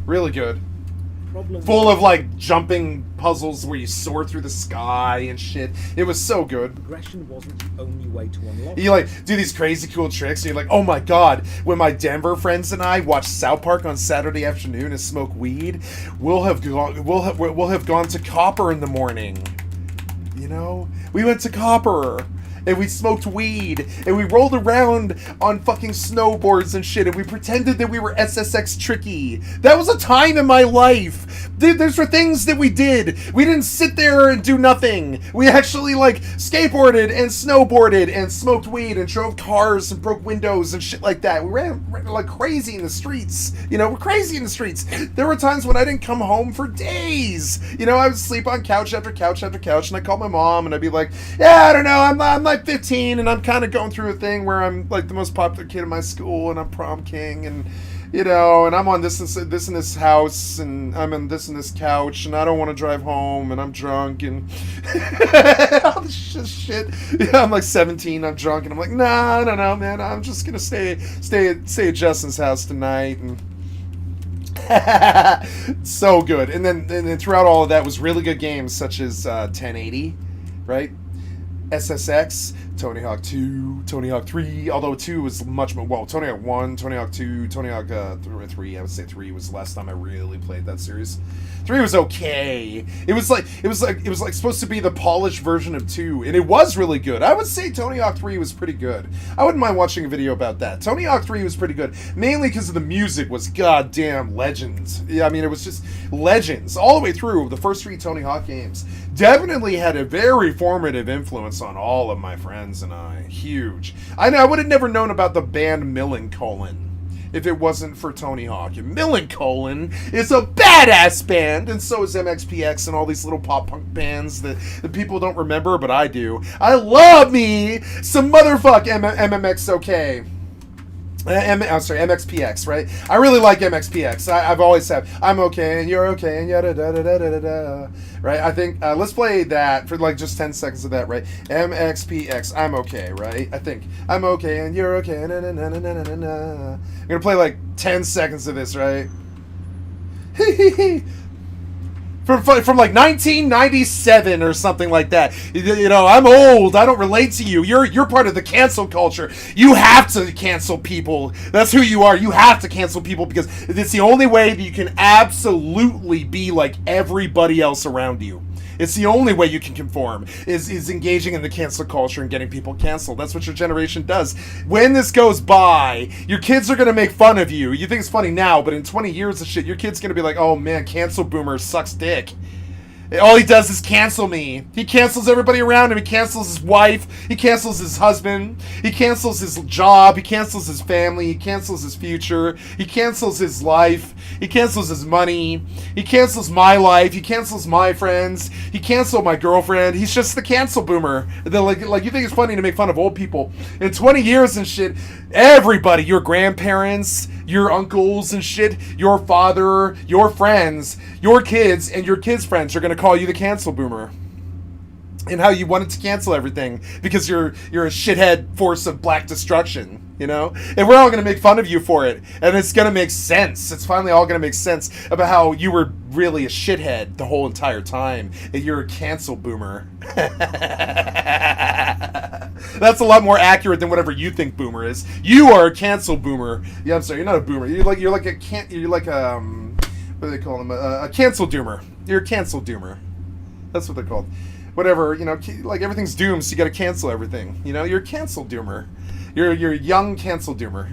Really good. Problem Full of like jumping puzzles where you soar through the sky and shit. It was so good. progression wasn't the only way to unlock. You like do these crazy cool tricks. And you're like, oh my god! When my Denver friends and I watch South Park on Saturday afternoon and smoke weed, we'll have gone to Copper in the morning. We went to Copper. And we smoked weed, and we rolled around on fucking snowboards and shit, and we pretended that we were SSX Tricky. That was a time in my life. Those were things that we did. We didn't sit there and do nothing. We actually, skateboarded and snowboarded and smoked weed and drove cars and broke windows and shit like that. We ran like crazy in the streets. We're crazy in the streets. There were times when I didn't come home for days. I would sleep on couch after couch after couch, and I'd call my mom, and I'd be like, yeah, I don't know, I'm like 15, and I'm kind of going through a thing where I'm like the most popular kid in my school, and I'm prom king, and and I'm on this in this house, and I'm on this and this couch, and I don't want to drive home, and I'm drunk, and all this shit. Yeah, I'm like 17, I'm drunk, and I'm like, no, man, I'm just gonna stay at Justin's house tonight, and so good. And then throughout all of that was really good games such as 1080, right? SSX, Tony Hawk 2, Tony Hawk 3, although 2 was much more, well, Tony Hawk 1, Tony Hawk 2, Tony Hawk 3, I would say 3 was the last time I really played that series. 3 was okay. It was like supposed to be the polished version of 2, and it was really good. I would say Tony Hawk 3 was pretty good. I wouldn't mind watching a video about that. Tony Hawk 3 was pretty good, mainly because the music was goddamn legends. Yeah, I mean, it was just legends all the way through. The first 3 Tony Hawk games definitely had a very formative influence on all of my friends and I. Huge. I would have never known about the band Millencolin if it wasn't for Tony Hawk. And Millencolin is a badass band, and so is MXPX and all these little pop punk bands that people don't remember, but I do. I love me some motherfuck MMX. I'm sorry, MXPX, right? I really like MXPX. I've always have. I'm okay and you're okay and yada da da da da da. Right? I think let's play that for like just 10 seconds of that, right? MXPX, I'm okay, right? I think I'm okay and you're okay. Na, na, na, na, na, na, na. I'm gonna play like 10 seconds of this, right? From like 1997 or something like that. You know, I'm old. I don't relate to you. You're part of the cancel culture. You have to cancel people. That's who you are. You have to cancel people because it's the only way that you can absolutely be like everybody else around you. It's the only way you can conform, is engaging in the cancel culture and getting people canceled. That's what your generation does. When this goes by, your kids are going to make fun of you. You think it's funny now, but in 20 years of shit, your kid's going to be like, oh man, cancel boomer sucks dick. All he does is cancel me. He cancels everybody around him. He cancels his wife. He cancels his husband. He cancels his job. He cancels his family. He cancels his future. He cancels his life. He cancels his money. He cancels my life. He cancels my friends. He canceled my girlfriend. He's just the cancel boomer. They're like you think it's funny to make fun of old people. In 20 years and shit, everybody, your grandparents, your uncles and shit, your father, your friends, your kids, and your kids' friends are going to call you the cancel boomer. And how you wanted to cancel everything because you're a shithead force of black destruction, you know? And we're all going to make fun of you for it. And it's going to make sense. It's finally all going to make sense about how you were really a shithead the whole entire time. And you're a cancel boomer. That's a lot more accurate than whatever you think boomer is. You are a cancel boomer. Yeah, I'm sorry, you're not a boomer. You're like a what do they call them? A cancel doomer. You're a cancel doomer. That's what they're called. Whatever, you know, like everything's doomed, so you gotta cancel everything. You know, you're a cancel doomer. You're a young cancel doomer.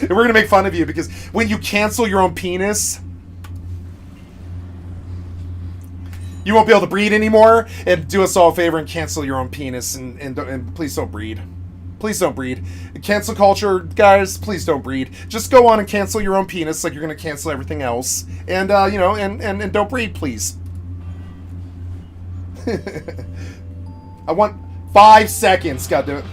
And we're gonna make fun of you because when you cancel your own penis, you won't be able to breed anymore. And do us all a favor and cancel your own penis and please don't breed. Please don't breed. Cancel culture, guys, please don't breed. Just go on and cancel your own penis like you're gonna cancel everything else. And you know, and don't breed, please. I want 5 seconds, goddammit.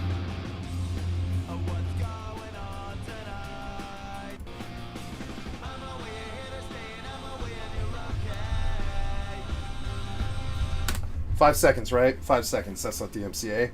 Five seconds, right? 5 seconds. That's not the MCA.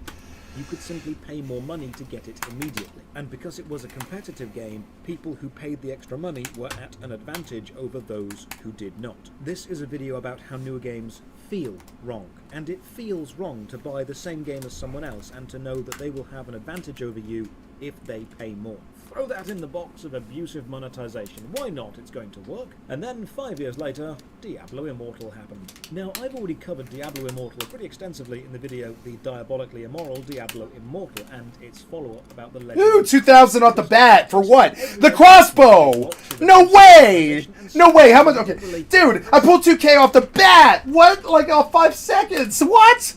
You could simply pay more money to get it immediately. And because it was a competitive game, people who paid the extra money were at an advantage over those who did not. This is a video about how newer games feel wrong. And it feels wrong to buy the same game as someone else and to know that they will have an advantage over you if they pay more. Throw that in the box of abusive monetization. Why not? It's going to work. And then 5 years later, Diablo Immortal happened. Now, I've already covered Diablo Immortal pretty extensively in the video The Diabolically Immoral Diablo Immortal and its follow-up about the legend. Ooh, 2,000 off the bat. For what? The crossbow! No way! No way, how much? Okay, dude, I pulled 2K off the bat! What? Like, 5 seconds? What?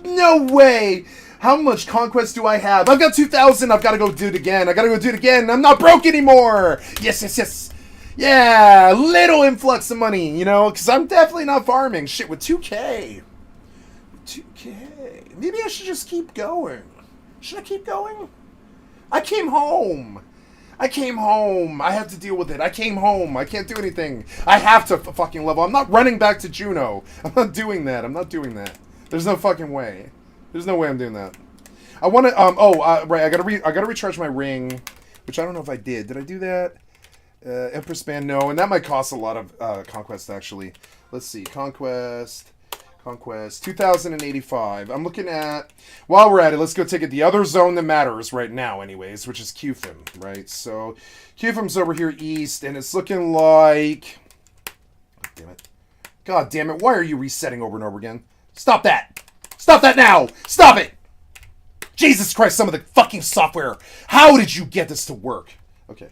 No way! How much conquest do I have? I've got 2,000. I've got to go do it again. I got to go do it again. I'm not broke anymore. Yes, yes, yes. Yeah, little influx of money, you know, because I'm definitely not farming. Shit, with 2K. 2K. Maybe I should just keep going. Should I keep going? I came home. I came home. I have to deal with it. I came home. I can't do anything. I have to fucking level. I'm not running back to Juno. I'm not doing that. I'm not doing that. There's no fucking way. There's no way I'm doing that. I want to, right, I gotta recharge my ring, which I don't know if I did. Did I do that? Empress Band, no, and that might cost a lot of, conquest, actually. Let's see, conquest, 2,085. I'm looking at, while we're at it, let's go take it the other zone that matters right now, anyways, which is Qfim, right? So, Qfim's over here east, and it's looking like, God damn it, why are you resetting over and over again? Stop that! Stop that now! Stop it! Jesus Christ, some of the fucking software. How did you get this to work? Okay.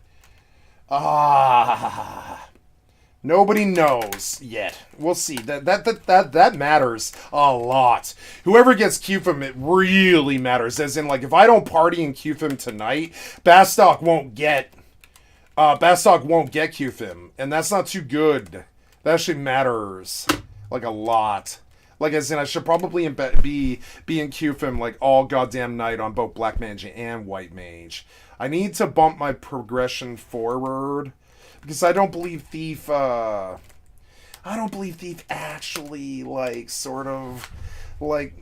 Nobody knows yet. We'll see. That matters a lot. Whoever gets Qfim, it really matters. As in, like, if I don't party in Qfim tonight, Bastock won't get Qfim. And that's not too good. That actually matters. Like, a lot. Like, as in, I should probably be in Qfim, like, all goddamn night on both Black Mage and White Mage. I need to bump my progression forward, because I don't believe Thief, actually, like, sort of, like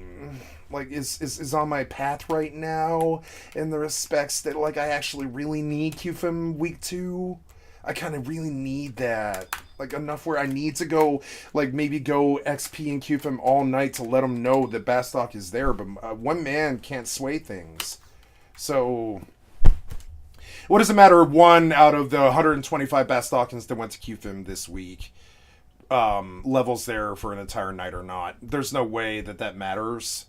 is on my path right now, in the respects that, like, I actually really need Qfim week 2. I kind of really need that. like enough where I need to go, like maybe go XP and QFM all night to let them know that Bastock is there. But one man can't sway things. So what does it matter? One out of the 125 Bastockans that went to QFM this week levels there for an entire night or not? There's no way that matters.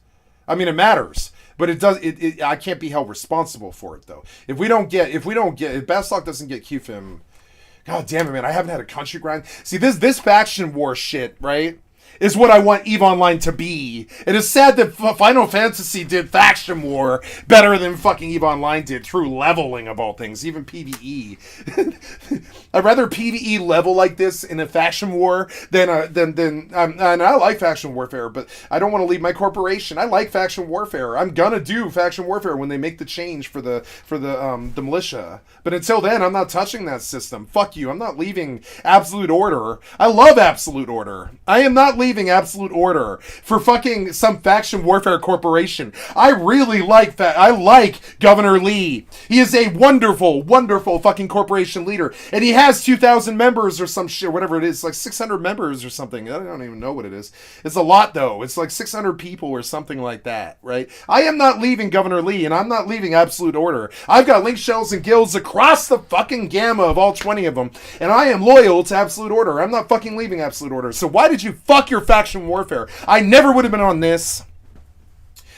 I mean, it matters, but it does. I can't be held responsible for it though. If Bastock doesn't get QFM, god damn it, man! I haven't had a country grind. See, this faction war shit, right, is what I want EVE Online to be. It is sad that Final Fantasy did faction war better than fucking EVE Online did through leveling of all things, even PvE. I'd rather PvE level like this in a faction war than and I like faction warfare, but I don't want to leave my corporation. I like faction warfare. I'm gonna do faction warfare when they make the change for the militia. But until then, I'm not touching that system. Fuck you. I'm not leaving Absolute Order. I love Absolute Order. I am not leaving Absolute Order for fucking some faction warfare corporation. I really like that. I like Governor Lee. He is a wonderful, wonderful fucking corporation leader, and he has 2,000 members or some shit, whatever it is, like 600 members or something. I don't even know what it is. It's a lot though. It's like 600 people or something like that, right? I am not leaving Governor Lee, and I'm not leaving Absolute Order. I've got link shells and guilds across the fucking gamma of all 20 of them, and I am loyal to Absolute Order. I'm not fucking leaving Absolute Order. So why did you fuck your faction warfare? I never would have been on this.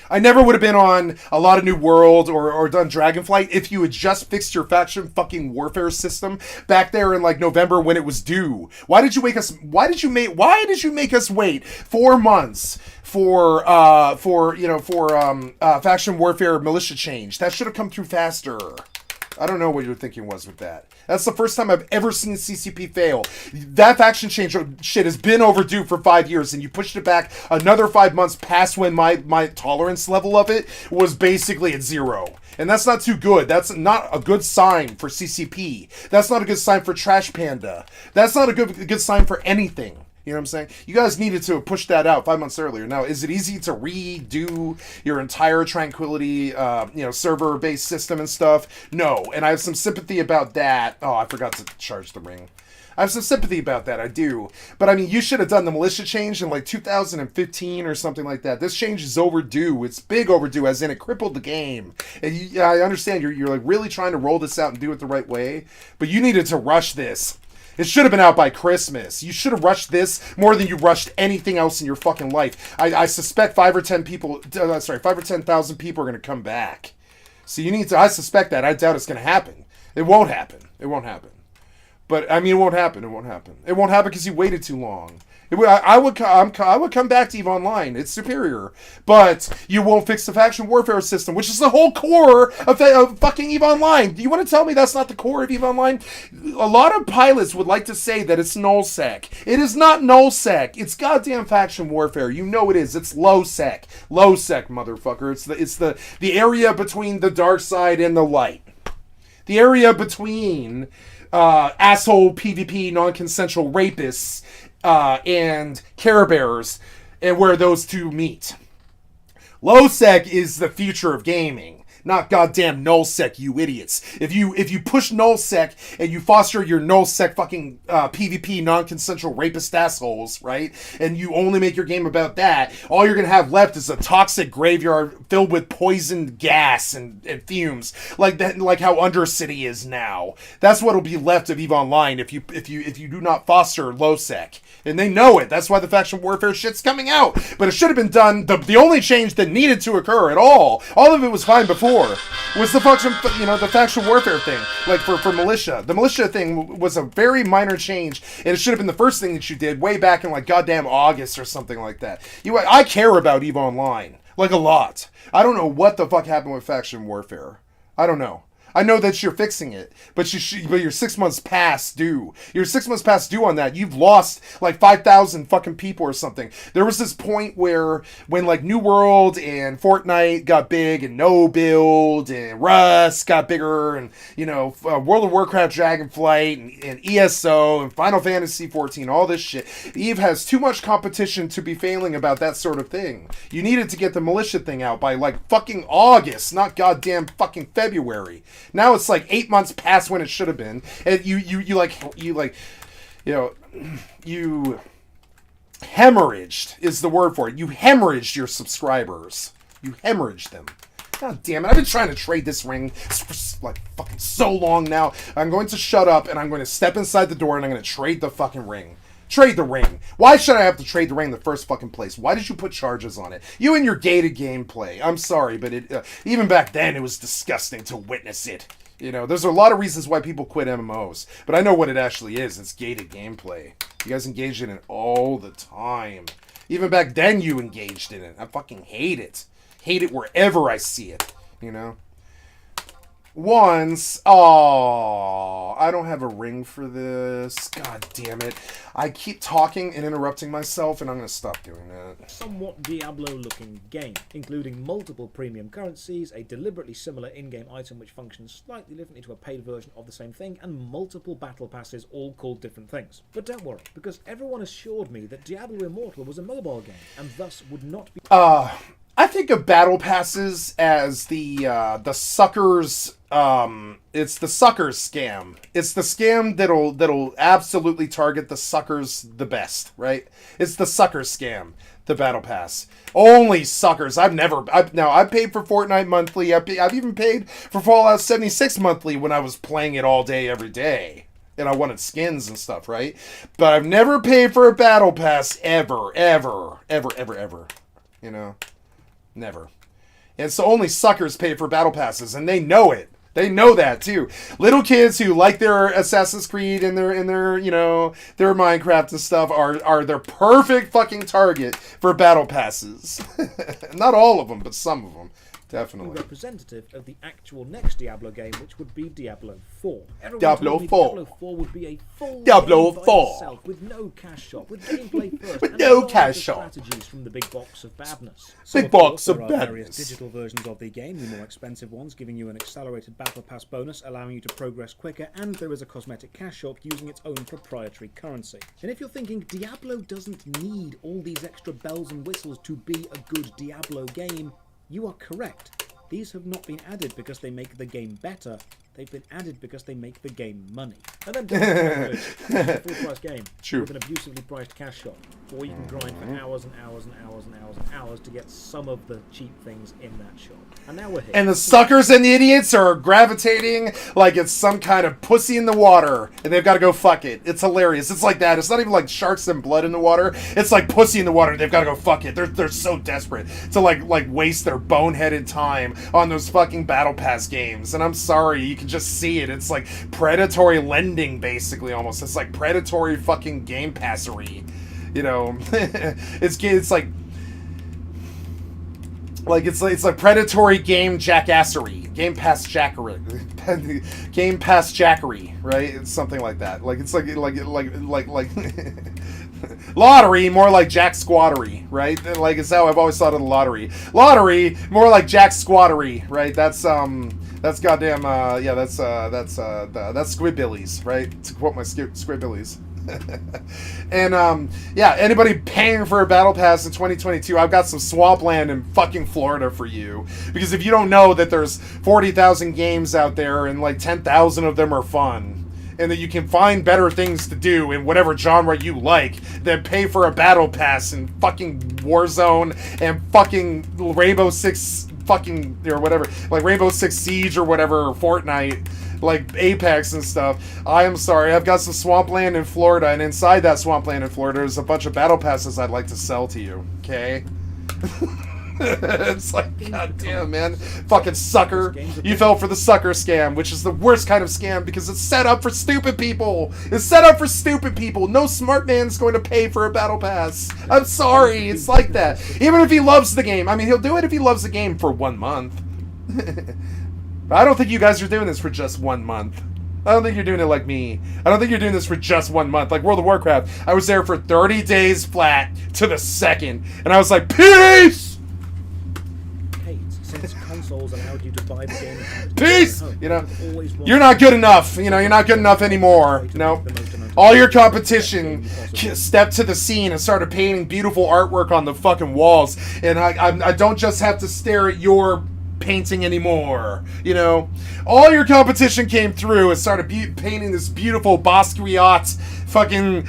I never would have been on a lot of New World or done Dragonflight if you had just fixed your faction fucking warfare system back there in like November when it was due. Why did you make us wait 4 months for faction warfare militia change? That should have come through faster. I don't know what your thinking was with that. That's the first time I've ever seen CCP fail. That faction change shit has been overdue for 5 years, and you pushed it back another 5 months past when my tolerance level of it was basically at 0. And that's not too good. That's not a good sign for CCP. That's not a good sign for Trash Panda. That's not a good sign for anything. You know what I'm saying? You guys needed to have pushed that out 5 months earlier. Now, is it easy to redo your entire Tranquility, server-based system and stuff? No. And I have some sympathy about that. Oh, I forgot to charge the ring. I have some sympathy about that. I do. But, I mean, you should have done the militia change in, like, 2015 or something like that. This change is overdue. It's big overdue, as in it crippled the game. And I understand you're, like, really trying to roll this out and do it the right way. But you needed to rush this. It should have been out by Christmas. You should have rushed this more than you rushed anything else in your fucking life. I suspect 5 or 10,000 people are going to come back. So you need to, I suspect that. I doubt it's going to happen. It won't happen. It won't happen. But, I mean, it won't happen. It won't happen. It won't happen because you waited too long. I would come back to EVE Online. It's superior. But you won't fix the faction warfare system, which is the whole core of fucking EVE Online. Do you want to tell me that's not the core of EVE Online? A lot of pilots would like to say that it's nullsec. It is not nullsec. It's goddamn faction warfare. You know it is. It's low-sec. Low-sec, motherfucker. It's the area between the dark side and the light. The area between asshole PvP non-consensual rapists and Care Bears, and where those two meet. Low-sec is the future of gaming, not goddamn null-sec, you idiots. If you push null-sec and you foster your null-sec fucking PvP non-consensual rapist assholes, right, and you only make your game about that, all you're gonna have left is a toxic graveyard filled with poisoned gas and fumes, like how Undercity is now. That's what'll be left of EVE Online if you do not foster low-sec. And they know it. That's why the faction warfare shit's coming out. But it should have been done. The only change that needed to occur at all of it was fine before, was the faction warfare thing. Like for militia. The militia thing was a very minor change, and it should have been the first thing that you did way back in like goddamn August or something like that. I care about EVE Online. Like a lot. I don't know what the fuck happened with faction warfare. I don't know. I know that you're fixing it, but you're 6 months past due. You're 6 months past due on that. You've lost like 5,000 fucking people or something. There was this point where when like New World and Fortnite got big, and No Build and Rust got bigger, and World of Warcraft Dragonflight and ESO and Final Fantasy 14, all this shit. EVE has too much competition to be failing about that sort of thing. You needed to get the militia thing out by like fucking August, not goddamn fucking February. Now it's like 8 months past when it should have been, and you you know, you hemorrhaged is the word for it. You hemorrhaged your subscribers. You hemorrhaged them. God damn it. I've been trying to trade this ring for like fucking so long now. I'm going to shut up and I'm going to step inside the door and I'm going to trade the fucking ring. Trade the ring. Why should I have to trade the ring in the first fucking place? Why did you put charges on it? You and your gated gameplay. I'm sorry, but it even back then it was disgusting to witness it. You know, there's a lot of reasons why people quit MMOs, but I know what it actually is. It's gated gameplay. You guys engage in it all the time. Even back then you engaged in it. I fucking hate it. Hate it wherever I see it, you know? Once, oh, I don't have a ring for this. God damn it. I keep talking and interrupting myself, and I'm going to stop doing that. Somewhat Diablo-looking game, including multiple premium currencies, a deliberately similar in-game item which functions slightly differently to a paid version of the same thing, and multiple battle passes all called different things. But don't worry, because everyone assured me that Diablo Immortal was a mobile game, and thus would not be... I think of battle passes as the suckers. It's the suckers scam. It's the scam that'll absolutely target the suckers the best, right? It's the sucker scam. The battle pass. Only suckers. I've paid for Fortnite monthly. I've even paid for Fallout 76 monthly when I was playing it all day every day. And I wanted skins and stuff, right? But I've never paid for a battle pass ever. You know? Never. And so only suckers pay for battle passes, and they know it. They know that too. Little kids who like their Assassin's Creed and their you know, their Minecraft and stuff are their perfect fucking target for battle passes. Not all of them, but some of them. Definitely. Representative of the actual next Diablo game, which would be Diablo 4. Diablo 4. Diablo 4 would be a full Diablo game by 4 itself, with no cash shop, with gameplay first, with and no a cash of shop. strategies from the big box of badness. Big box of there are badness. various digital versions of the game, the more expensive ones giving you an accelerated battle pass bonus, allowing you to progress quicker, and there is a cosmetic cash shop using its own proprietary currency. And if you're thinking Diablo doesn't need all these extra bells and whistles to be a good Diablo game, you are correct. These have not been added because they make the game better. They've been added because they make the game money. And then Diablo it's a full-price game True. with an abusively priced cash shop, or you can grind for hours and hours and hours and hours and hours to get some of the cheap things in that shop. And now we're here. And the suckers and the idiots are gravitating like it's some kind of pussy in the water, and they've got to go fuck it. It's hilarious. It's like that. It's not even like sharks and blood in the water. It's like pussy in the water. They've got to go fuck it. They're so desperate to like waste their boneheaded time on those fucking battle pass games. And I'm sorry, you can just see it. It's like predatory lending, basically, almost. It's like predatory fucking game passery. You know, it's like predatory game jackassery, game pass jackery, game pass jackery, right? It's something like that. Like it's like lottery, more like jack squattery, right? Like it's how I've always thought of the lottery. Lottery, more like jack squattery, right? That's goddamn that's Squidbillies, right? To quote my Squidbillies. And anybody paying for a battle pass in 2022, I've got some swampland in fucking Florida for you. Because if you don't know that there's 40,000 games out there and like 10,000 of them are fun, and that you can find better things to do in whatever genre you like than pay for a battle pass in fucking Warzone and fucking Rainbow Six fucking or whatever, like Rainbow Six Siege or whatever, or Fortnite, like Apex and stuff. I am sorry, I've got some swampland in Florida, and inside that swampland in Florida there's a bunch of battle passes I'd like to sell to you, okay? It's like, goddamn, man. Fucking sucker. You fell for the sucker scam, which is the worst kind of scam because it's set up for stupid people. It's set up for stupid people. No smart man's going to pay for a battle pass. I'm sorry, it's like that. Even if he loves the game. I mean, he'll do it if he loves the game for 1 month. But I don't think you guys are doing this for just 1 month. I don't think you're doing it like me. I don't think you're doing this for just 1 month. Like World of Warcraft, I was there for 30 days flat to the second. And I was like, peace! Since consoles allowed you to buy the game. Peace! You know, you're not good enough. You know, you're not good enough anymore. No. All your competition stepped to the scene and started painting beautiful artwork on the fucking walls. And I don't just have to stare at your painting anymore. You know, all your competition came through and started painting this beautiful Basquiat fucking,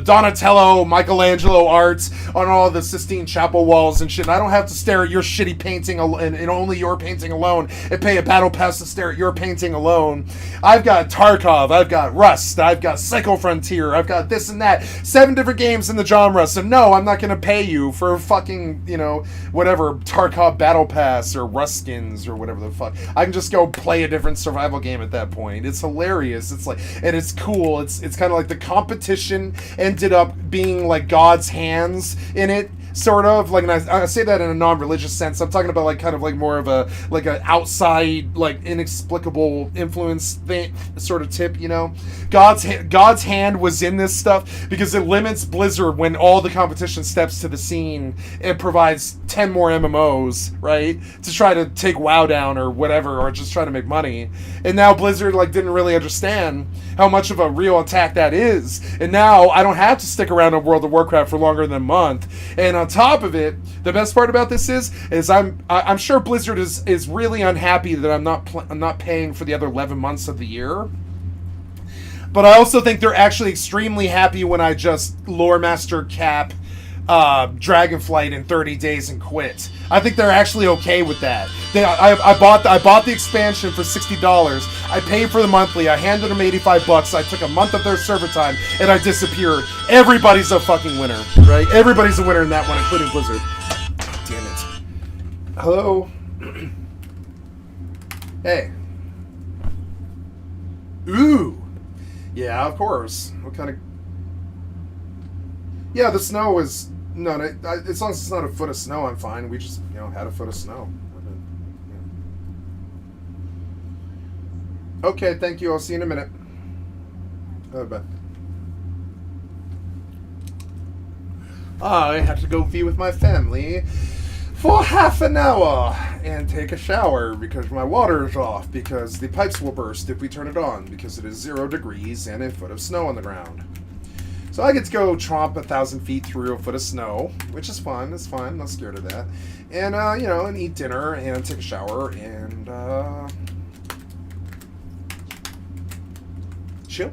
Donatello, Michelangelo art on all the Sistine Chapel walls and shit. And I don't have to stare at your shitty painting and only your painting alone and pay a battle pass to stare at your painting alone. I've got Tarkov, I've got Rust, I've got Psycho Frontier, I've got this and that. 7 different games in the genre. So no, I'm not going to pay you for fucking, whatever, Tarkov battle pass or Rust skins or whatever the fuck. I can just go play a different survival game at that point. It's hilarious. It's like, and it's cool. It's kind of like the competition ended up being like God's hands in it, sort of. Like, and I say that in a non-religious sense. I'm talking about like kind of like more of a like an outside, like inexplicable influence thing, sort of tip. God's hand was in this stuff because it limits Blizzard when all the competition steps to the scene. It provides 10 more MMOs, right, to try to take WoW down or whatever, or just try to make money. And now Blizzard like didn't really understand how much of a real attack that is. And now I don't have to stick around in World of Warcraft for longer than a month. And on top of it, the best part about this is I'm sure Blizzard is really unhappy that I'm not paying for the other 11 months of the year. But I also think they're actually extremely happy when I just lore master cap Dragonflight in 30 days and quit. I think they're actually okay with that. I bought the expansion for $60. I paid for the monthly. I handed them $85. I took a month of their server time and I disappeared. Everybody's a fucking winner, right? Everybody's a winner in that one, including Blizzard. Damn it. Hello. Hey. Ooh. Yeah, of course. What kind of... Yeah, the snow is... No, as long as it's not a foot of snow, I'm fine. We just, had a foot of snow. Okay, thank you. I'll see you in a minute. Bye. I have to go be with my family for half an hour and take a shower because my water is off because the pipes will burst if we turn it on because it is 0 degrees and a foot of snow on the ground. So I get to go tromp 1,000 feet through a foot of snow, which is fun. It's fun. I'm not scared of that. And, and eat dinner and take a shower and, chill.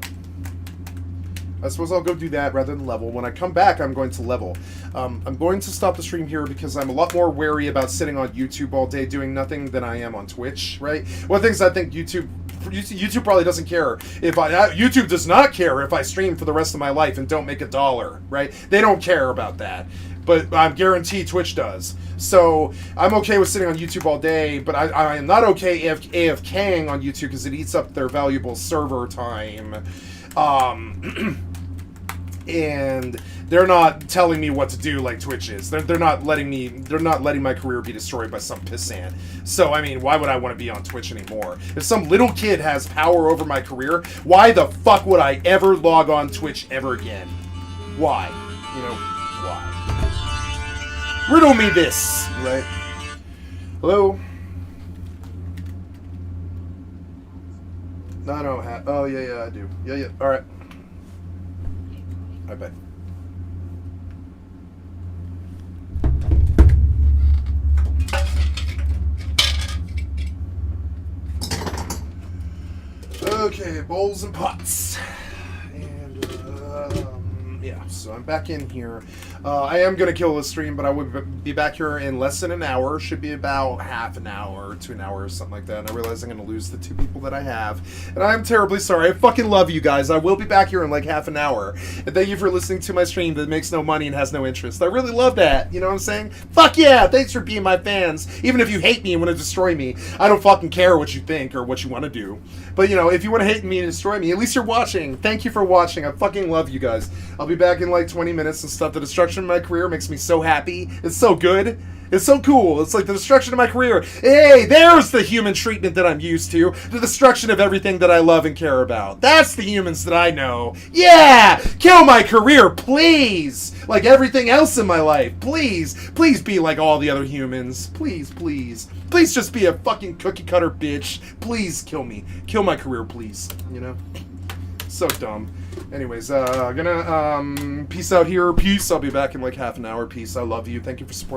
I suppose I'll go do that rather than level. When I come back, I'm going to level. I'm going to stop the stream here because I'm a lot more wary about sitting on YouTube all day doing nothing than I am on Twitch, right? One of the things I think YouTube probably doesn't care YouTube does not care if I stream for the rest of my life and don't make $1, right? They don't care about that. But I'm guaranteed Twitch does. So I'm okay with sitting on YouTube all day, but I am not okay AFKing on YouTube because it eats up their valuable server time. And they're not telling me what to do like Twitch is. They're not letting my career be destroyed by some pissant. So I mean, why would I want to be on Twitch anymore? If some little kid has power over my career, why the fuck would I ever log on Twitch ever again? Why? Why? Riddle me this, right? Hello? No, I don't have... Oh, yeah, I do. Yeah. All right. I bet. Okay, bowls and pots. And, yeah, so I'm back in here. I am going to kill this stream, but I would be back here in less than an hour. Should be about half an hour to an hour or something like that. And I realize I'm going to lose the 2 people that I have. And I'm terribly sorry. I fucking love you guys. I will be back here in like half an hour. And thank you for listening to my stream that makes no money and has no interest. I really love that. You know what I'm saying? Fuck yeah! Thanks for being my fans. Even if you hate me and want to destroy me, I don't fucking care what you think or what you want to do. But, if you want to hate me and destroy me, at least you're watching. Thank you for watching. I fucking love you guys. I'll be back in like 20 minutes and stuff. The destruction of my career makes me so happy. It's so good. It's so cool. It's like the destruction of my career. Hey, there's the human treatment that I'm used to. The destruction of everything that I love and care about. That's the humans that I know. Yeah! Kill my career, please! Like everything else in my life. Please. Please be like all the other humans. Please. Please just be a fucking cookie cutter bitch. Please kill me. Kill my career, please. So dumb. Anyways, gonna peace out here. Peace. I'll be back in like half an hour. Peace. I love you. Thank you for supporting.